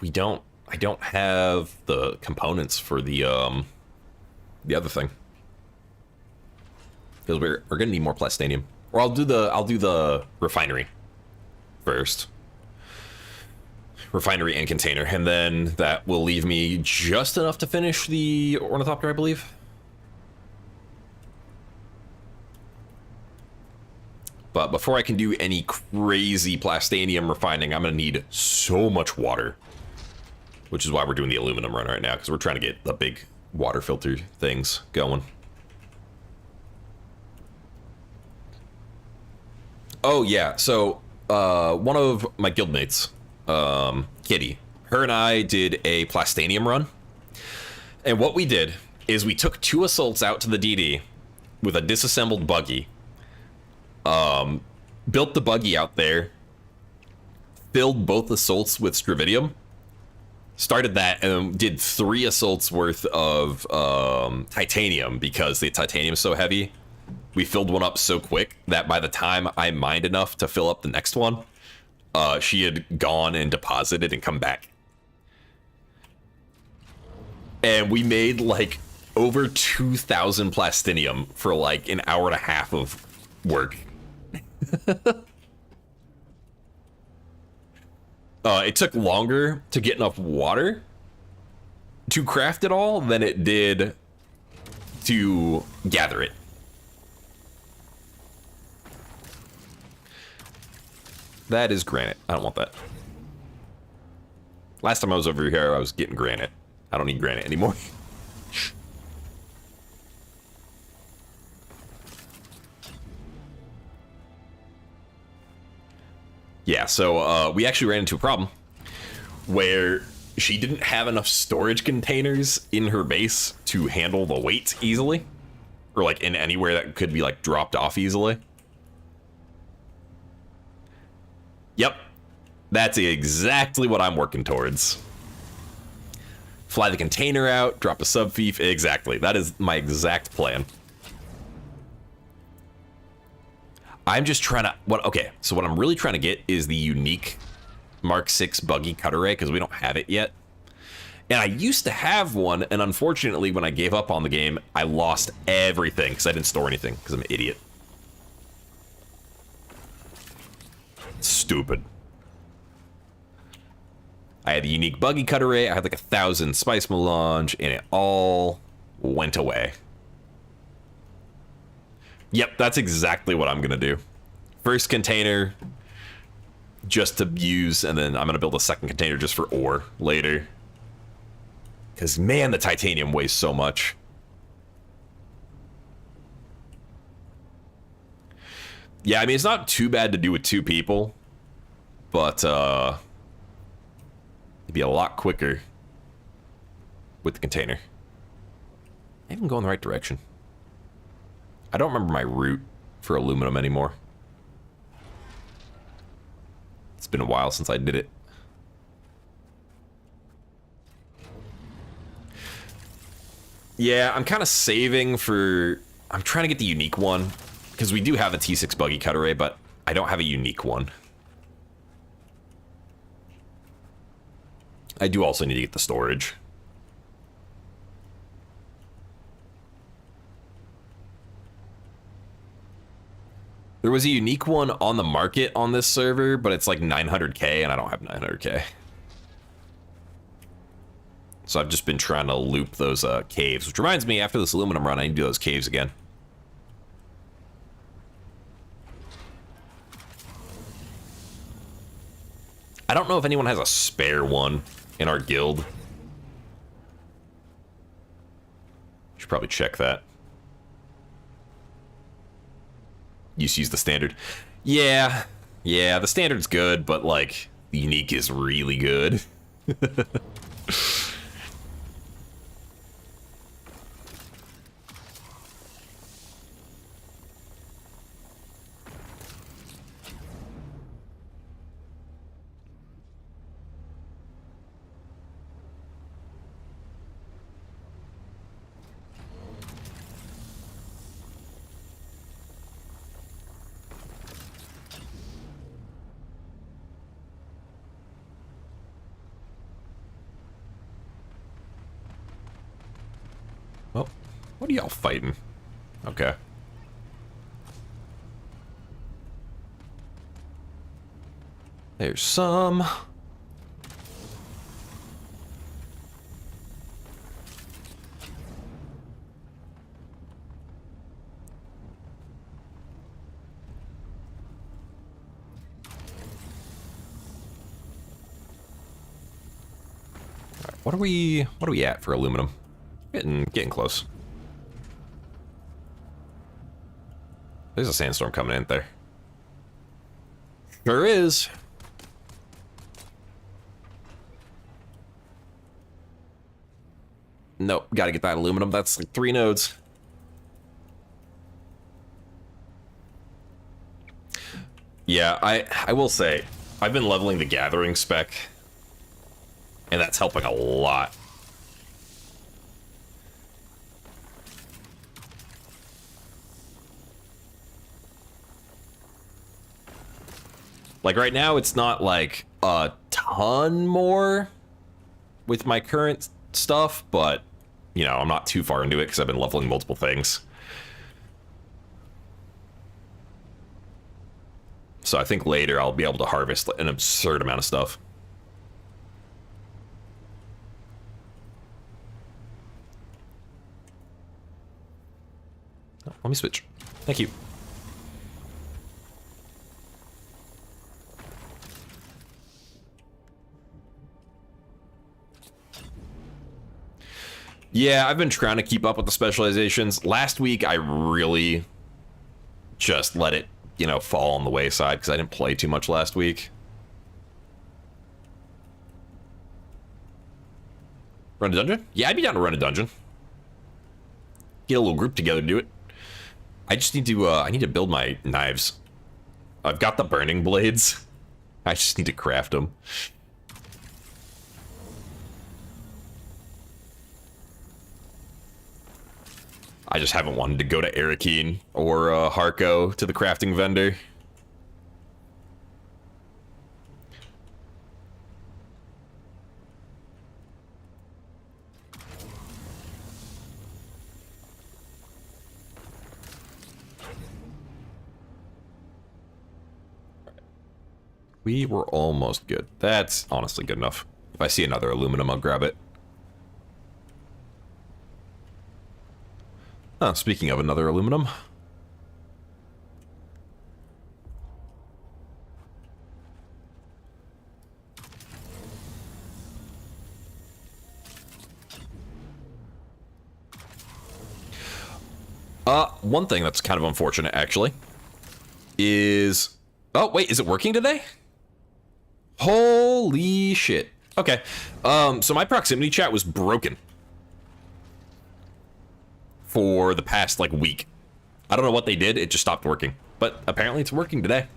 I don't have the components for the other thing. Because we're gonna need more plastanium. Or I'll do the refinery first. Refinery and container, and then that will leave me just enough to finish the ornithopter, I believe. But before I can do any crazy plastanium refining, I'm gonna need so much water, which is why we're doing the aluminum run right now, because we're trying to get the big water filter things going. Oh yeah, so one of my guildmates, Kitty, her and I did a plastanium run, and what we did is we took 2 assaults out to the DD with a disassembled buggy, built the buggy out there, filled both assaults with stravidium, started that, and did 3 assaults worth of titanium, because the titanium's so heavy. We filled one up so quick that by the time I mined enough to fill up the next one, she had gone and deposited and come back. And we made like over 2,000 plastinium for like an hour and a half of work. It took longer to get enough water to craft it all than it did to gather it. That is granite. I don't want that. Last time I was over here, I was getting granite. I don't need granite anymore. Yeah, so we actually ran into a problem where she didn't have enough storage containers in her base to handle the weight easily, or like in anywhere that could be like dropped off easily. Yep, that's exactly what I'm working towards. Fly the container out, drop a sub-fief. Exactly, that is my exact plan. I'm just trying to, okay, so what I'm really trying to get is the unique Mark 6 buggy cut array, because we don't have it yet. And I used to have one, and unfortunately, when I gave up on the game, I lost everything, because I didn't store anything, because I'm an idiot. Stupid. I had the unique buggy cut array, I had like 1,000 spice melange, and it all went away. Yep, that's exactly what I'm gonna do. First container, just to use, and then I'm gonna build a second container just for ore later. Because, man, the titanium weighs so much. Yeah, I mean, it's not too bad to do with 2 people, but it'd be a lot quicker with the container. I even go in the right direction. I don't remember my route for aluminum anymore. It's been a while since I did it. Yeah, I'm kind of saving for... I'm trying to get the unique one, because we do have a T6 buggy cut array, but I don't have a unique one. I do also need to get the storage. There was a unique one on the market on this server, but it's like 900k, and I don't have 900k. So I've just been trying to loop those caves, which reminds me, after this aluminum run, I need to do those caves again. I don't know if anyone has a spare one in our guild. Should probably check that. Just use the standard. Yeah, the standard's good, but like the unique is really good. Well, what are y'all fighting? Okay. There's some. What are we at for aluminum? Getting close. There's a sandstorm coming in there. Sure is. Nope, gotta get that aluminum. That's like 3 nodes. Yeah, I will say, I've been leveling the gathering spec, and that's helping a lot. Like right now, it's not like a ton more with my current stuff, but you know, I'm not too far into it because I've been leveling multiple things. So I think later I'll be able to harvest an absurd amount of stuff. Oh, let me switch. Thank you. Yeah, I've been trying to keep up with the specializations. Last week, I really just let it, you know, fall on the wayside because I didn't play too much last week. Run a dungeon? Yeah, I'd be down to run a dungeon. Get a little group together to do it. I just need to, I need to build my knives. I've got the burning blades. I just need to craft them. I just haven't wanted to go to Arakeen or Harko to the crafting vendor. We were almost good. That's honestly good enough. If I see another aluminum, I'll grab it. Oh, speaking of another aluminum. One thing that's kind of unfortunate, actually, is... Oh, wait, is it working today? Holy shit. Okay. So my proximity chat was broken for the past, like, week. I don't know what they did, it just stopped working. But apparently it's working today.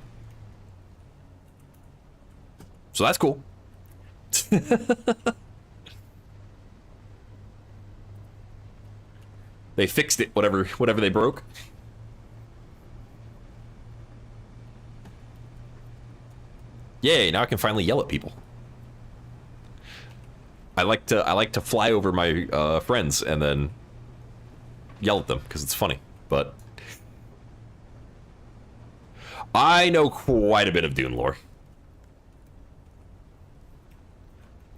So that's cool. They fixed it, whatever they broke. Yay, now I can finally yell at people. I like to fly over my friends and then yell at them because it's funny, but I know quite a bit of Dune lore.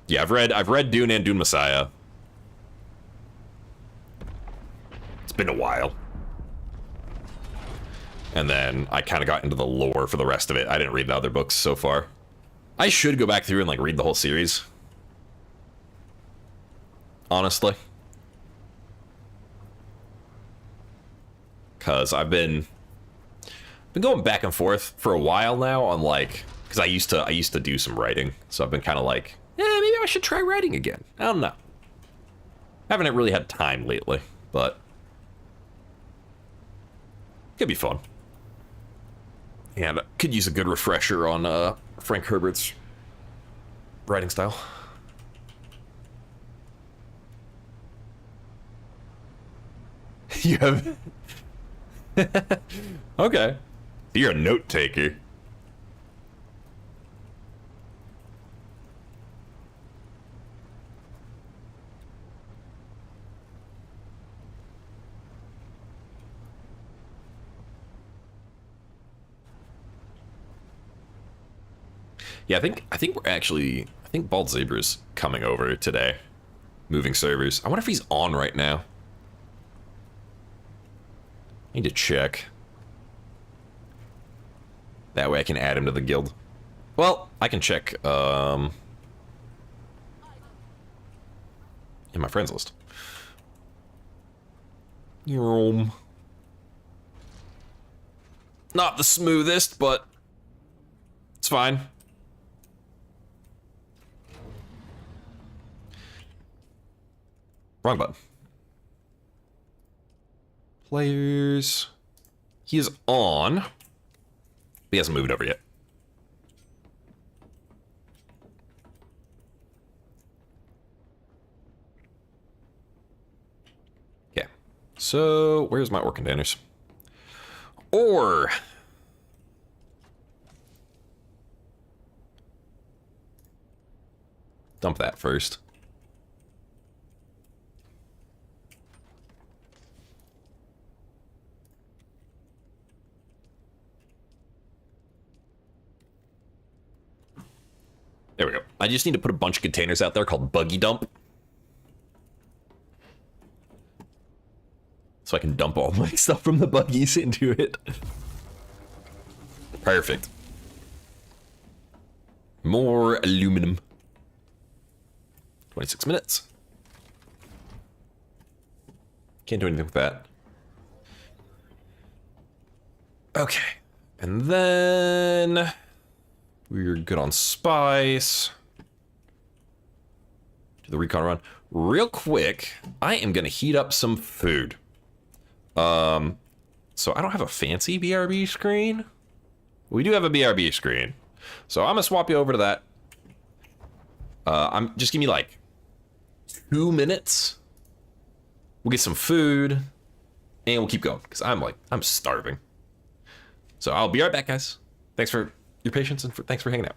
Yeah, I've read Dune and Dune Messiah. It's been a while. And then I kind of got into the lore for the rest of it. I didn't read the other books so far. I should go back through and like read the whole series. Honestly. Cause I've been going back and forth for a while now on like, cause I used to do some writing. So I've been kind of like, maybe I should try writing again. I don't know. Haven't really had time lately, but could be fun. And could use a good refresher on Frank Herbert's writing style. You have... Okay. You're a note taker. Yeah, I think we're actually, I think Bald Zebra's coming over today. Moving servers. I wonder if he's on right now. I need to check. That way I can add him to the guild. Well, I can check in my friends list. Not the smoothest, but it's fine. Wrong button. Players. He is on. But he hasn't moved over yet. Okay. So, where's my ore containers? Ore! Dump that first. There we go. I just need to put a bunch of containers out there called Buggy Dump. So I can dump all my stuff from the buggies into it. Perfect. More aluminum. 26 minutes. Can't do anything with that. Okay. And then... we're good on spice. Do the recon run. Real quick, I am going to heat up some food. So I don't have a fancy BRB screen. We do have a BRB screen. So I'm going to swap you over to that. Just give me like 2 minutes. We'll get some food and we'll keep going because I'm starving. So I'll be right back, guys. Thanks for your patience and thanks for hanging out.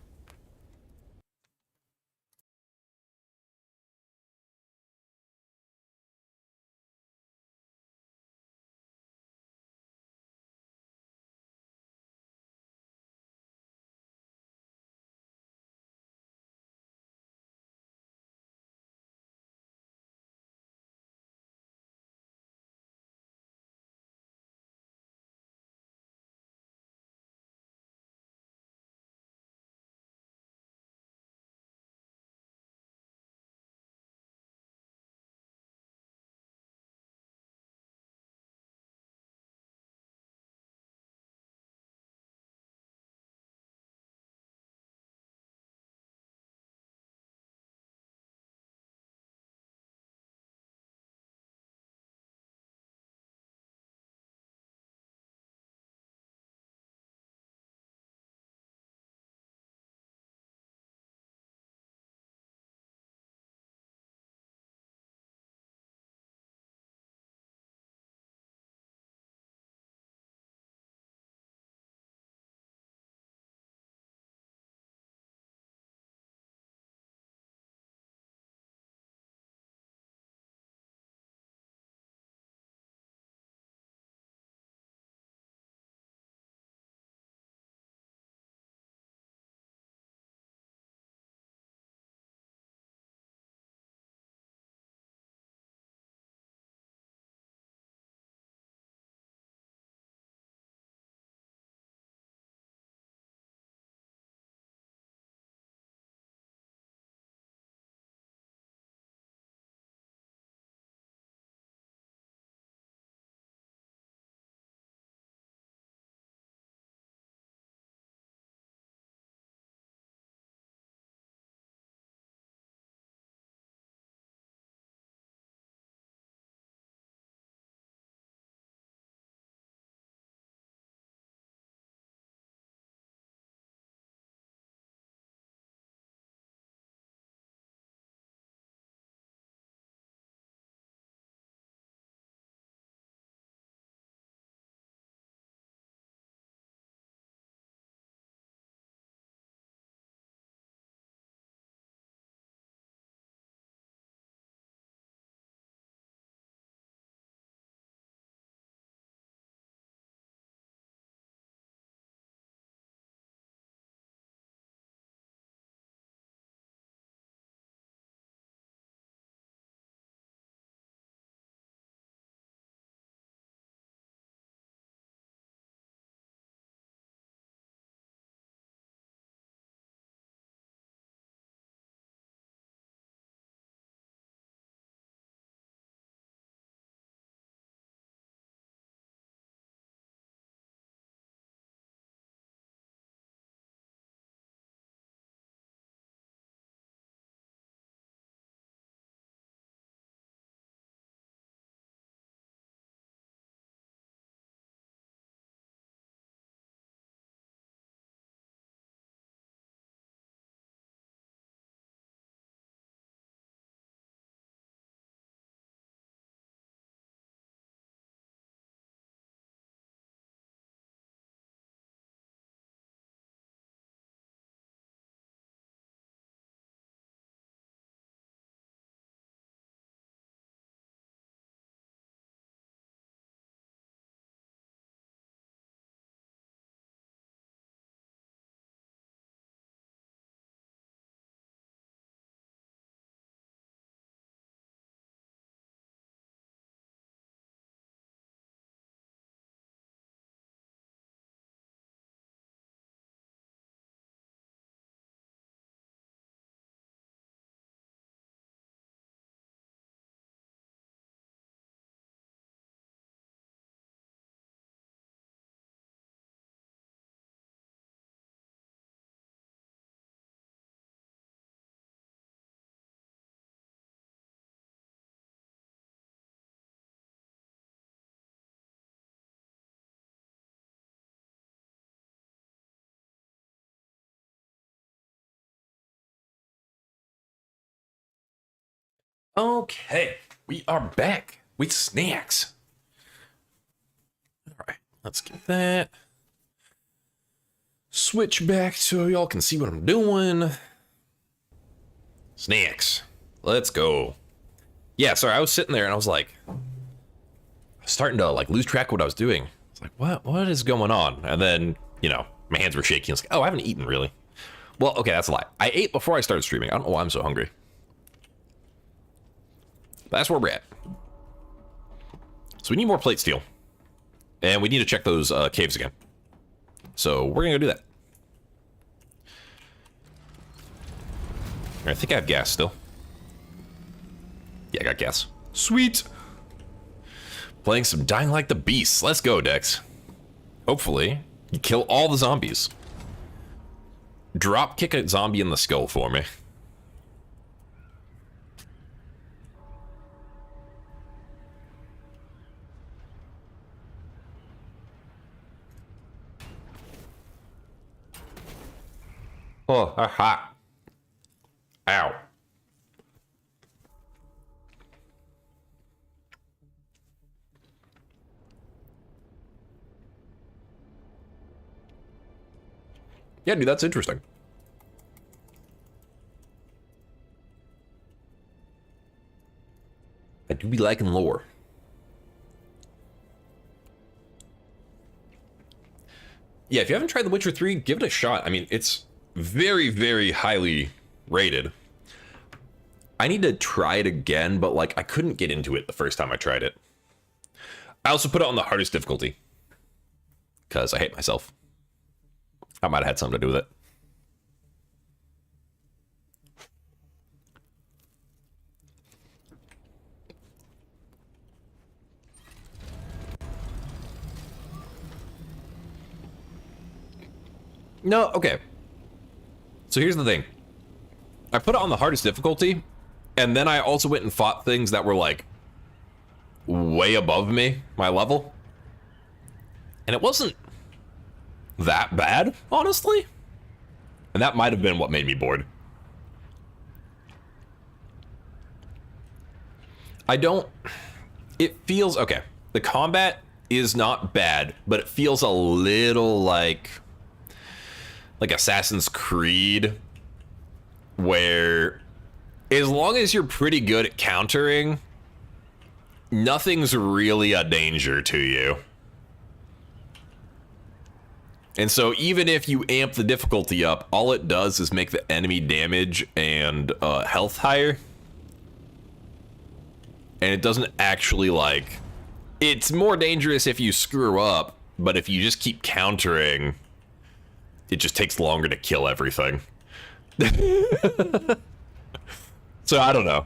Okay, we are back with snacks. All right, let's get that. Switch back so y'all can see what I'm doing. Snacks. Let's go. Yeah, sorry, I was sitting there and I was like, starting to like lose track of what I was doing. It's like, what is going on? And then, you know, my hands were shaking. It's like, oh, I haven't eaten really. Well, okay, that's a lie. I ate before I started streaming. I don't know why I'm so hungry. But that's where we're at. So we need more plate steel. And we need to check those caves again. So we're gonna go do that. I think I have gas still. Yeah, I got gas. Sweet. Playing some Dying Like the Beast. Let's go, Dex. Hopefully, you kill all the zombies. Drop kick a zombie in the skull for me. Oh, hot. Ow. Yeah, dude, that's interesting. I do be liking lore. Yeah, if you haven't tried The Witcher 3, give it a shot. I mean, it's very, very highly rated. I need to try it again, but like I couldn't get into it the first time I tried it. I also put it on the hardest difficulty because I hate myself. I might have had something to do with it. No, okay. So here's the thing. I put it on the hardest difficulty, and then I also went and fought things that were like way above me, my level. And it wasn't that bad, honestly. And that might have been what made me bored. It feels, okay, the combat is not bad, but it feels a little like Assassin's Creed, where as long as you're pretty good at countering, nothing's really a danger to you. And so even if you amp the difficulty up, all it does is make the enemy damage and health higher. And it doesn't actually like... It's more dangerous if you screw up, but if you just keep countering, it just takes longer to kill everything. So I don't know.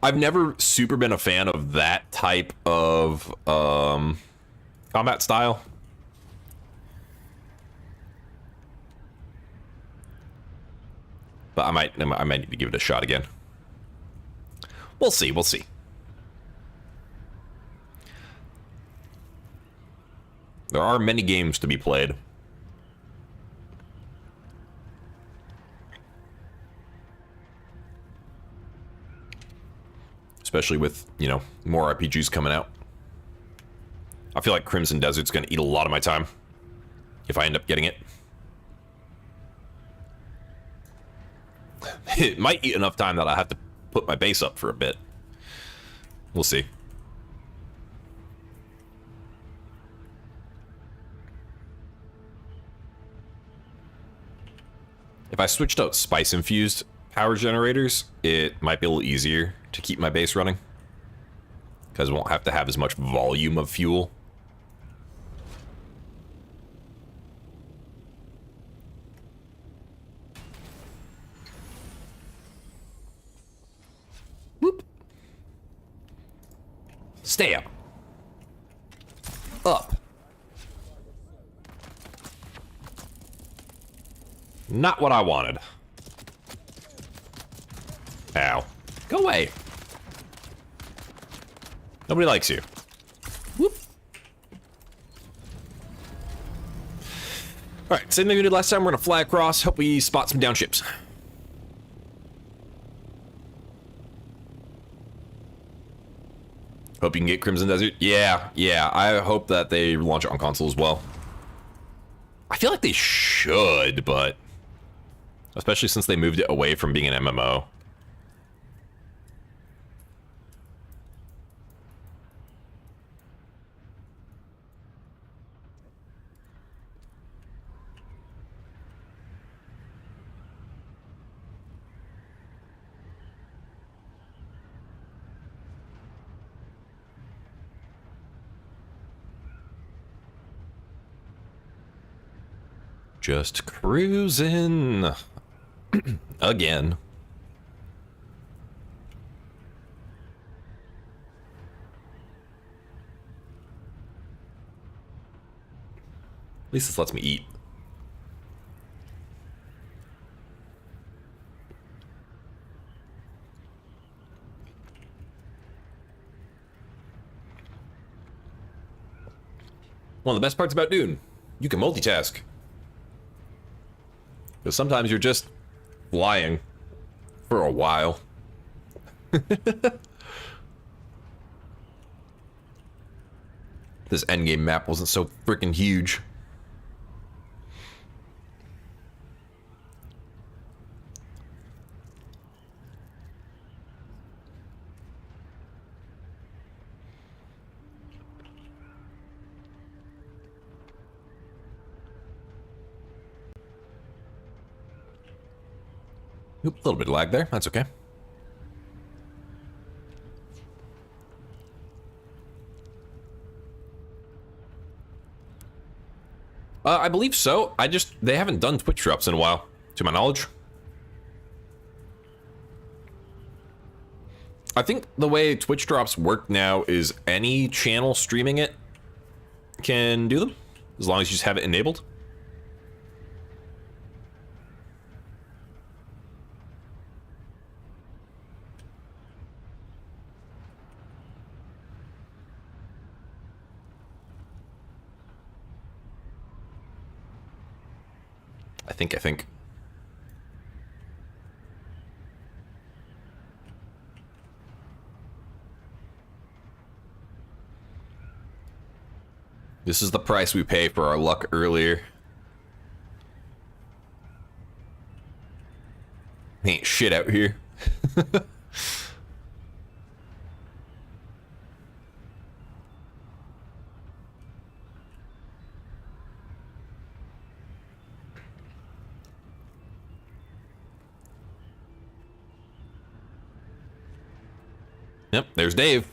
I've never super been a fan of that type of combat style. But I might need to give it a shot again. We'll see, we'll see. There are many games to be played. Especially with, you know, more RPGs coming out. I feel like Crimson Desert's gonna eat a lot of my time if I end up getting it. It might eat enough time that I have to put my base up for a bit. We'll see. If I switched out spice infused power generators, it might be a little easier to keep my base running, because I won't have to have as much volume of fuel. Whoop. Stay up. Up. Not what I wanted. Ow. Go away. Nobody likes you. Whoop. Alright, same thing we did last time. We're gonna fly across. Hope we spot some down ships. Hope you can get Crimson Desert. Yeah, yeah. I hope that they launch it on console as well. I feel like they should, but especially since they moved it away from being an MMO. Just cruising. Again. At least this lets me eat. One of the best parts about Dune, you can multitask. Because sometimes you're just flying for a while. This endgame map wasn't so freaking huge. Oop, a little bit of lag there. That's okay. I believe so. They haven't done Twitch drops in a while, to my knowledge. I think the way Twitch drops work now is any channel streaming it can do them, as long as you just have it enabled. I think. This is the price we pay for our luck earlier. Ain't shit out here. Yep, there's Dave.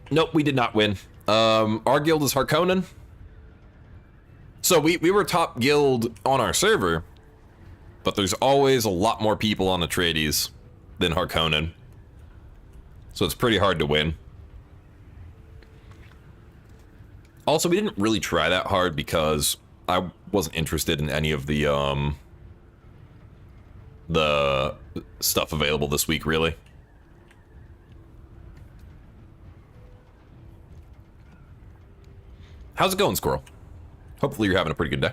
Nope, we did not win. Our guild is Harkonnen. So we were top guild on our server, but there's always a lot more people on Atreides than Harkonnen. So it's pretty hard to win. Also, we didn't really try that hard because I wasn't interested in any of the stuff available this week, really. How's it going, Squirrel? Hopefully you're having a pretty good day.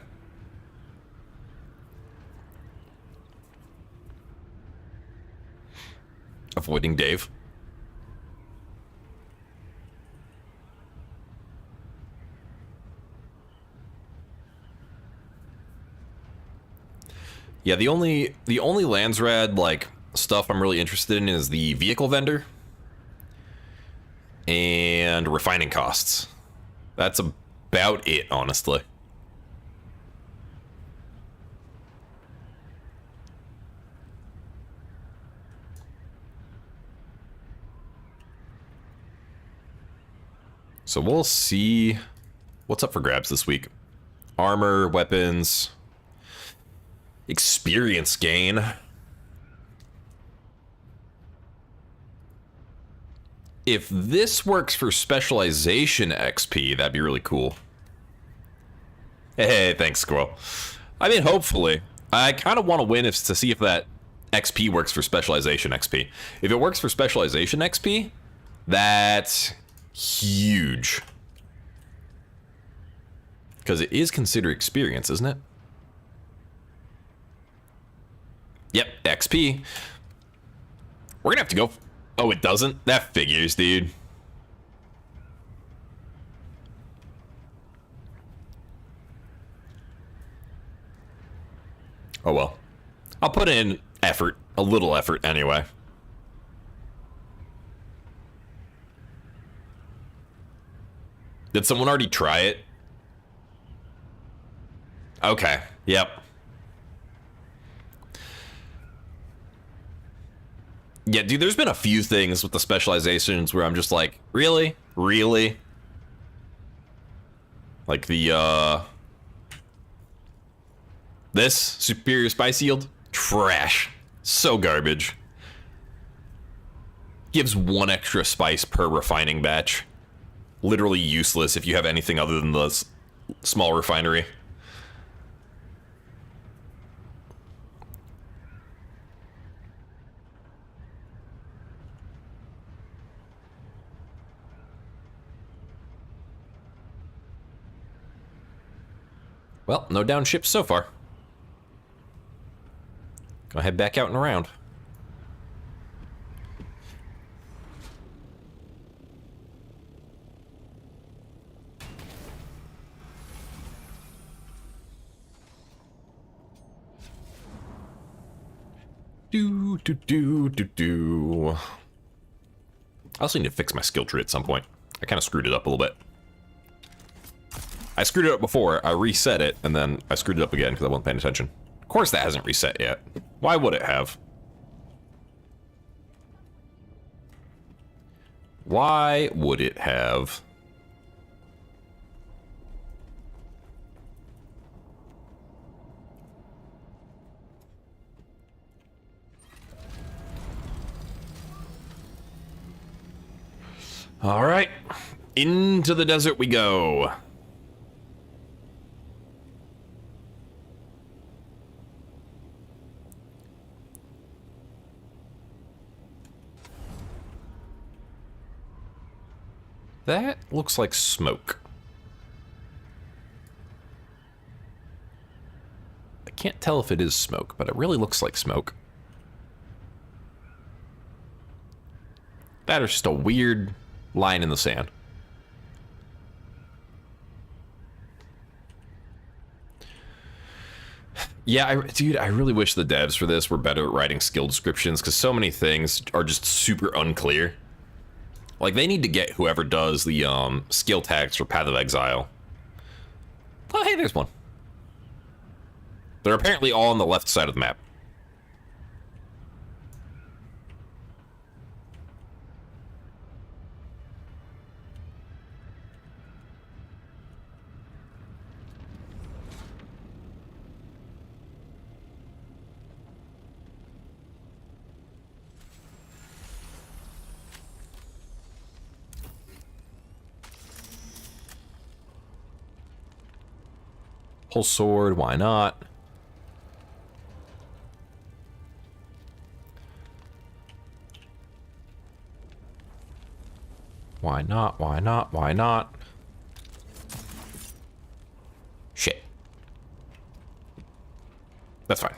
Avoiding Dave. Yeah, the only Landsrad like stuff I'm really interested in is the vehicle vendor and refining costs. That's about it, honestly. So we'll see what's up for grabs this week. Armor, weapons, experience gain. If this works for specialization XP, that'd be really cool. Hey, thanks, Squirrel. I mean, hopefully. I kind of want to win to see if that XP works for specialization XP. If it works for specialization XP, that's huge. Because it is considered experience, isn't it? Yep, XP. We're gonna have to go. Oh, it doesn't? That figures, dude. Oh well. I'll put in effort. A little effort, anyway. Did someone already try it? Okay. Yep. Yeah, dude, there's been a few things with the specializations where I'm just like, really? Really? Like the, this superior spice yield? Trash. So garbage. Gives 1 extra spice per refining batch. Literally useless if you have anything other than the small refinery. Well, no down ships so far. Gonna head back out and around. Do. I also need to fix my skill tree at some point. I kind of screwed it up a little bit. I screwed it up before, I reset it, and then I screwed it up again because I wasn't paying attention. Of course that hasn't reset yet. Why would it have? Why would it have? All right, into the desert we go. That looks like smoke. I can't tell if it is smoke, but it really looks like smoke. That is just a weird line in the sand. Yeah, dude, I really wish the devs for this were better at writing skill descriptions, because so many things are just super unclear. Like, they need to get whoever does the skill tags for Path of Exile. Oh, hey, there's one. They're apparently all on the left side of the map. Pull sword, why not? Why not? Why not? Why not? Shit. That's fine.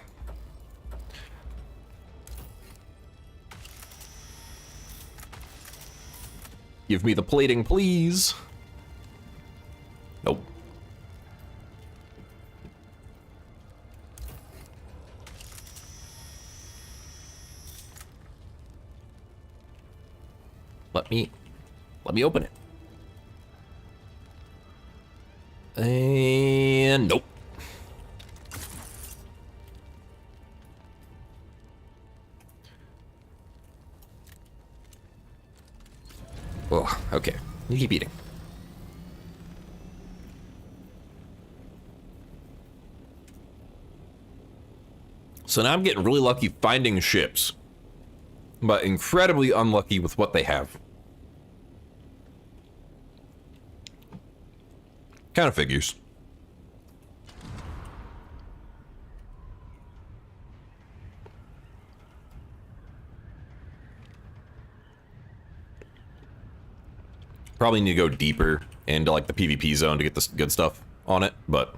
Give me the plating, please. Nope. Let me open it. And nope. Oh, okay. You keep eating. So now I'm getting really lucky finding ships, but incredibly unlucky with what they have. Kind of figures. Probably need to go deeper into like the PvP zone to get this good stuff on it, but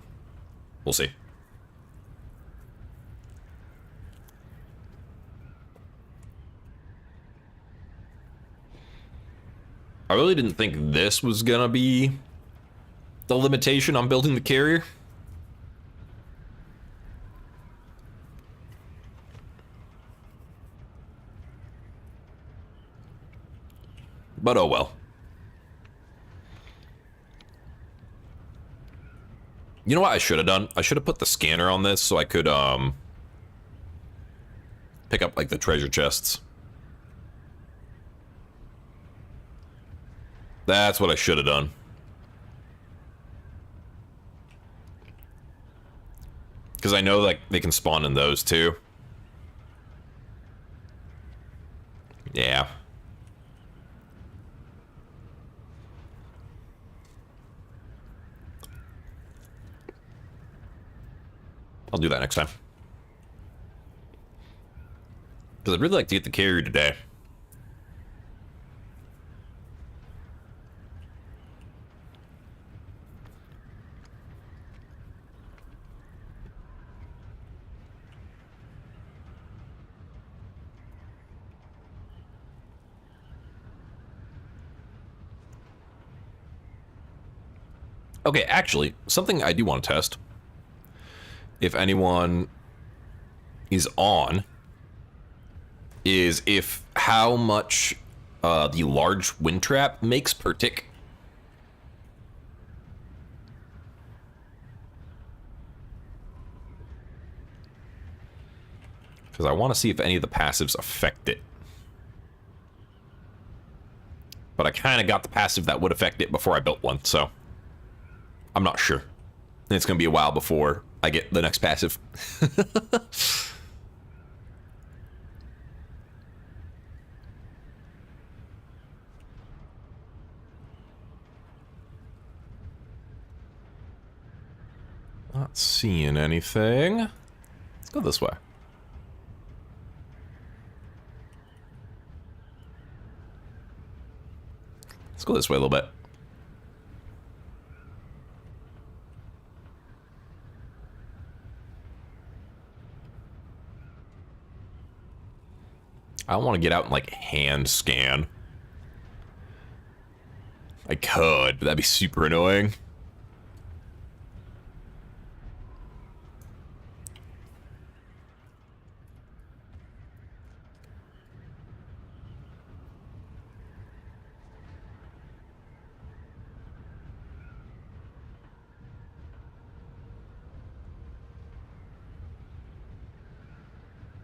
we'll see. I really didn't think this was gonna be the limitation on building the carrier. But oh well. You know what I should have done? I should have put the scanner on this so I could pick up like the treasure chests. That's what I should have done. Because I know like they can spawn in those too. Yeah. I'll do that next time. Because I'd really like to get the carrier today. Okay, actually, something I do want to test, if anyone is on, is if how much the large wind trap makes per tick. Because I want to see if any of the passives affect it. But I kind of got the passive that would affect it before I built one, so I'm not sure. And it's going to be a while before I get the next passive. Not seeing anything. Let's go this way. Let's go this way a little bit. I don't want to get out and like hand scan. I could, but that'd be super annoying.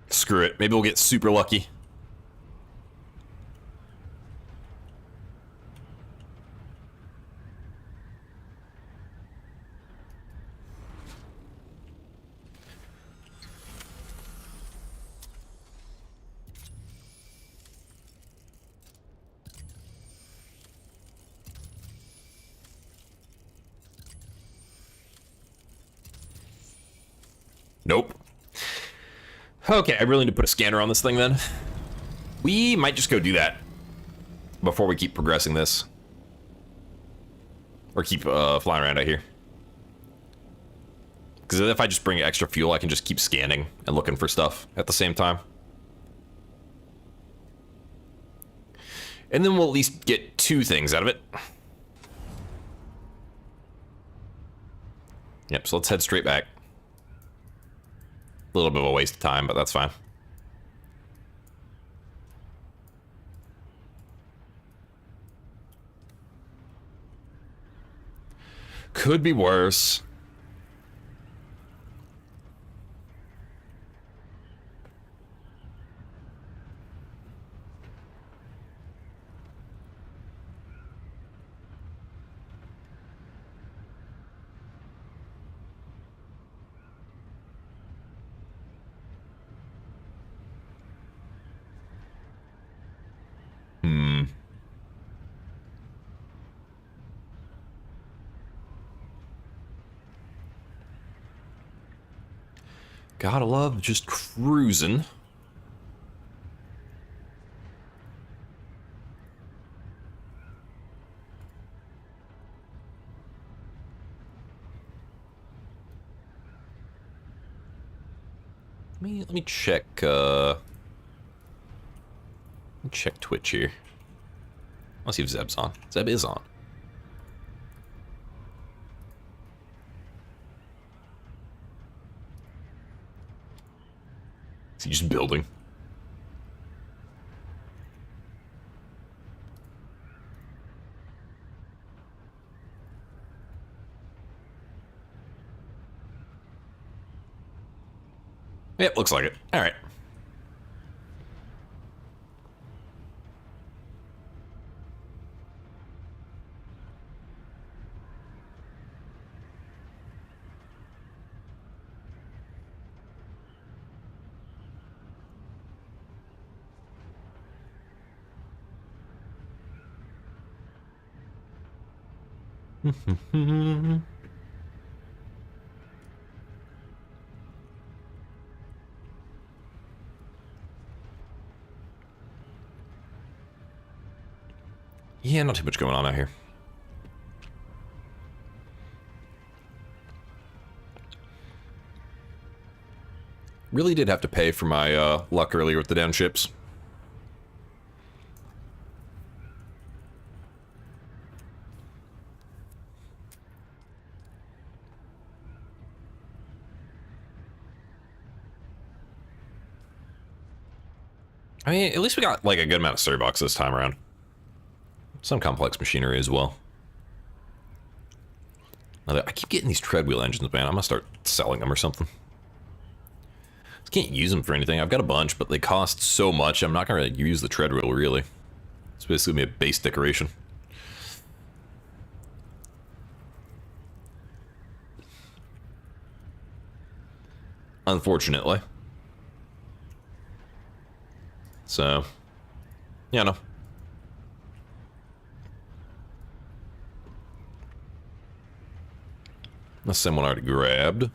Screw it. Maybe we'll get super lucky. Nope. Okay, I really need to put a scanner on this thing then. We might just go do that before we keep progressing this. Or keep flying around out here. Because if I just bring extra fuel, I can just keep scanning and looking for stuff at the same time. And then we'll at least get 2 things out of it. Yep, so let's head straight back. A little bit of a waste of time, but that's fine. Could be worse. Gotta love just cruising. Let me check check Twitch here. Let's see if Zeb's on. Zeb is on. Is he just building? Yep, looks like it. All right. Yeah, not too much going on out here. Really did have to pay for my luck earlier with the down ships. I mean, at least we got like a good amount of Surbox this time around. Some complex machinery as well. I keep getting these treadwheel engines, man. I'm gonna start selling them or something. Just can't use them for anything. I've got a bunch, but they cost so much. I'm not gonna use the treadwheel really. It's basically a base decoration. Unfortunately. So, yeah, no. That's someone already grabbed.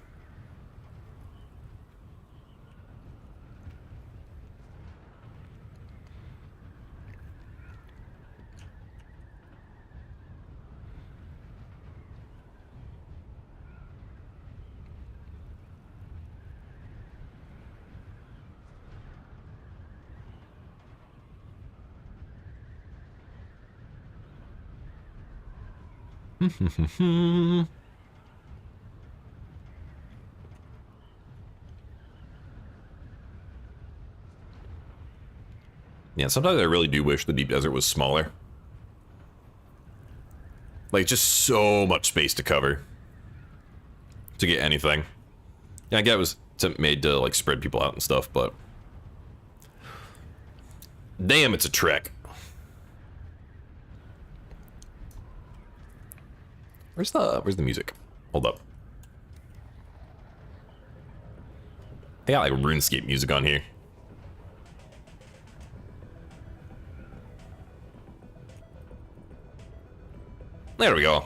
Yeah, sometimes I really do wish the deep desert was smaller. Like, just so much space to cover. To get anything. Yeah, I get it was made to, like, spread people out and stuff, but... damn, it's a trek. Where's the music? Hold up. They got, like, RuneScape music on here. There we go.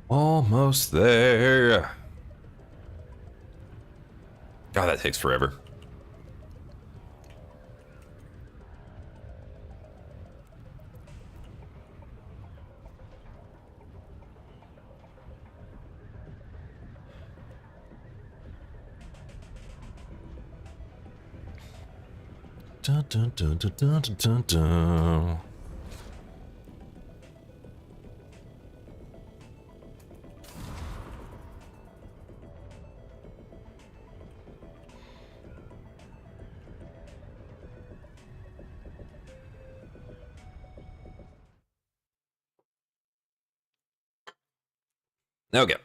Almost there. God, that takes forever. Dun, dun, dun, dun, dun, dun, dun, dun. Okay.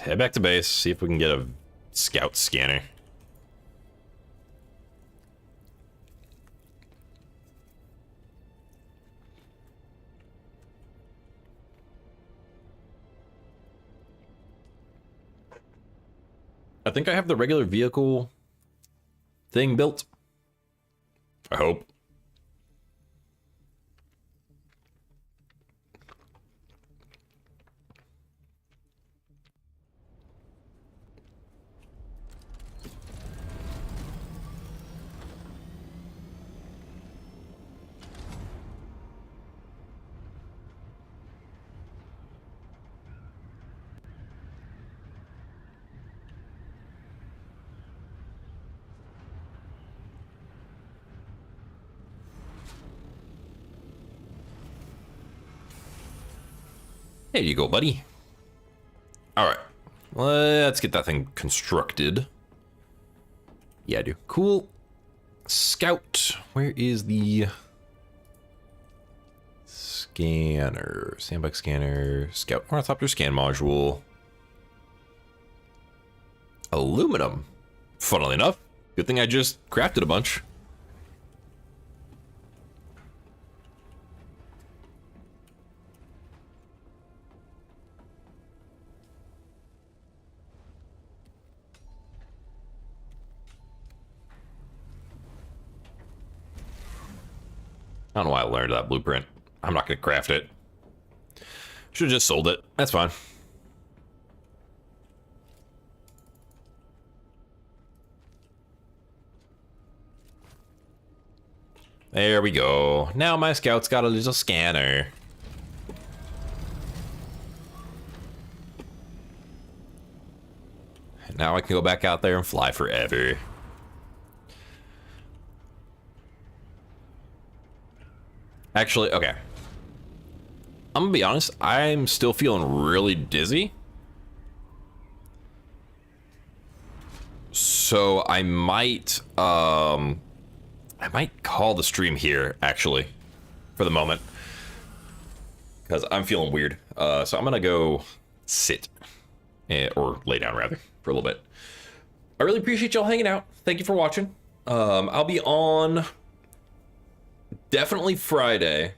head back to base, see if we can get a scout scanner. I think I have the regular vehicle thing built. I hope. There you go, buddy. All right, let's get that thing constructed. Yeah, I do. Cool. Scout. Where is the scanner? Sandbag scanner. Scout ornithopter scan module. Aluminum. Funnily enough, good thing I just crafted a bunch. I don't know why I learned that blueprint. I'm not going to craft it. Should have just sold it. That's fine. There we go. Now my scout's got a little scanner. And now I can go back out there and fly forever. Actually, okay. I'm gonna be honest, I'm still feeling really dizzy. So I might call the stream here, actually, for the moment. Because I'm feeling weird. So I'm gonna go sit. Or lay down, rather, for a little bit. I really appreciate y'all hanging out. Thank you for watching. I'll be on definitely Friday,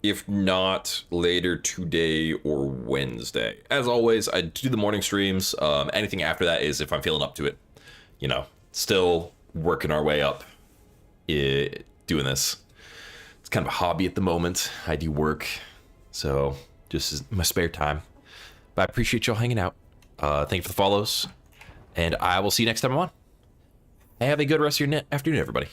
if not later today or Wednesday. As always, I do the morning streams. Anything after that is if I'm feeling up to it. You know, still working our way up, doing this. It's kind of a hobby at the moment. I do work, so just is my spare time. But I appreciate y'all hanging out. Thank you for the follows, and I will see you next time I'm on. Have a good rest of your afternoon, everybody.